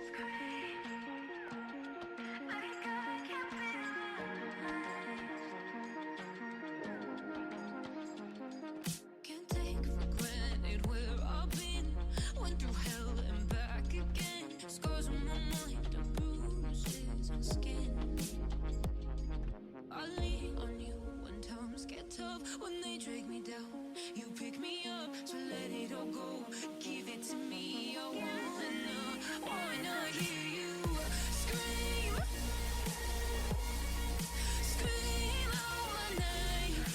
scream, like I can't be replaced. Can't take for granted where I've been. Went through hell and back again. Scars on my mind, the bruises and skin. I lean on you when times get tough. When they drag me down, you pick me up. So let it all go, give it to me. I wanna hear you scream, scream out my name.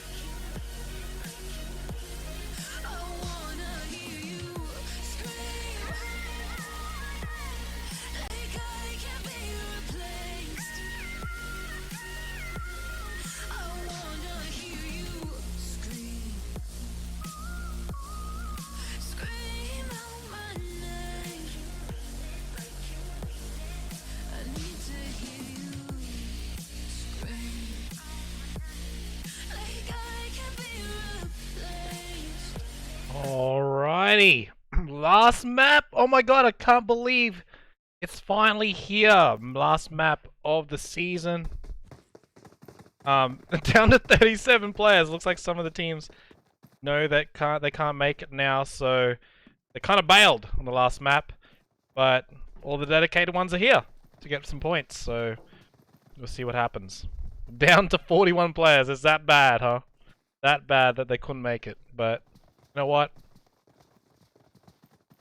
I wanna hear you scream, like I can't be replaced. I wanna hear you scream, scream out my name. I need to hear you scream, like I can't be replaced. Alrighty. Last map. Oh my god, I can't believe it's finally here. Last map of the season. Down to 37 players. Looks like some of the teams know that they can't make it now, so they kind of bailed on the last map. But all the dedicated ones are here to get some points, so we'll see what happens. Down to 41 players. It's that bad, huh? That bad that they couldn't make it. But you know what?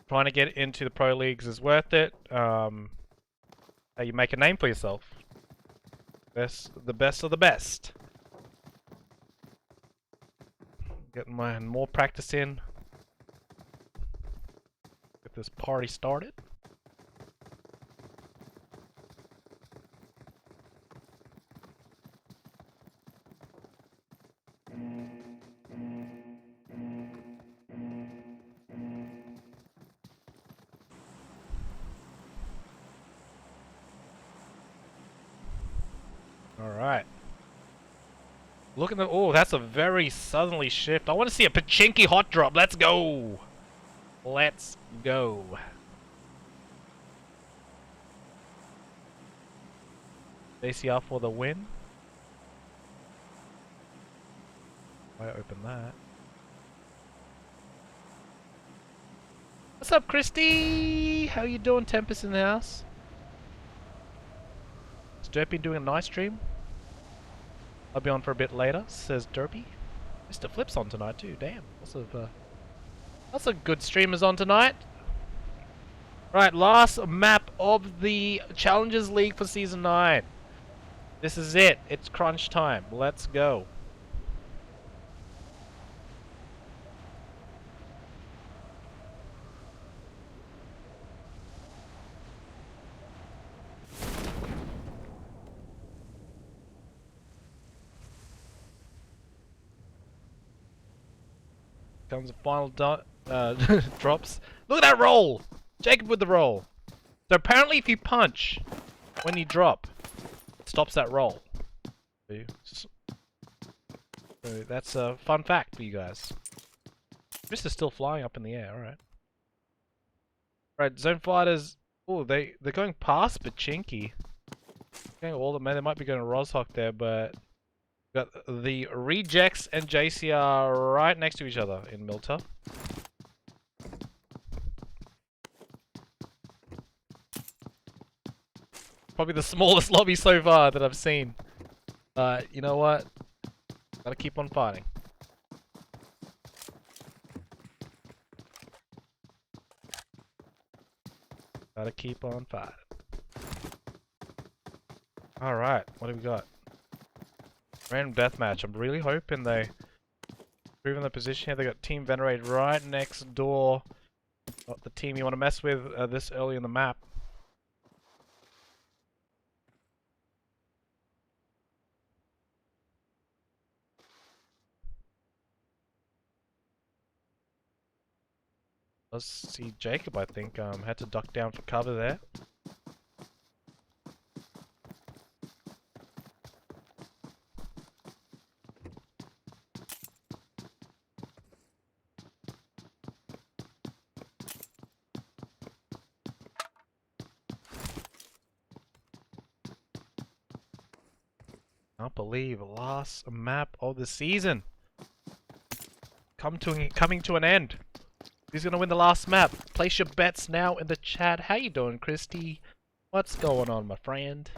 Trying to get into the pro leagues is worth it. You make a name for yourself. The best of the best. Getting my more practice in. Get this party started. Alright. Look at the... Oh, that's a very southerly shift. I want to see a Pachinki hot drop. Let's go. Let's go. ACR for the win. I open that. What's up, Christy? How you doing? Tempest in the house. Is Derpy doing a nice stream? I'll be on for a bit later, says Derpy. Mr. Flip's on tonight too, damn. Lots of good streamers on tonight. Right, last map of the Challengers League for Season 9. This is it. It's crunch time. Let's go. Comes the final drops. Look at that roll! Jacob with the roll. So apparently if you punch when you drop, it stops that roll. So that's a fun fact for you guys. This is still flying up in the air, alright. Right, ZoneFighters. Oh, they're going past Pachinki. Okay, all the men, they might be going to Rozhok there, but got the Rejects and JCR right next to each other in Milta. Probably the smallest lobby so far that I've seen. You know what? Gotta keep on fighting. Gotta keep on fighting. Alright, what do we got? Random deathmatch. I'm really hoping they improve on the position here. They got Team Venerated right next door. Not the team you want to mess with this early in the map. Let's see Jacob, I think, had to duck down for cover there. Can't believe last map of the season coming to an end. Who's gonna win the last map? Place your bets now in the chat. How you doing, Christy? What's going on, my friend?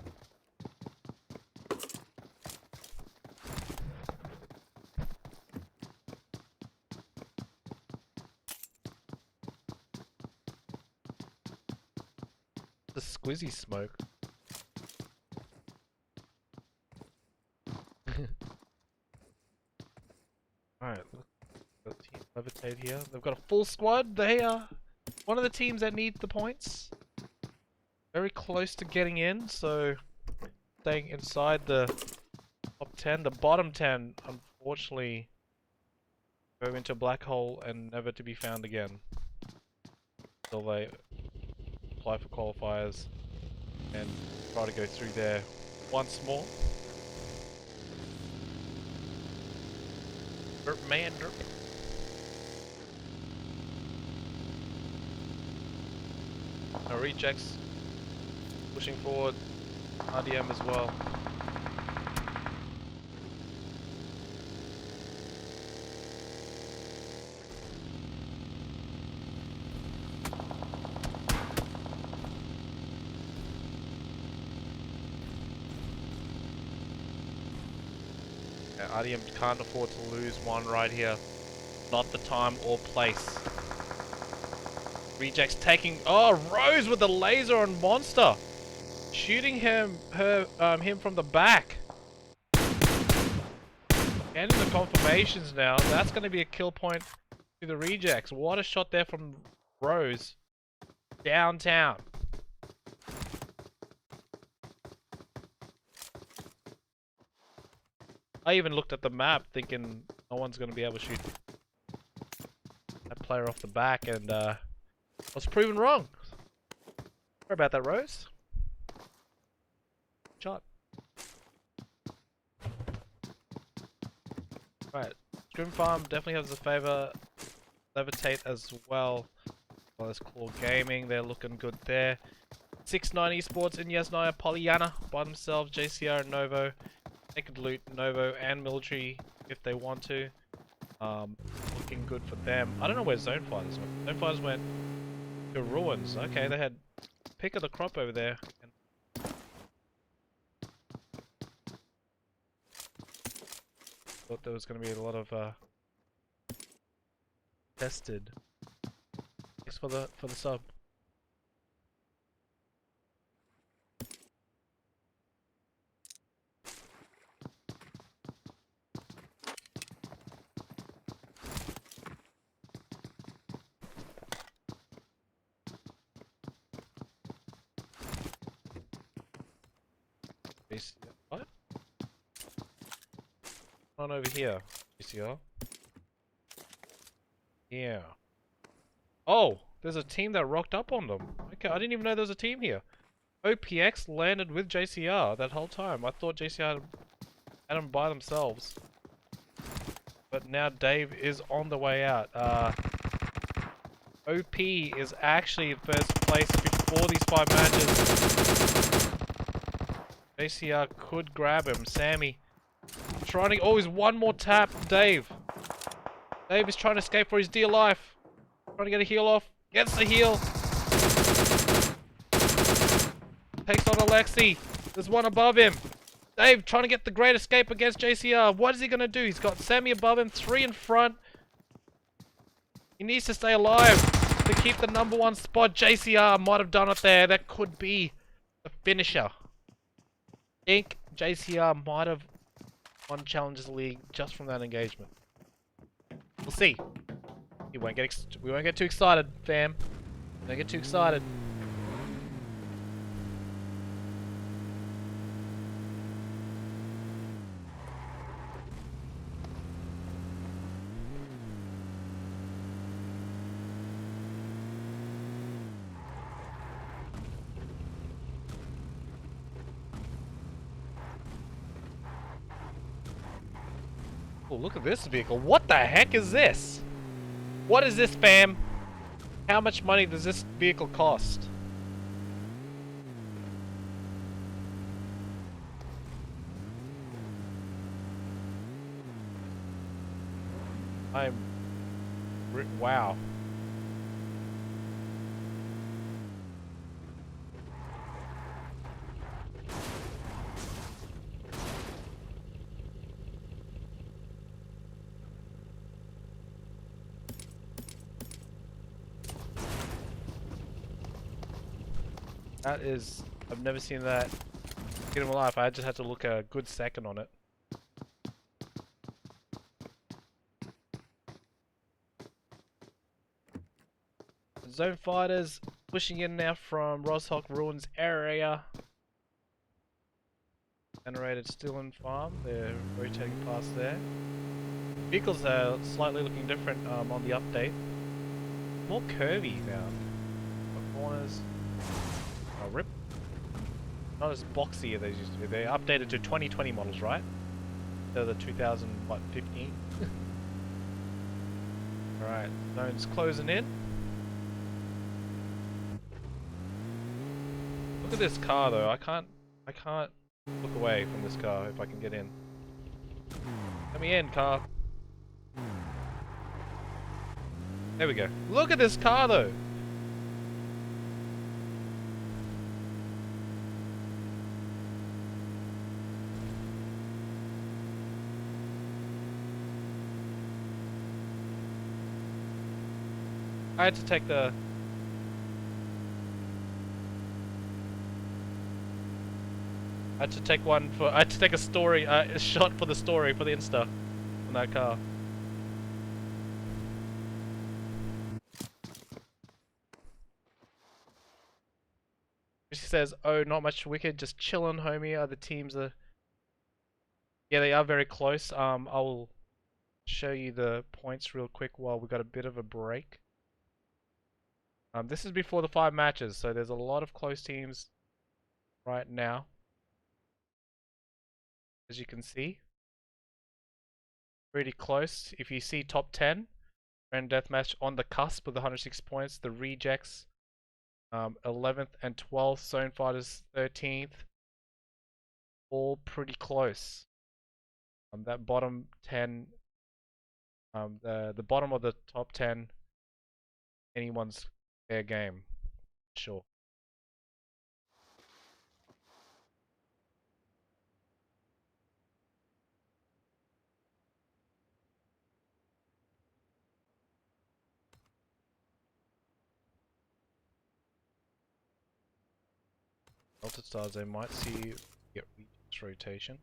The squizzy smoke. Alright, look, team Levitate here. They've got a full squad. They are one of the teams that need the points. Very close to getting in, so staying inside the top 10. The bottom 10, unfortunately, go into a black hole and never to be found again. Until they apply for qualifiers and try to go through there once more. Derp man, derp. Now rejects pushing forward, RDM as well. RDM can't afford to lose one right here. Not the time or place. Rejects taking... Oh, Rose with the laser on Monster. Shooting him from the back. Getting the confirmations now. That's going to be a kill point to the Rejects. What a shot there from Rose. Downtown. I even looked at the map thinking no one's going to be able to shoot that player off the back, and I was proven wrong. Sorry about that, Rose. Shot. Right, Scrim Farm definitely has a favor. Levitate as well. Well as Claw Gaming, they're looking good there. 690 Esports in Yasnaya, Pollyanna by themselves, JCR and Novo. They could loot Novo and Military if they want to. Looking good for them. I don't know where ZoneFighters went. ZoneFighters went to Ruins. Okay, they had pick of the crop over there. Thought there was going to be a lot of tested. Thanks for the sub. What? On over here, PCR. Yeah. Oh, there's a team that rocked up on them. Okay, I didn't even know there was a team here. OPX landed with JCR that whole time. I thought JCR had them by themselves. But now Dave is on the way out. OP is actually in first place before these 5 matches. JCR could grab him. Sammy trying to... Oh, he's one more tap. Dave. Dave is trying to escape for his dear life. Trying to get a heal off. Gets the heal. Takes on Alexi. There's one above him. Dave trying to get the great escape against JCR. What is he going to do? He's got Sammy above him. 3 in front. He needs to stay alive to keep the #1 spot. JCR might have done it there. That could be the finisher. think JCR might have won Challengers League just from that engagement. We'll see. We won't get too excited, fam. Don't get too excited. Oh, look at this vehicle. What the heck is this? What is this, fam? How much money does this vehicle cost? Wow. That is, I've never seen that in my life. I just had to look a good second on it. ZoneFighters pushing in now from Roshawk Ruins area. Venerated still in farm. They're rotating past there. Vehicles are slightly looking different on the update. More curvy now. Corners. Oh, rip. Not as boxy as they used to be. They updated to 2020 models, right? They're the 2015. Alright, zone's closing in. Look at this car though. I can't look away from this car if I can get in. Let me in, car. There we go. Look at this car though. I had to take the... I had to take one for... I had to take a story, a shot for the story, for the Insta on that car. She says, oh, not much wicked, just chillin', homie. Other teams are... Yeah, they are very close. I'll show you the points real quick while we got a bit of a break. This is before the 5 matches, so there's a lot of close teams right now. As you can see. Pretty close. If you see top 10, Random Deathmatch on the cusp with 106 points. The Rejects, 11th and 12th. ZoneFighters, 13th. All pretty close. That bottom 10, the bottom of the top 10, anyone's fair game, sure. Altered stars, they might see you get Rejects rotation.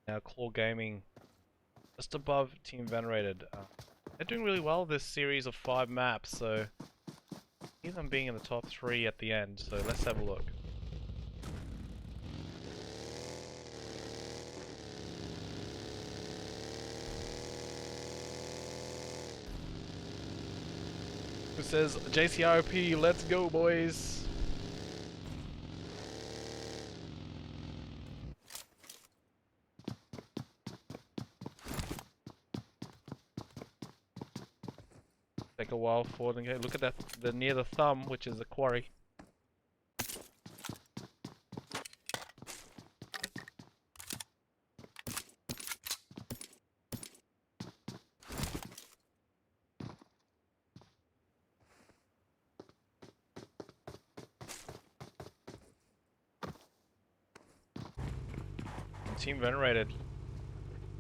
Now Claw Gaming just above Team Venerated. They're doing really well this series of 5 maps, so see them being in the top 3 at the end, so let's have a look. It says JCRP, let's go boys. Take a while for them. Look at that, the near the thumb, which is the quarry. Team Venerated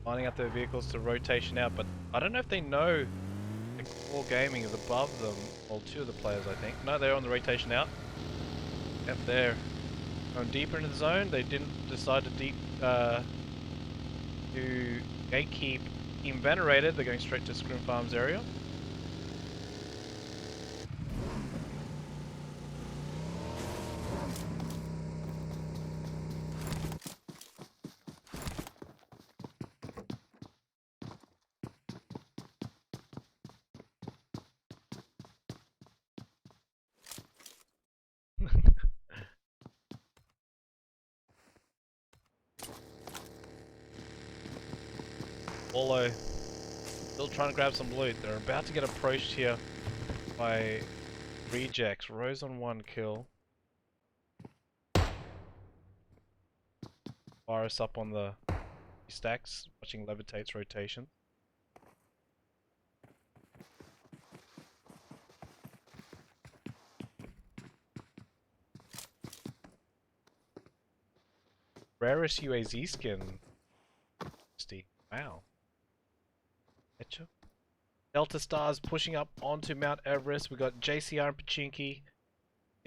lining up their vehicles to rotation out, but I don't know if they know like, Core Gaming is above them. Well, two of the players, I think. No, they're on the rotation out. Yep, they're going deeper into the zone. They didn't decide to gatekeep Team Venerated. They're going straight to Scrim Farms area. Olo still trying to grab some loot. They're about to get approached here by rejects. Rose on 1 kill. Virus up on the stacks, watching Levitate's rotation. Rarest UAZ skin. Wow. Etcha. Delta Stars pushing up onto Mount Everest. We got JCR and Pachinki.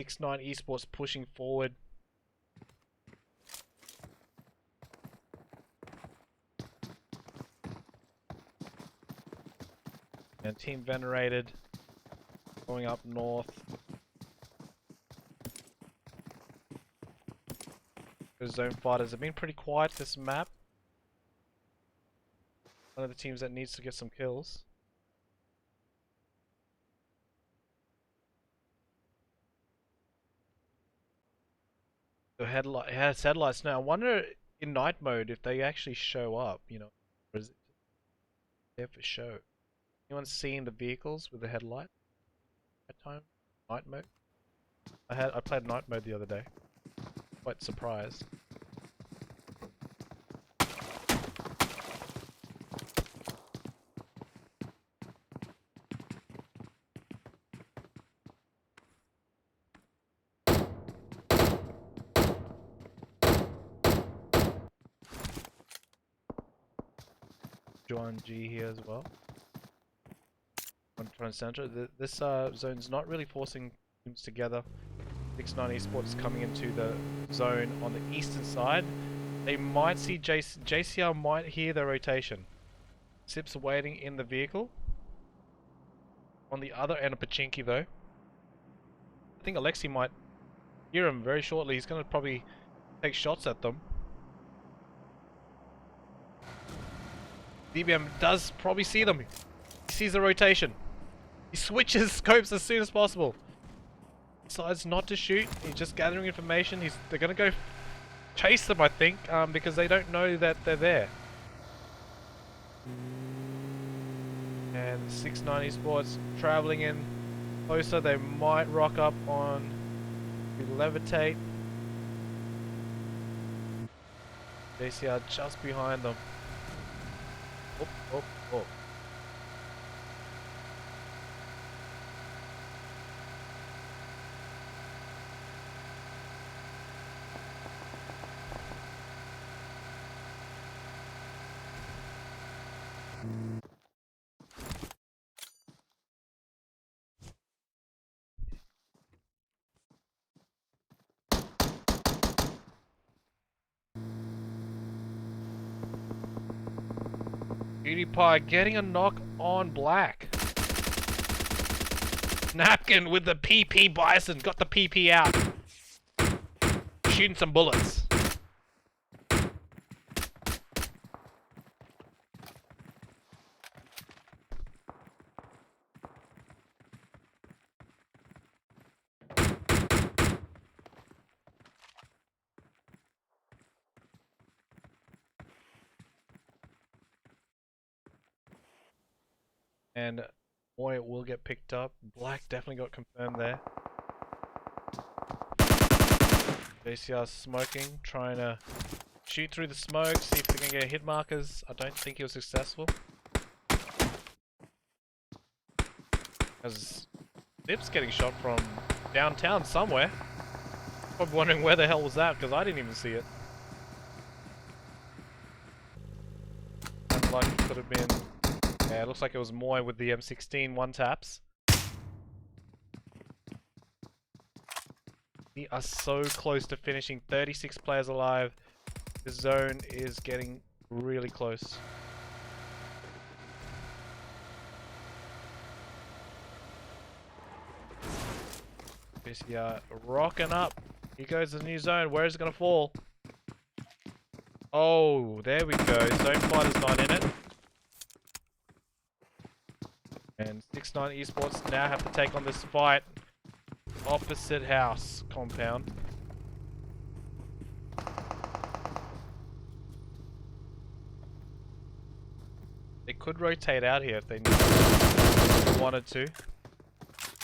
6-9 Esports pushing forward. And Team Venerated going up north. The ZoneFighters have been pretty quiet this map. One of the teams that needs to get some kills. The headlight, it has headlights now. I wonder in night mode if they actually show up, you know, or is it there for show? Anyone seen the vehicles with the headlight at time? Night mode? I played night mode the other day. Quite surprised. John G here as well. On Trans Center. This zone's not really forcing teams together. 6-9 Esports coming into the zone on the eastern side. They might see JCR might hear the rotation. Sips waiting in the vehicle. On the other end of Pachinki though. I think Alexi might hear him very shortly. He's going to probably take shots at them. DBM does probably see them. He sees the rotation. He switches scopes as soon as possible. Decides not to shoot. He's just gathering information. They're gonna go chase them, I think, because they don't know that they're there. And 690 Sports traveling in closer. They might rock up on Levitate. JCR just behind them. Oh, oh, oh. PewDiePie getting a knock on Black. Napkin with the PP Bison. Got the PP out. Shooting some bullets. And boy, it will get picked up. Black definitely got confirmed there. JCR smoking, trying to shoot through the smoke, see if they can get hit markers. I don't think he was successful. Because Zip's getting shot from downtown somewhere. Probably wondering where the hell was that, because I didn't even see it. Could have been. Yeah, it looks like it was Moy with the M16 one taps. We are so close to finishing. 36 players alive. The zone is getting really close. PCR rocking up. Here goes the new zone. Where is it going to fall? Oh, there we go. ZoneFighters not in it. And 6-9 Esports now have to take on this fight. Opposite house compound. They could rotate out here if they wanted to.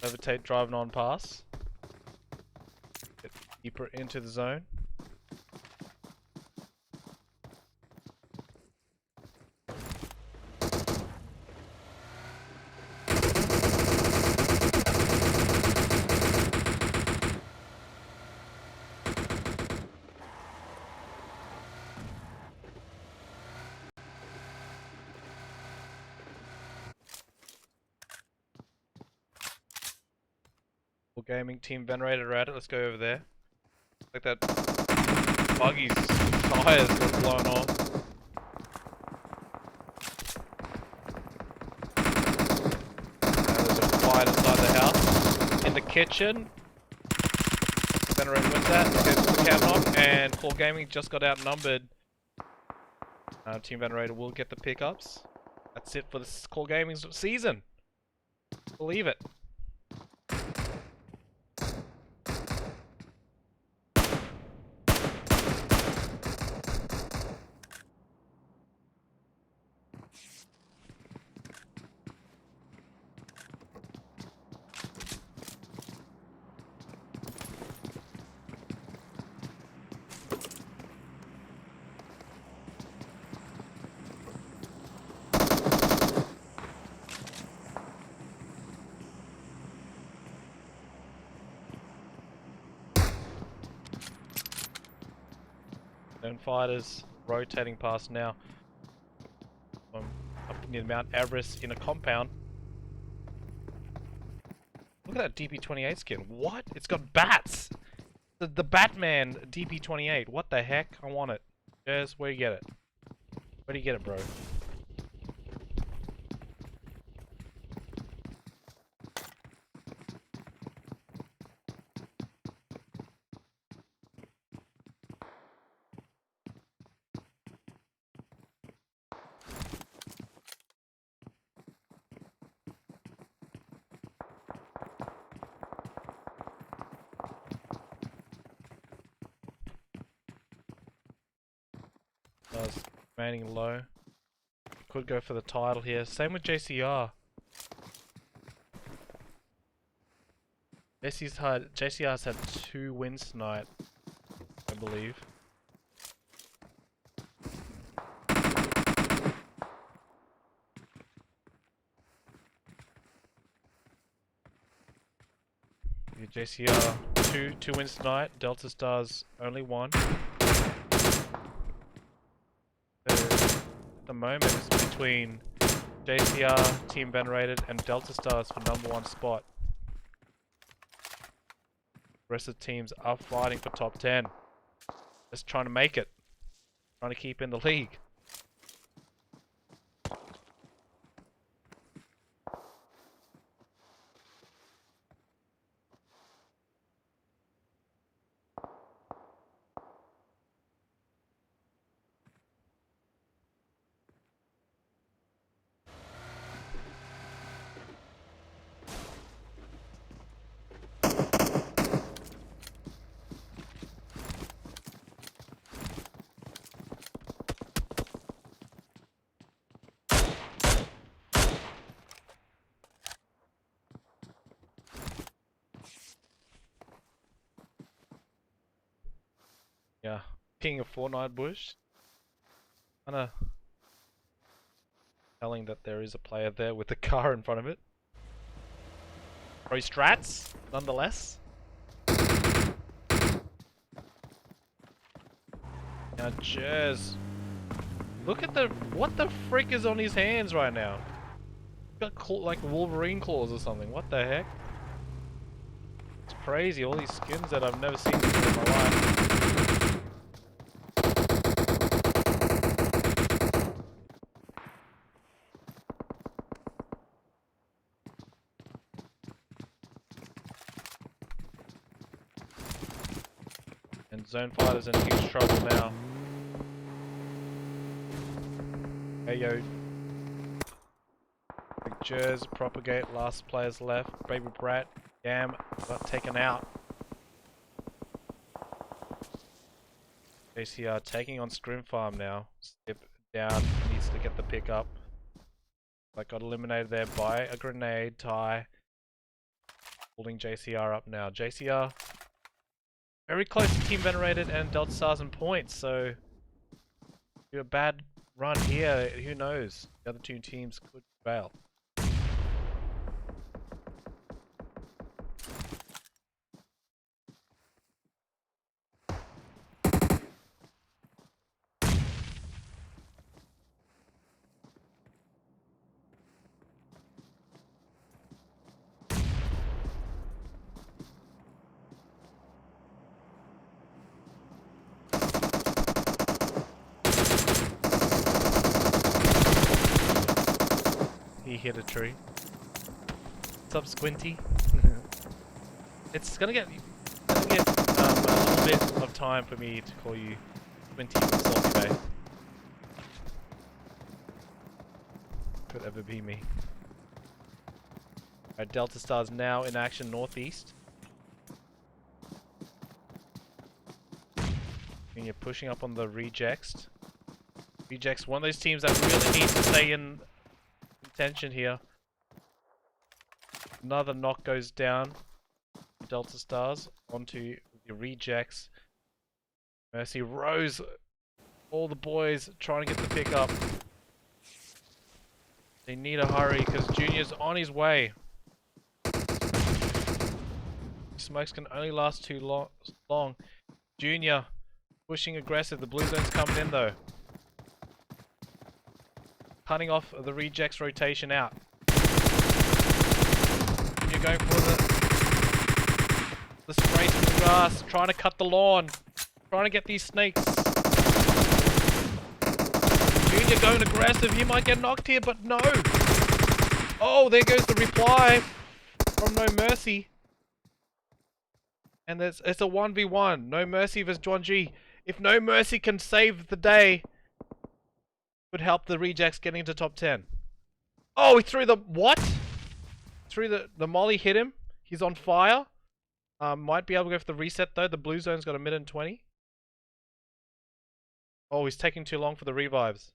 Levitate driving on pass. Get deeper into the zone. Gaming team Venerated are at it. Let's go over there. Like that buggy's tires got blown off. There's a fight inside the house. In the kitchen. Venerated wins that. Gets the cat knock, and Core Gaming just got outnumbered. Team Venerated will get the pickups. That's it for this Core Gaming season. Believe it. ZoneFighters rotating past now. Up near Mount Everest in a compound. Look at that DP28 skin. What? It's got bats! The Batman DP28. What the heck? I want it. Jez, where do you get it? Where do you get it, bro? Remaining low. Could go for the title here. Same with JCR. JCR's had 2 wins tonight, I believe. Yeah, JCR 2 wins tonight. Delta Stars only 1. The moment is between JCR, Team Venerated, and Delta Stars for #1 spot. The rest of the teams are fighting for top 10. Just trying to make it. Trying to keep in the league. Yeah, King of Fortnite bush. Kinda telling that there is a player there with a car in front of it. Pro strats, nonetheless. Now Jez Look at the... What the frick is on his hands right now? He's got like Wolverine claws or something. What the heck? It's crazy. All these skins that I've never seen before in my life. And ZoneFighters in huge trouble now. Hey yo. Big Jers, Propagate, last players left. Baby Brat, Gam got taken out. JCR taking on Scrim Farm now. Skip down, needs to get the pick up. Like got eliminated there by a grenade. Ty holding JCR up now. JCR very close to Team Venerated and Delta Stars in points, so do a bad run here, who knows? The other two teams could fail. He hit a tree. What's up, Squinty? It's gonna get a little bit of time for me to call you Squinty from Salty Bay. Could ever be me. Alright, Delta Stars now in action northeast. And you're pushing up on the Rejects. Rejects, one of those teams that really needs to stay in tension here. Another knock goes down. Delta Stars onto the Rejects. Mercy, Rose, all the boys trying to get the pick up. They need a hurry because Junior's on his way. Smokes can only last too long. Junior pushing aggressive. The blue zone's coming in though. Cutting off the Rejects rotation out. You're going for the spray through the grass, trying to cut the lawn, trying to get these snakes. Junior going aggressive, he might get knocked here, but no! Oh, there goes the reply from No Mercy. And it's a 1v1, No Mercy vs Juan G. If No Mercy can save the day, would help the Rejects getting into top 10. Oh, he threw the... What? Threw the molly, hit him. He's on fire. Might be able to go for the reset though. The blue zone's got a minute and 20. Oh, he's taking too long for the revives.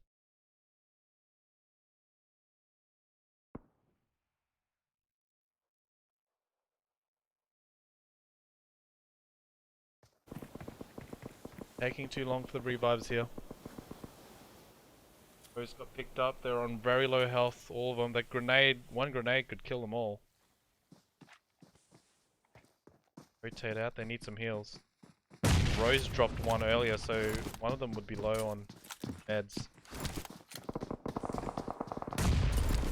Taking too long for the revives here. Both got picked up. They're on very low health, all of them. That grenade, one grenade could kill them all. Rotate out, they need some heals. Rose dropped one earlier, so one of them would be low on meds.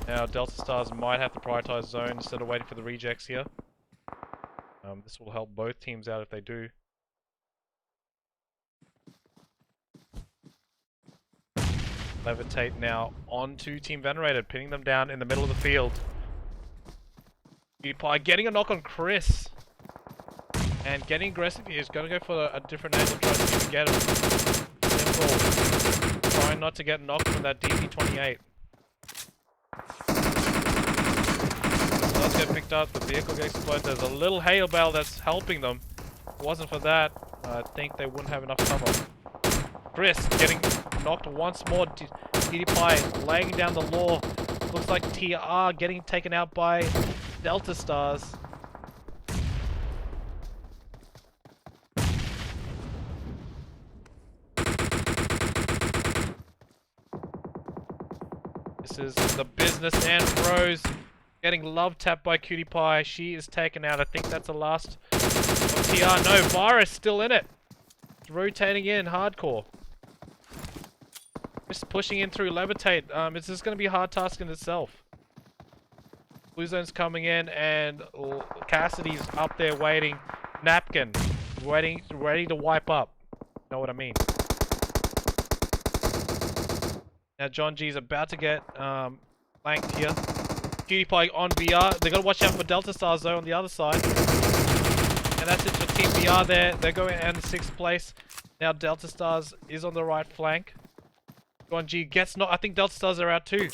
Now Delta Stars might have to prioritize zone instead of waiting for the Rejects here. This will help both teams out if they do. Levitate now onto Team Venerated, pinning them down in the middle of the field. PewDiePie getting a knock on Chris. And getting aggressive here. He's going to go for a different angle, trying to see if he can get him. Simple. Trying not to get knocked from that DP28. Does get picked up, the vehicle gets exploded. There's a little hail bell that's helping them. If it wasn't for that, I think they wouldn't have enough cover. Chris getting knocked once more. PewDiePie laying down the law. Looks like TR getting taken out by Delta Stars. This is the business, and Rose getting love tapped by PewDiePie. She is taken out. I think that's the last of TR. No, Virus still in it. It's rotating in hardcore. Just pushing in through Levitate. It's just going to be a hard task in itself. Blue Zone's coming in, and Cassidy's up there waiting. Napkin, ready to wipe up. Know what I mean? Now John G's about to get flanked here. Cutie Pie on VR. They got to watch out for Delta Stars though on the other side. And that's it for Team VR there. They're going in 6th place. Now Delta Stars is on the right flank. John G gets not. I think Delta Stars are out too.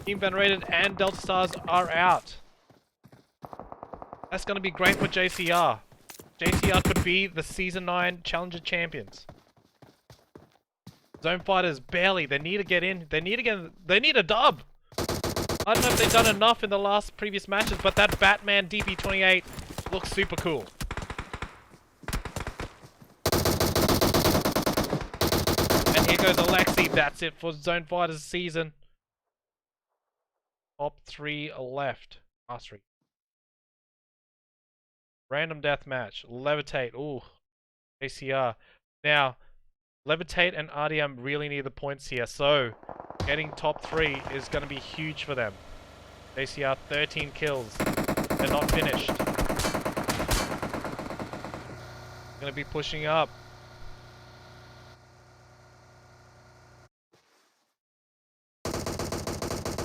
Team Venerated and Delta Stars are out. That's going to be great for JCR. JCR could be the Season 9 Challenger Champions. ZoneFighters barely. They need to get in. They need a dub. I don't know if they've done enough in the previous matches, but that Batman DP28 looks super cool. And here goes Alexi. That's it for ZoneFighters season. Top 3 left. Last 3. Random deathmatch. Levitate. Ooh. ACR. Now, Levitate and RDM really need the points here, so getting top 3 is going to be huge for them. ACR 13 kills. They're not finished. Going to be pushing up.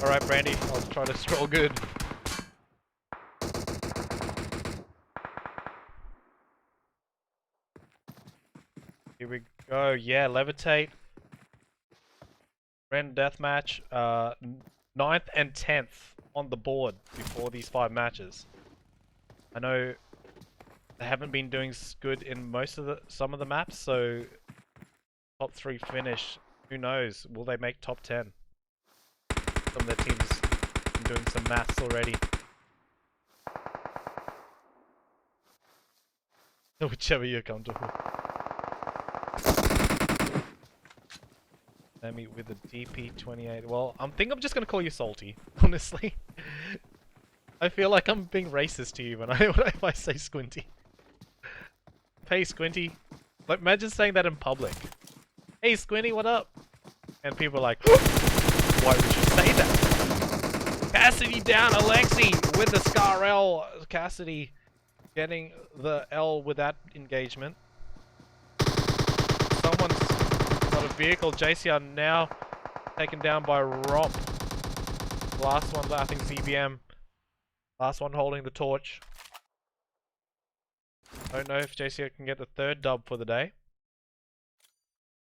Alright, Brandy, I'll try to scroll good. Here we go. Yeah, Levitate. Random deathmatch. 9th and 10th on the board before these 5 matches. I know they haven't been doing good in some of the maps, so top 3 finish. Who knows? Will they make top 10? Some of their teams have been doing some maths already. Whichever you're comfortable. Sammy with the DP28. Well, I think I'm just gonna call you Salty, honestly. I feel like I'm being racist to you when if I say Squinty. Hey Squinty. Like, imagine saying that in public. Hey Squinty, what up? And people are like, why would you say that? Cassidy down, Alexi with the Scar L. Cassidy getting the L with that engagement. Someone's got a vehicle. JCR now taken down by Romp. Last one, I think ZBM. Last one holding the torch. Don't know if JCR can get the 3rd dub for the day.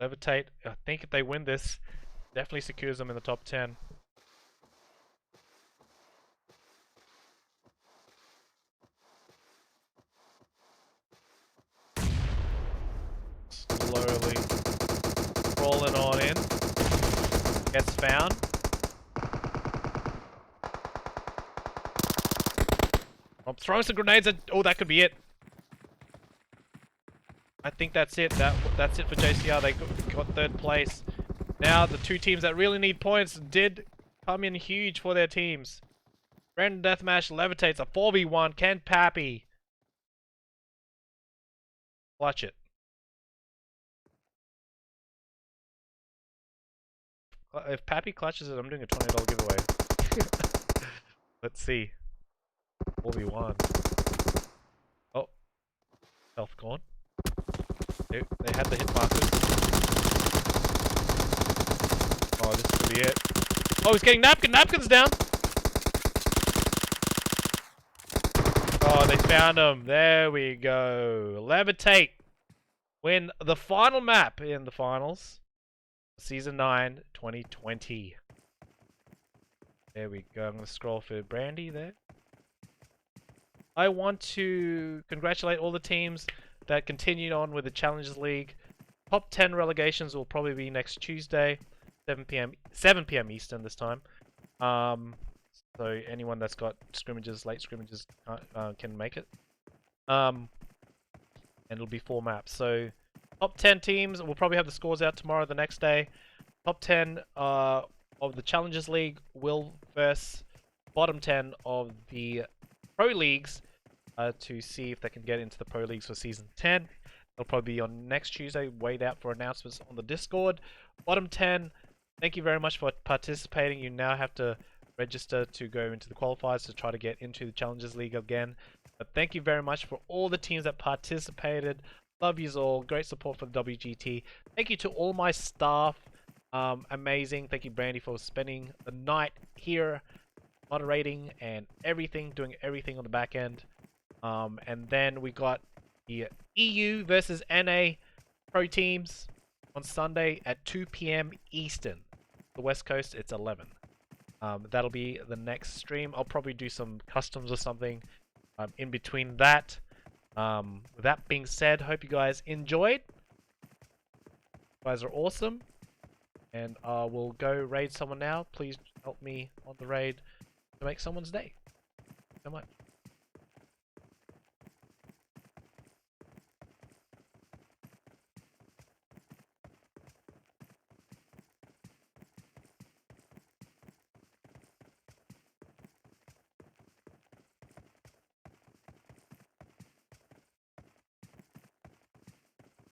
Levitate, I think if they win this, definitely secures them in the top 10. Slowly crawling on in. Gets found. I'm throwing some grenades at... Oh, that could be it. I think that's it. That's it for JCR. They got 3rd place. Now, the 2 teams that really need points did come in huge for their teams. Random Deathmatch Levitates a 4v1. Can Pappy clutch it? If Pappy clutches it, I'm doing a $20 giveaway. Let's see. 4v1. Oh. Health gone. They had the hit markers. Oh, this could be it. Oh, he's getting Napkin! Napkin's down! Oh, they found him. There we go. Levitate win the final map in the finals. Season 9, 2020. There we go. I'm going to scroll for Brandy there. I want to congratulate all the teams that continued on with the Challengers League. Top 10 relegations will probably be next Tuesday, 7 p.m. Eastern this time. So anyone that's got scrimmages, late scrimmages, can make it. And it'll be 4 maps. So top 10 teams, we'll probably have the scores out tomorrow, the next day. Top 10 of the Challengers League will verse bottom 10 of the Pro Leagues to see if they can get into the Pro Leagues for Season 10. It'll probably be on next Tuesday. Wait out for announcements on the Discord. Bottom 10 thank you very much for participating. You now have to register to go into the qualifiers to try to get into the Challengers League again. But thank you very much for all the teams that participated. Love yous all. Great support for the WGT. Thank you to all my staff. Amazing. Thank you, Brandy, for spending the night here, moderating and everything, doing everything on the back end. And then we got the EU versus NA pro teams on Sunday at 2 p.m. Eastern. The West Coast, it's 11. That'll be the next stream. I'll probably do some customs or something in between that. With that being said, hope you guys enjoyed. You guys are awesome. And we'll go raid someone now. Please help me on the raid to make someone's day. Thank you so much.